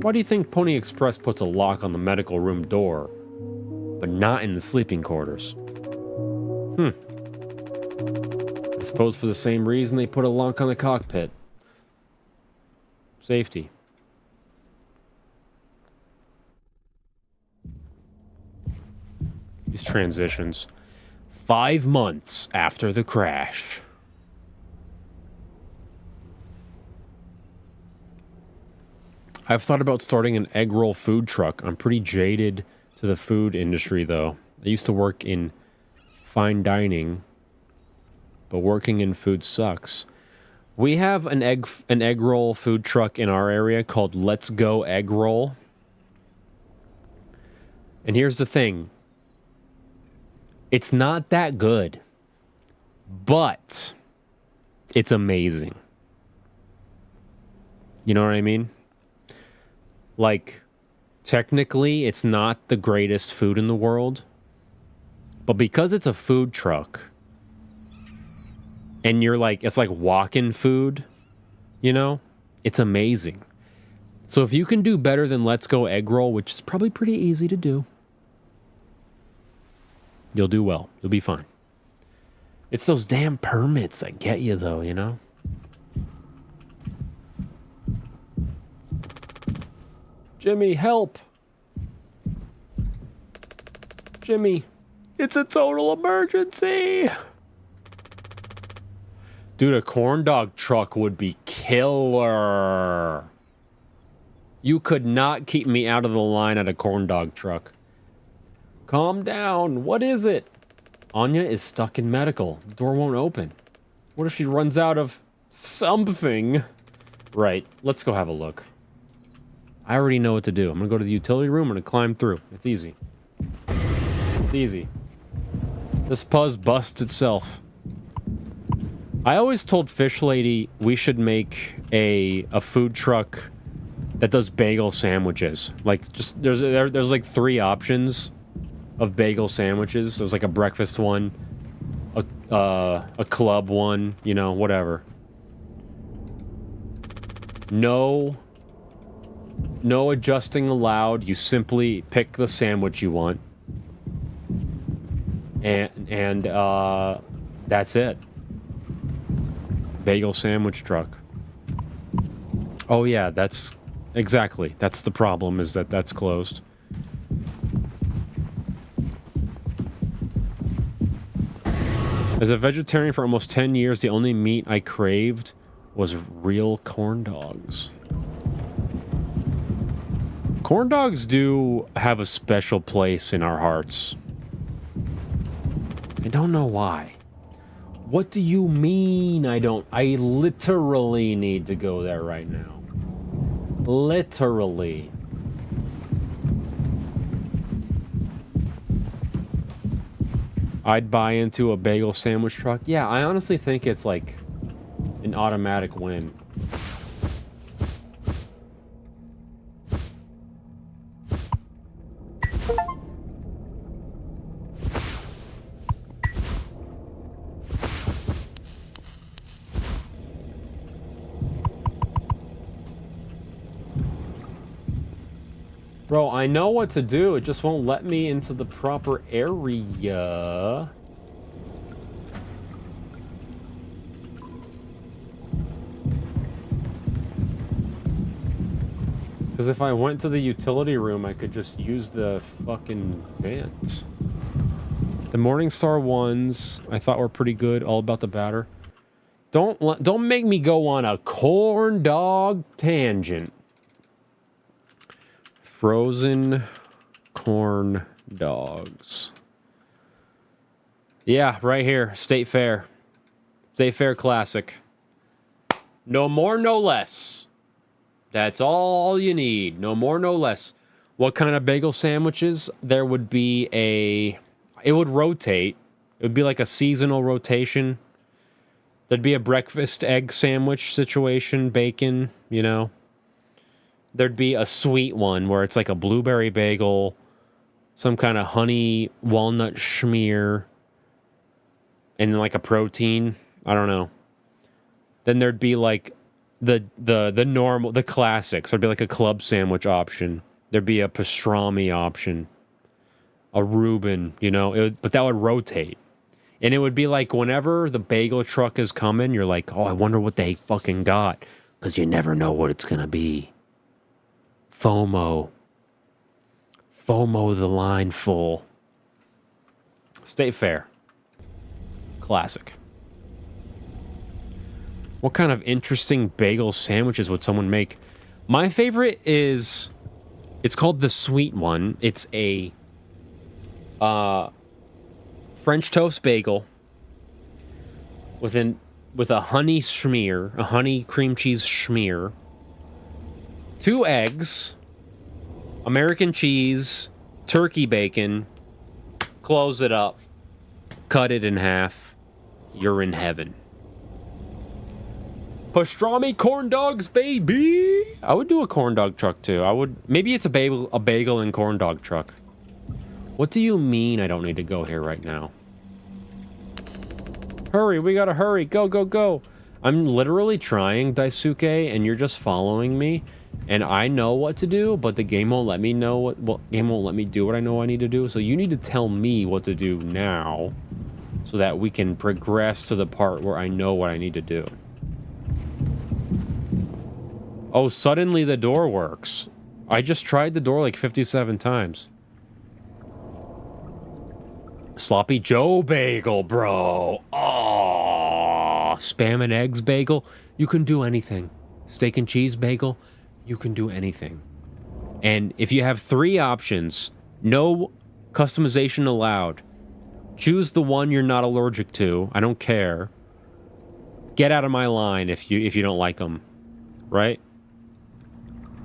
why do you think Pony Express puts a lock on the medical room door, but not in the sleeping quarters? I suppose for the same reason they put a lock on the cockpit. Safety. These transitions. 5 months after the crash. I've thought about starting an egg roll food truck. I'm pretty jaded to the food industry, though. I used to work in fine dining, but working in food sucks. We have an egg roll food truck in our area called Let's Go Egg Roll. And here's the thing. It's not that good, but it's amazing. You know what I mean? Like, technically, it's not the greatest food in the world, but because it's a food truck, and you're like, it's like walk-in food, you know? It's amazing. So if you can do better than Let's Go Egg Roll, which is probably pretty easy to do, you'll do well. You'll be fine. It's those damn permits that get you, though, you know? Jimmy, help! Jimmy, it's a total emergency! Dude, a corn dog truck would be killer. You could not keep me out of the line at a corn dog truck. Calm down. What is it? Anya is stuck in medical. The door won't open. What if she runs out of something? Right. Let's go have a look. I already know what to do. I'm going to go to the utility room. I'm going to climb through. It's easy. It's easy. This puzz busts itself. I always told Fish Lady we should make a food truck that does bagel sandwiches. Like, just there's like 3 options of bagel sandwiches. There's like a breakfast one, a club one, you know, whatever. No adjusting allowed. You simply pick the sandwich you want, and that's it. Bagel sandwich truck. Oh yeah, that's exactly. That's the problem, is that that's closed. As a vegetarian for almost 10 years, the only meat I craved was real corn dogs. Corn dogs do have a special place in our hearts. I don't know why. What do you mean I don't? I literally need to go there right now. Literally. I'd buy into a bagel sandwich truck. Yeah, I honestly think it's like an automatic win. Bro, I know what to do. It just won't let me into the proper area. Because if I went to the utility room, I could just use the fucking vents. The Morningstar ones I thought were pretty good. All about the batter. Don't make me go on a corn dog tangent. Frozen corn dogs. Yeah, right here. State Fair. State Fair classic. No more, no less. That's all you need. No more, no less. What kind of bagel sandwiches? There would be it would rotate. It would be like a seasonal rotation. There'd be a breakfast egg sandwich situation, bacon, you know. There'd be a sweet one where it's like a blueberry bagel, some kind of honey walnut schmear, and like a protein. I don't know. Then there'd be like the normal, the classics. There'd be like a club sandwich option. There'd be a pastrami option, a Reuben, you know, but that would rotate. And it would be like whenever the bagel truck is coming, you're like, oh, I wonder what they fucking got. Because you never know what it's going to be. FOMO. FOMO the line full. State Fair. Classic. What kind of interesting bagel sandwiches would someone make? My favorite is, it's called the sweet one. It's a French toast bagel with a honey schmear, a honey cream cheese schmear, 2 eggs, American cheese, turkey bacon, close it up, cut it in half, you're in heaven. Pastrami corn dogs, baby. I would do a corn dog truck too. Maybe it's a bagel and corn dog truck. What do you mean I don't need to go here right now? Hurry, we gotta hurry. Go, go, go. I'm literally trying, Daisuke, and you're just following me. And I know what to do, but the game won't let me know game won't let me do what I know I need to do. So you need to tell me what to do now so that we can progress to the part where I know what I need to do. Oh, suddenly the door works. I just tried the door like 57 times. Sloppy Joe bagel, bro. Oh, spam and eggs bagel. You can do anything. Steak and cheese bagel. You can do anything. And if you have 3 options, no customization allowed. Choose the one you're not allergic to. I don't care. Get out of my line if you don't like them. Right?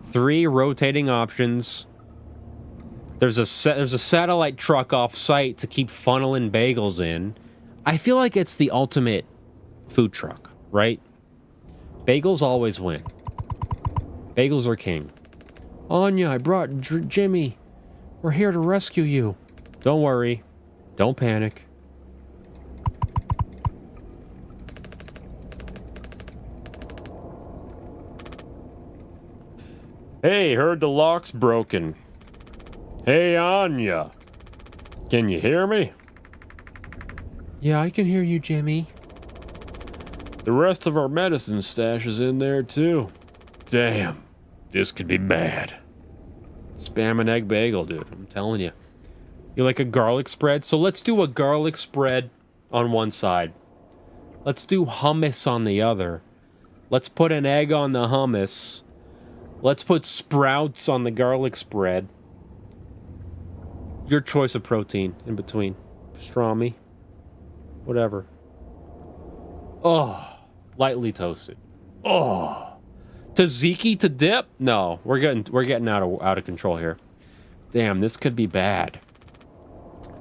3 rotating options. There's a satellite truck off site to keep funneling bagels in. I feel like it's the ultimate food truck, right? Bagels always win. Bagels are king. Anya, I brought Jimmy. We're here to rescue you. Don't worry. Don't panic. Hey, heard the lock's broken. Hey, Anya. Can you hear me? Yeah, I can hear you, Jimmy. The rest of our medicine stash is in there, too. Damn. This could be bad. Spam and egg bagel, dude. I'm telling you. You like a garlic spread? So let's do a garlic spread on one side. Let's do hummus on the other. Let's put an egg on the hummus. Let's put sprouts on the garlic spread. Your choice of protein in between. Pastrami. Whatever. Oh. Lightly toasted. Oh. Tzatziki to dip? No. We're getting out of control here. Damn, this could be bad.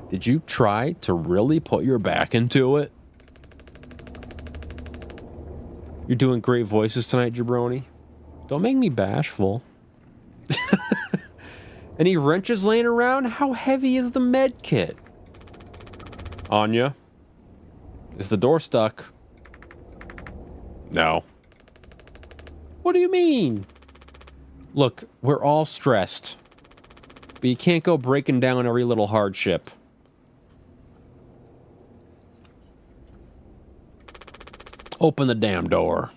Did you try to really put your back into it? You're doing great voices tonight, Jabroni. Don't make me bashful. Any wrenches laying around? How heavy is the med kit? Anya? Is the door stuck? No. What do you mean? Look, we're all stressed. But you can't go breaking down every little hardship. Open the damn door.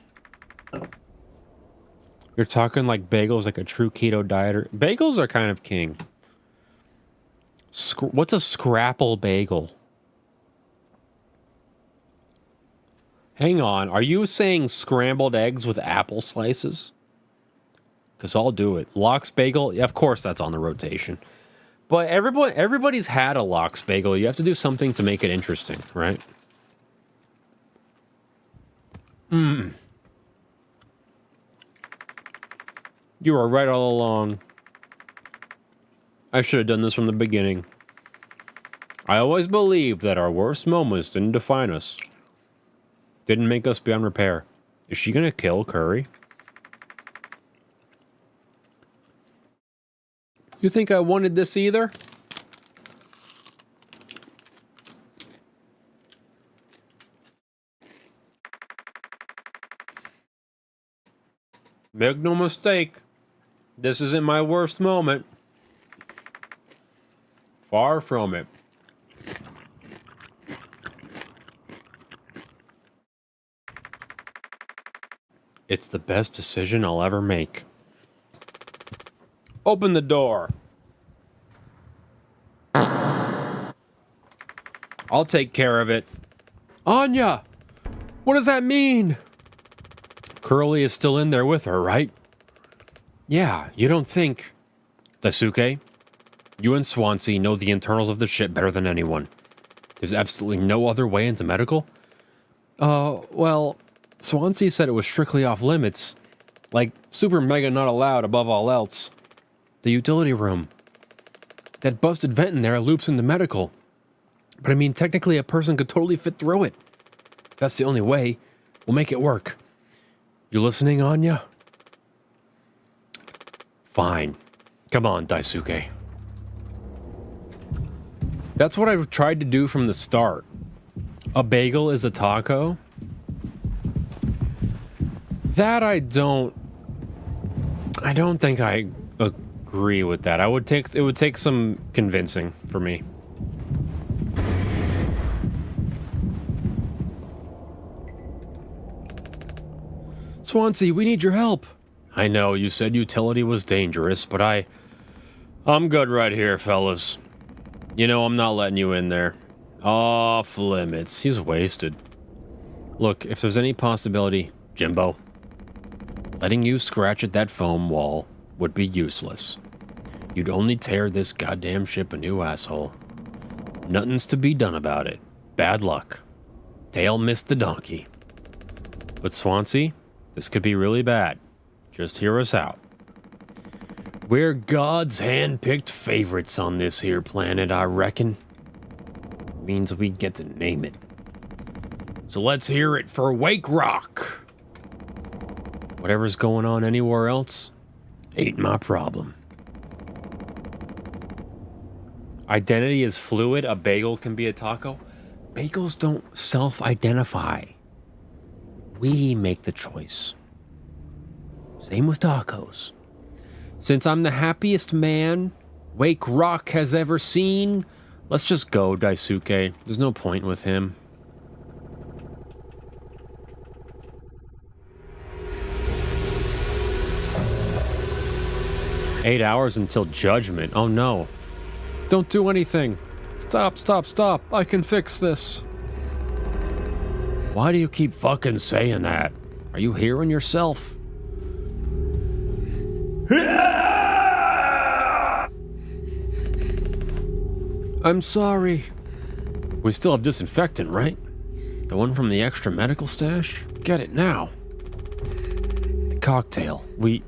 You're talking like bagels, like a true keto dieter. Bagels are kind of king. What's a scrapple bagel? Hang on. Are you saying scrambled eggs with apple slices? Because I'll do it. Lox bagel? Yeah, of course that's on the rotation. But everybody's had a lox bagel. You have to do something to make it interesting, right? You were right all along. I should have done this from the beginning. I always believed that our worst moments didn't define us. Didn't make us beyond repair. Is she gonna kill Curry? You think I wanted this either? Make no mistake, this isn't my worst moment. Far from it. It's the best decision I'll ever make. Open the door. I'll take care of it. Anya! What does that mean? Curly is still in there with her, right? Yeah, you don't think... Daisuke, you and Swansea know the internals of the ship better than anyone. There's absolutely no other way into medical? Well, Swansea said it was strictly off limits. Like, super mega not allowed above all else. The utility room. That busted vent in there loops into medical. But I mean, technically a person could totally fit through it. If that's the only way, we'll make it work. You listening, Anya? Fine. Come on, Daisuke. That's what I've tried to do from the start. A bagel is a taco? That I don't think I agree with that. It would take some convincing for me. Swansea, we need your help. I know, you said utility was dangerous, but I'm good right here, fellas. You know, I'm not letting you in there. Off limits. He's wasted. Look, if there's any possibility, Jimbo, letting you scratch at that foam wall would be useless. You'd only tear this goddamn ship a new asshole. Nothing's to be done about it. Bad luck. Tail missed the donkey. But Swansea, this could be really bad. Just hear us out. We're God's hand-picked favorites on this here planet, I reckon. Means we get to name it. So let's hear it for Wake Rock. Whatever's going on anywhere else ain't my problem. Identity is fluid. A bagel can be a taco. Bagels don't self-identify. We make the choice. Same with tacos. Since I'm the happiest man Wake Rock has ever seen, let's just go, Daisuke. There's no point with him. "8 hours until judgment. Oh no. Don't do anything. Stop, stop, stop. I can fix this." Why do you keep fucking saying that? Are you hearing yourself? I'm sorry. We still have disinfectant, right? The one from the extra medical stash? Get it now. The cocktail. The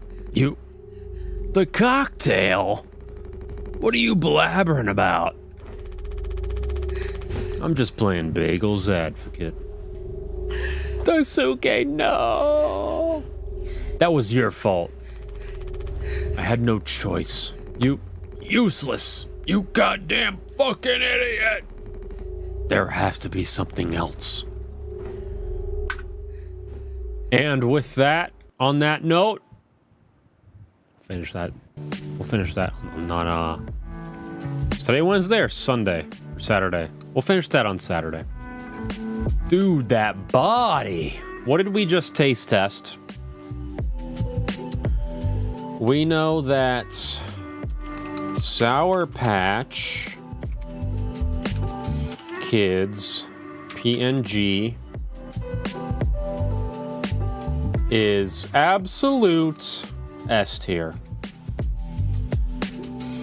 cocktail? What are you blabbering about? I'm just playing Bagel's advocate. Daisuke, no! That was your fault. I had no choice. You useless! You goddamn fucking idiot! There has to be something else. And with that, on that note, finish that. We'll finish that on is today Wednesday or Sunday or Saturday? We'll finish that on Saturday. Dude, that body. What did we just taste test? We know that Sour Patch Kids PNG is absolute S tier.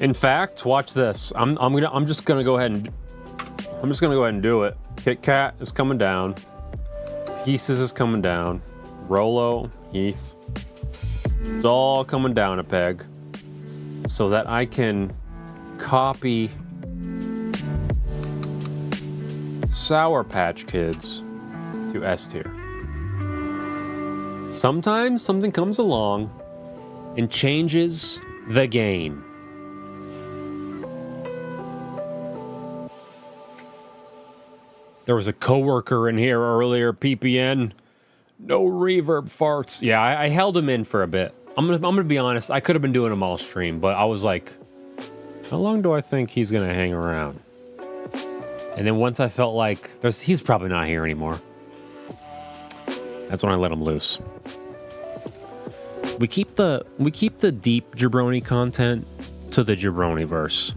In fact, watch this. I'm just gonna go ahead and do it. Kit Kat is coming down. Pieces is coming down. Rolo, Heath. It's all coming down a peg. So that I can copy Sour Patch Kids to S tier. Sometimes something comes along and changes the game. There was a coworker in here earlier, PPN. No reverb farts. Yeah, I held him in for a bit. I'm gonna be honest. I could have been doing them all stream, but I was like, how long do I think he's gonna hang around? And then once I felt like he's probably not here anymore, that's when I let him loose. We keep the deep Jabroni content to the Jabroniverse.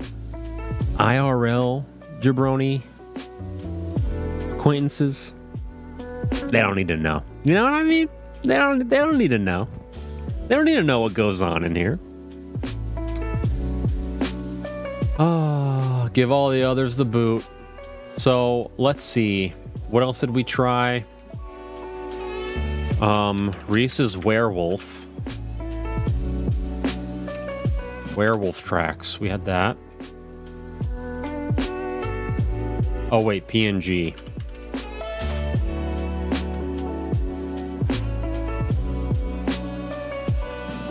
IRL Jabroni acquaintances, they don't need to know. You know what I mean? They don't need to know. They don't need to know what goes on in here. Oh, give all the others the boot. So let's see. What else did we try? Reese's Werewolf. Werewolf tracks. We had that. Oh wait, PNG.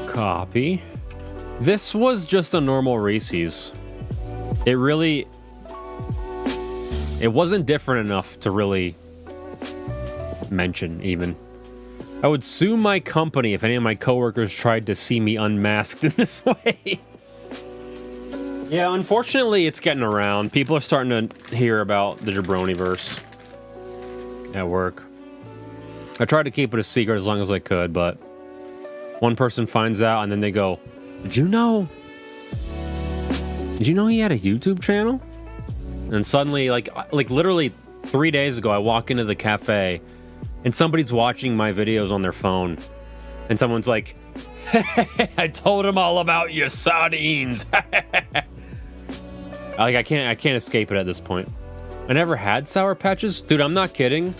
Copy. This was just a normal Reese's. It wasn't different enough to really mention even. I would sue my company if any of my coworkers tried to see me unmasked in this way. Yeah, unfortunately it's getting around. People are starting to hear about the Jabroniverse at work. I tried to keep it a secret as long as I could, but one person finds out and then they go, Did you know he had a YouTube channel? And suddenly, like literally 3 days ago, I walk into the cafe and somebody's watching my videos on their phone. And someone's like, I told him all about your sardines. Like, I can't escape it at this point. I never had Sour Patches. Dude, I'm not kidding.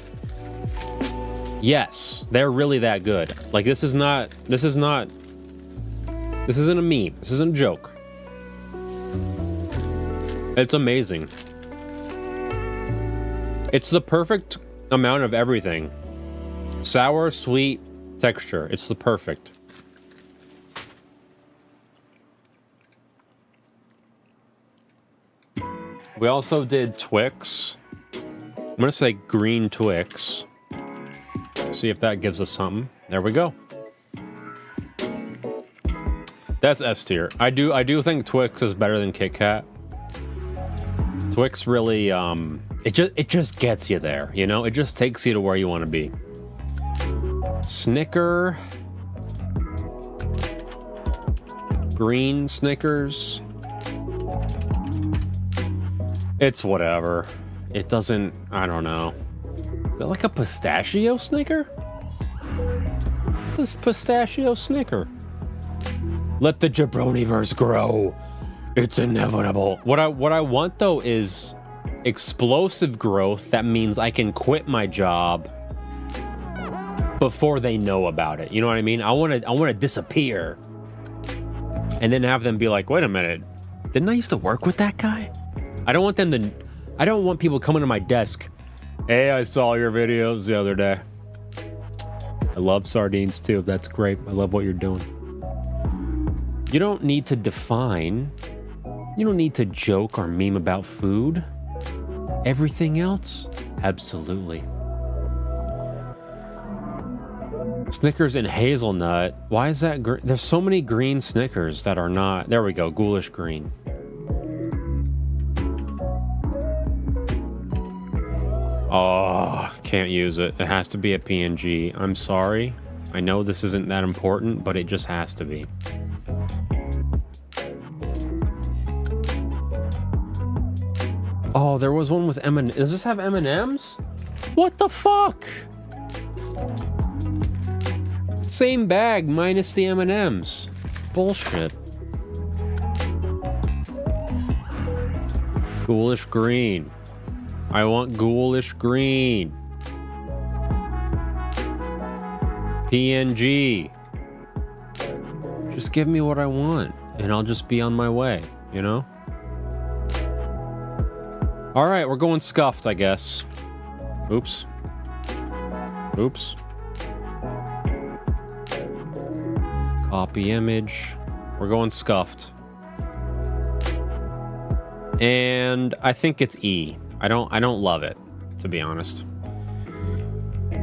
Yes, they're really that good. Like, this isn't a meme. This isn't a joke. It's amazing. It's the perfect amount of everything. Sour, sweet, texture. It's the perfect. We also did Twix. I'm gonna say green Twix. See if that gives us something. There we go. That's S tier. I do think Twix is better than Kit Kat. Twix really it just gets you there, you know? It just takes you to where you want to be. Snicker. Green Snickers. It's whatever. It doesn't, I don't know. Is that like a pistachio Snicker? This is pistachio Snicker. Let the Jabroniverse grow. It's inevitable. What I want though is explosive growth. That means I can quit my job before they know about it. You know what I mean? I want to disappear and then have them be like, wait a minute, didn't I used to work with that guy? I don't want people coming to my desk. Hey, I saw your videos the other day. I love sardines too. That's great. I love what you're doing. You don't need to define. You don't need to joke or meme about food. Everything else, absolutely. Snickers and hazelnut. Why is that green? There's so many green Snickers that are not. There we go. Ghoulish green. Oh, can't use it. It has to be a PNG. I'm sorry. I know this isn't that important, but it just has to be. Oh, there was one with M&M. Does this have M&Ms? What the fuck? Same bag minus the M&Ms. Bullshit. Ghoulish green. I want ghoulish green. PNG. Just give me what I want, and I'll just be on my way, you know? All right, we're going scuffed, I guess. Oops. Oops. Copy image. We're going scuffed. And I think it's E. I don't love it, to be honest.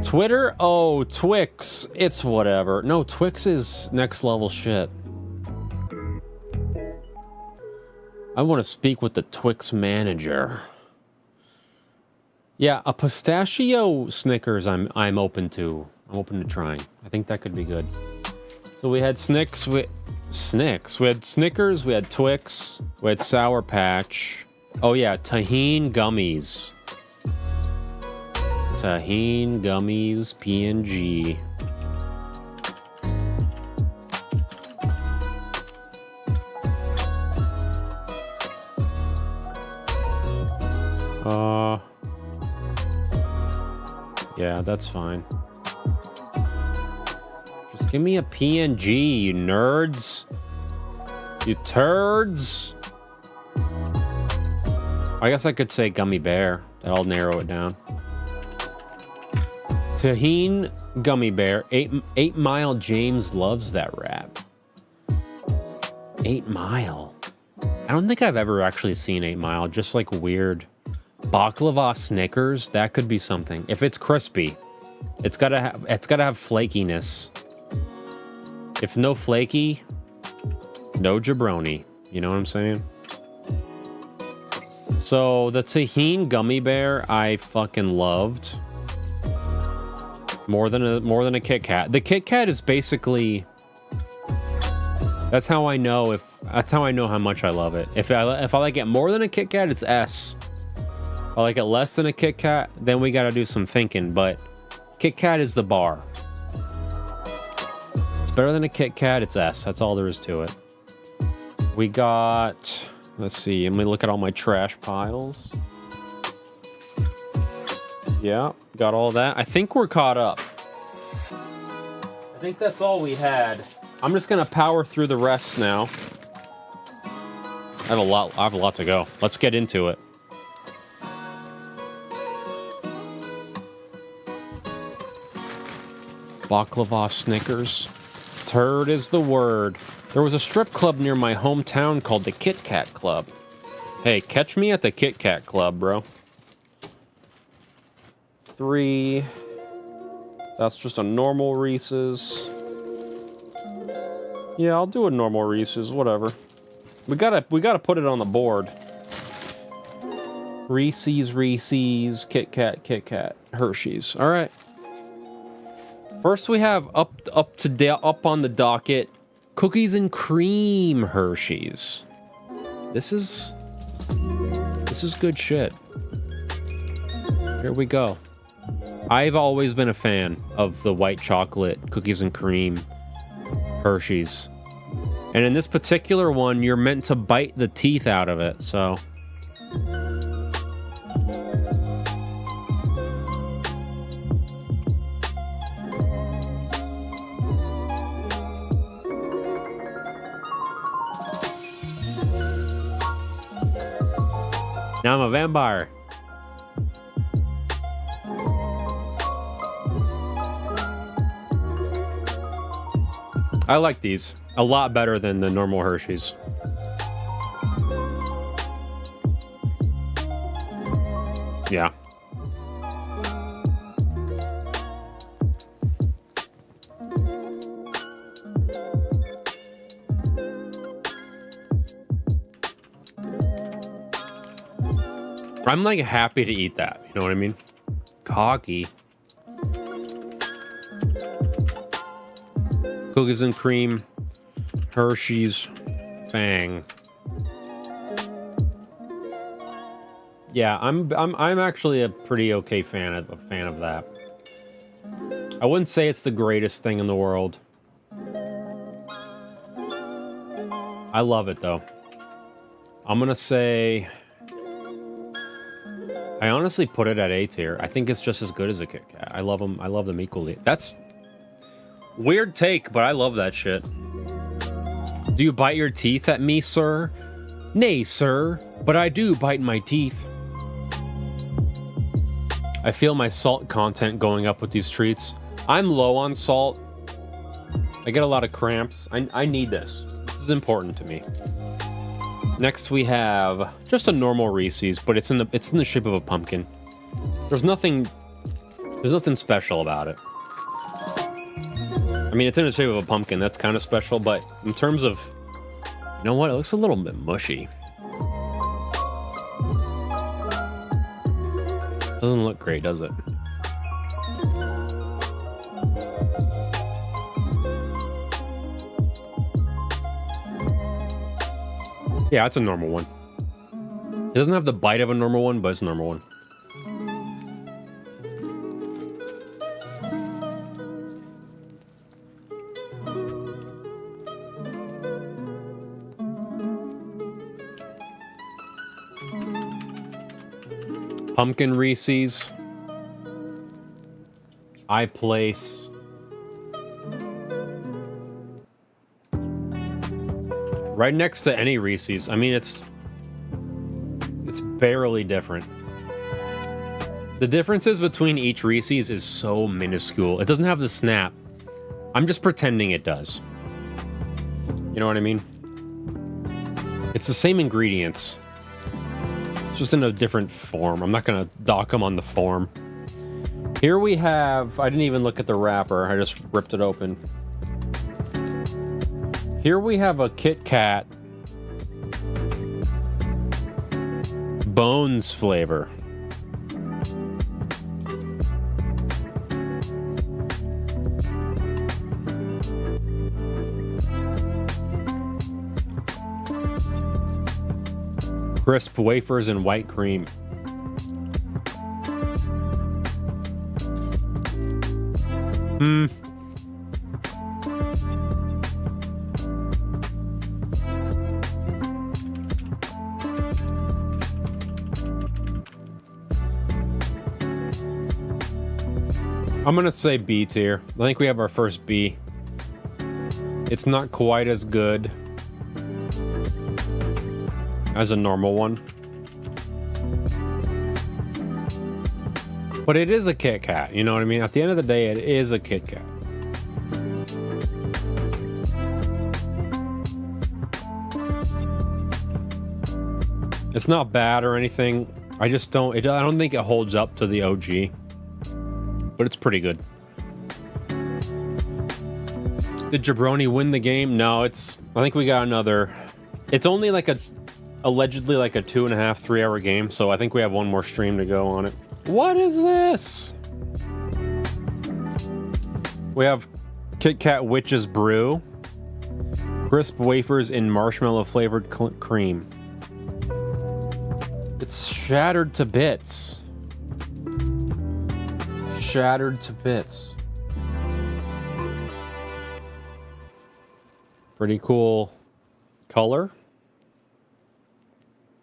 Twitter? Oh, Twix. It's whatever. No, Twix is next level shit. I want to speak with the Twix manager. Yeah, a pistachio Snickers I'm open to. I'm open to trying. I think that could be good. So we had Snicks, we had Snickers, we had Twix, we had Sour Patch. Oh yeah, Tahine Gummies. Tahine Gummies PNG. Yeah, that's fine. Just give me a PNG, you nerds. You turds. I guess I could say gummy bear. That'll narrow it down. Tahine gummy bear. 8 Mile James loves that rap. 8 Mile. I don't think I've ever actually seen 8 Mile. Just like weird. Baklava Snickers, that could be something. If it's crispy, it's gotta have flakiness. If no flaky, no jabroni. You know what I'm saying? So the Tahine gummy bear, I fucking loved more than a Kit Kat. The Kit Kat is basically. That's how I know how much I love it. If I like it more than a Kit Kat, it's S. If I like it less than a Kit Kat, then we gotta do some thinking, but Kit Kat is the bar. It's better than a Kit Kat, it's S. That's all there is to it. We got, let's see, let me look at all my trash piles. Yeah, got all that. I think we're caught up. I think that's all we had. I'm just gonna power through the rest now. I have a lot to go. Let's get into it. Baklava Snickers. Turd is the word. There was a strip club near my hometown called the Kit Kat Club. Hey, catch me at the Kit Kat Club, bro. 3. That's just a normal Reese's. Yeah, I'll do a normal Reese's, whatever. We gotta put it on the board. Reese's, Kit Kat, Hershey's. All right. First, we have up on the docket, cookies and cream Hershey's. This is good shit. Here we go. I've always been a fan of the white chocolate cookies and cream Hershey's. And in this particular one, you're meant to bite the teeth out of it, so. Now I'm a vampire. I like these a lot better than the normal Hershey's. Yeah. I'm like happy to eat that. You know what I mean? Cocky. Cookies and cream, Hershey's, Fang. Yeah, I'm actually a pretty okay fan of that. I wouldn't say it's the greatest thing in the world. I love it though. I'm gonna say. I honestly put it at A tier. I think it's just as good as a Kit Kat. I love them. I love them equally. Weird take, but I love that shit. Do you bite your teeth at me, sir? Nay, sir, but I do bite my teeth. I feel my salt content going up with these treats. I'm low on salt. I get a lot of cramps. I need this. This is important to me. Next we have just a normal Reese's, but it's in the shape of a pumpkin. There's nothing special about it. I mean, it's in the shape of a pumpkin. That's kind of special, but in terms of, you know what? It looks a little bit mushy. Doesn't look great, does it? Yeah, it's a normal one. It doesn't have the bite of a normal one, but it's a normal one. Pumpkin Reese's. I place right next to any Reese's. I mean, it's barely different. The differences between each Reese's is so minuscule. It doesn't have the snap. I'm just pretending it does. You know what I mean? It's the same ingredients. It's just in a different form. I'm not gonna dock them on the form. Here we have, I didn't even look at the wrapper. I just ripped it open. Here we have a Kit Kat Bones flavor. Crisp wafers and white cream. I'm gonna say B tier. I think we have our first B. It's not quite as good as a normal one, but it is a Kit Kat, you know what I mean? At the end of the day, it is a Kit Kat. It's not bad or anything. I just don't, I don't think it holds up to the OG, but it's pretty good. Did Jabroni win the game? No, I think we got another. It's only like allegedly like a 2.5, 3 hour game, so I think we have one more stream to go on it. What is this? We have Kit Kat Witch's Brew, crisp wafers in marshmallow flavored cream. It's shattered to bits. Shattered to bits. Pretty cool color.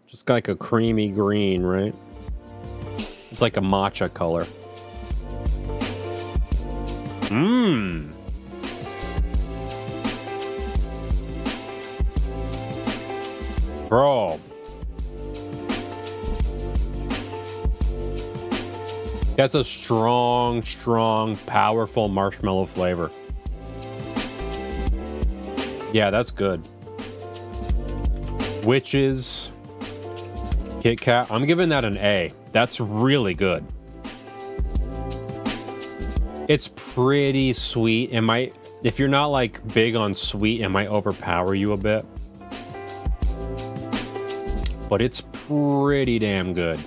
Just like a creamy green, right? It's like a matcha color. Bro. That's a strong, powerful marshmallow flavor. Yeah, that's good. Witches. Kit Kat. I'm giving that an A. That's really good. It's pretty sweet. If you're not like big on sweet, it might overpower you a bit. But it's pretty damn good.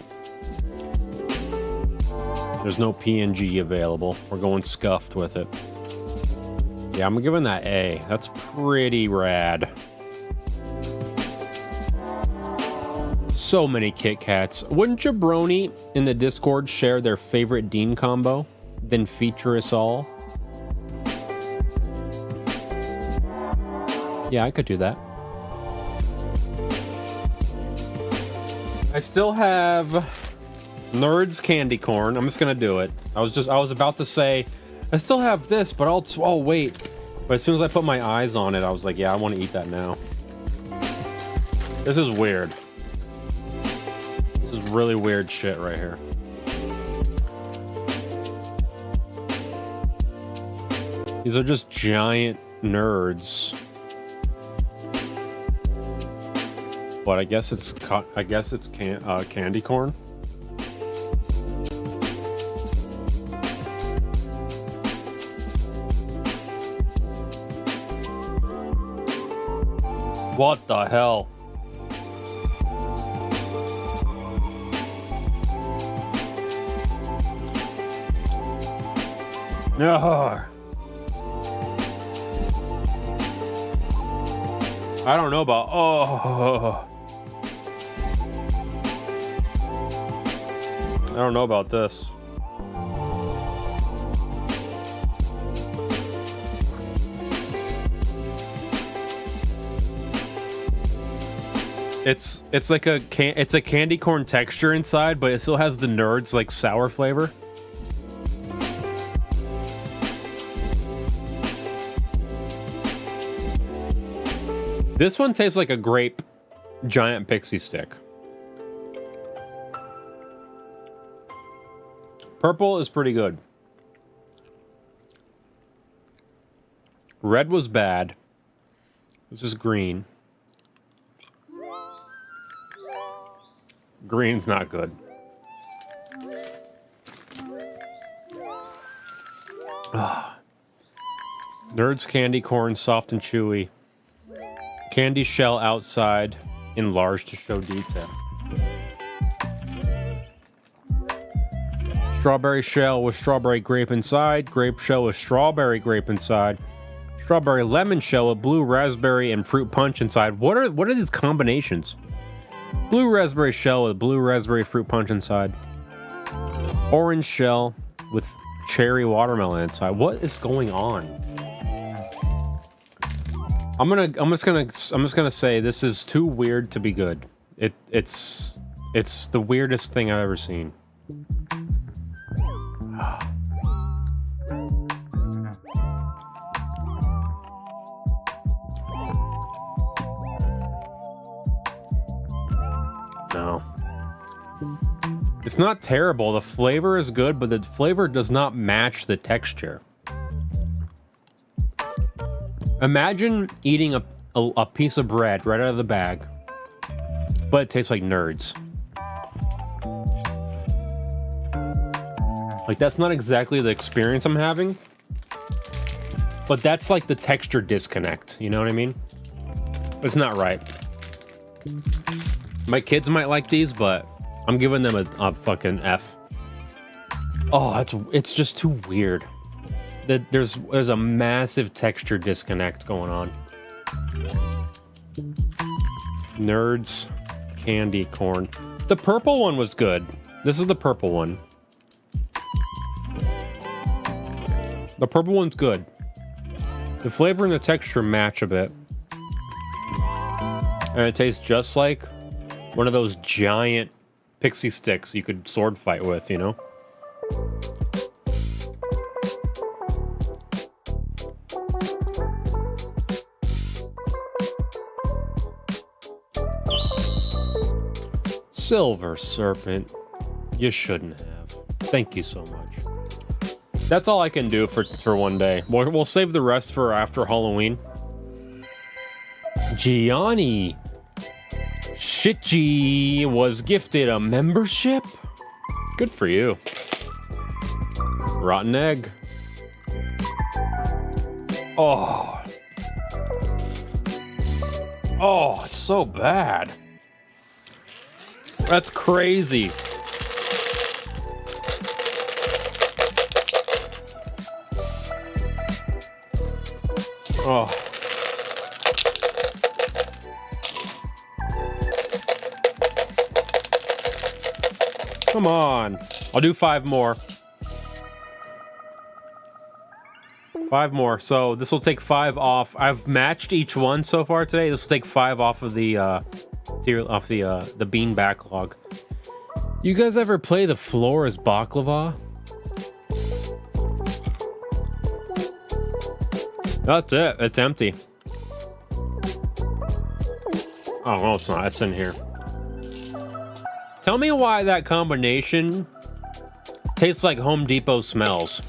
There's no PNG available. We're going scuffed with it. Yeah, I'm giving that A. That's pretty rad. So many Kit Kats. Wouldn't Jabroni in the Discord share their favorite Dean combo? Then feature us all? Yeah, I could do that. I still have Nerds Candy Corn. I'm just gonna do it. I was about to say I still have this, but oh wait. But as soon as I put my eyes on it, I was like, yeah, I want to eat that now. This is weird. This is really weird shit right here. These are just giant nerds. But I guess it's candy corn. What the hell? Ugh. I don't know about. I don't know about this. It's like it's a candy corn texture inside, but it still has the nerds like sour flavor. This one tastes like a grape giant pixie stick. Purple is pretty good. Red was bad. This is green. Green's not good. Nerds candy corn, soft and chewy. Candy shell outside, enlarged to show detail. Strawberry shell with strawberry grape inside. Grape shell with strawberry grape inside. Strawberry lemon shell with blue raspberry and fruit punch inside. What are these combinations? Blue raspberry shell with blue raspberry fruit punch inside. Orange shell with cherry watermelon inside. What is going on? I'm just gonna say this is too weird to be good. It's the weirdest thing I've ever seen. No. It's not terrible. The flavor is good, but the flavor does not match the texture. Imagine eating a piece of bread right out of the bag, but it tastes like nerds. Like, that's not exactly the experience I'm having, but that's like the texture disconnect. You know what I mean? It's not right. My kids might like these, but I'm giving them a fucking F. Oh, it's just too weird. There's a massive texture disconnect going on. Nerds candy corn. The purple one was good. This is the purple one. The purple one's good. The flavor and the texture match a bit. And it tastes just like one of those giant pixie sticks you could sword fight with, you know? Silver Serpent, you shouldn't have. Thank you so much. That's all I can do for one day. We'll save the rest for after Halloween. Gianni Shitji was gifted a membership. Good for you. Rotten egg. Oh. Oh, it's so bad. That's crazy. Oh. Come on. I'll do 5 more. 5 more. So this will take 5 off. I've matched each one so far today. This will take 5 off of the the bean backlog. You guys ever play the floor is baklava? That's it. It's empty. Oh, no, it's not. It's in here. Tell me why that combination tastes like Home Depot smells.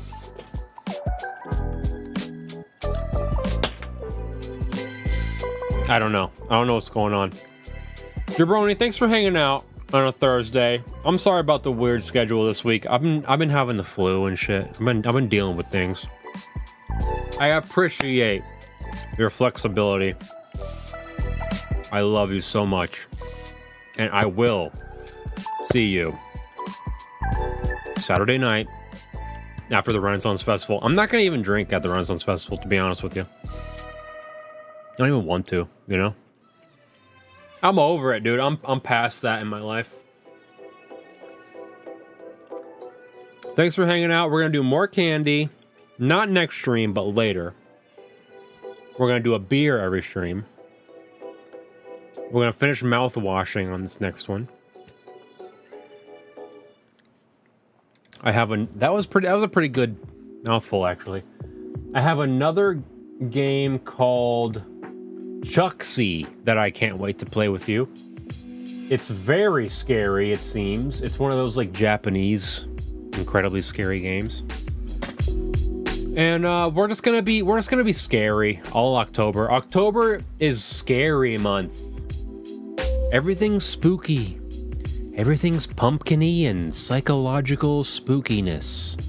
I don't know. I don't know what's going on. Jabroni, thanks for hanging out on a Thursday. I'm sorry about the weird schedule this week. I've been having the flu and shit. I've been dealing with things. I appreciate your flexibility. I love you so much. And I will see you Saturday night after the Renaissance Festival. I'm not going to even drink at the Renaissance Festival, to be honest with you. I don't even want to, you know? I'm over it, dude. I'm past that in my life. Thanks for hanging out. We're going to do more candy. Not next stream, but later. We're going to do a beer every stream. We're going to finish mouthwashing on this next one. That was a pretty good mouthful, actually. I have another game called Chucksy that I can't wait to play with you. It's very scary, it seems. It's one of those like Japanese incredibly scary games. And we're just gonna be scary all October. October is scary month. Everything's spooky. Everything's pumpkin-y and psychological spookiness.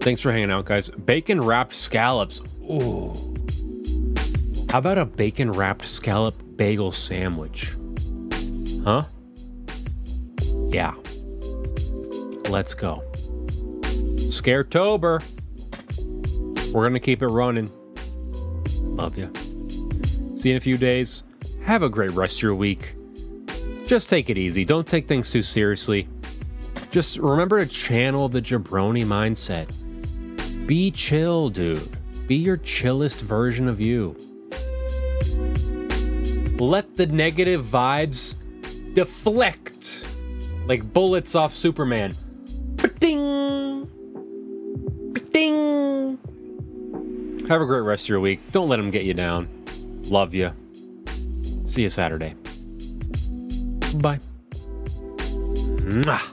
Thanks for hanging out, guys. Bacon wrapped scallops. Ooh. How about a bacon wrapped scallop bagel sandwich? Huh? Yeah. Let's go. Scaretober. We're gonna keep it running. Love you. See you in a few days. Have a great rest of your week. Just take it easy. Don't take things too seriously. Just remember to channel the jabroni mindset. Be chill, dude. Be your chillest version of you. Let the negative vibes deflect like bullets off Superman. Ba-ding! Ba-ding! Have a great rest of your week. Don't let them get you down. Love you. See you Saturday. Bye. Mwah.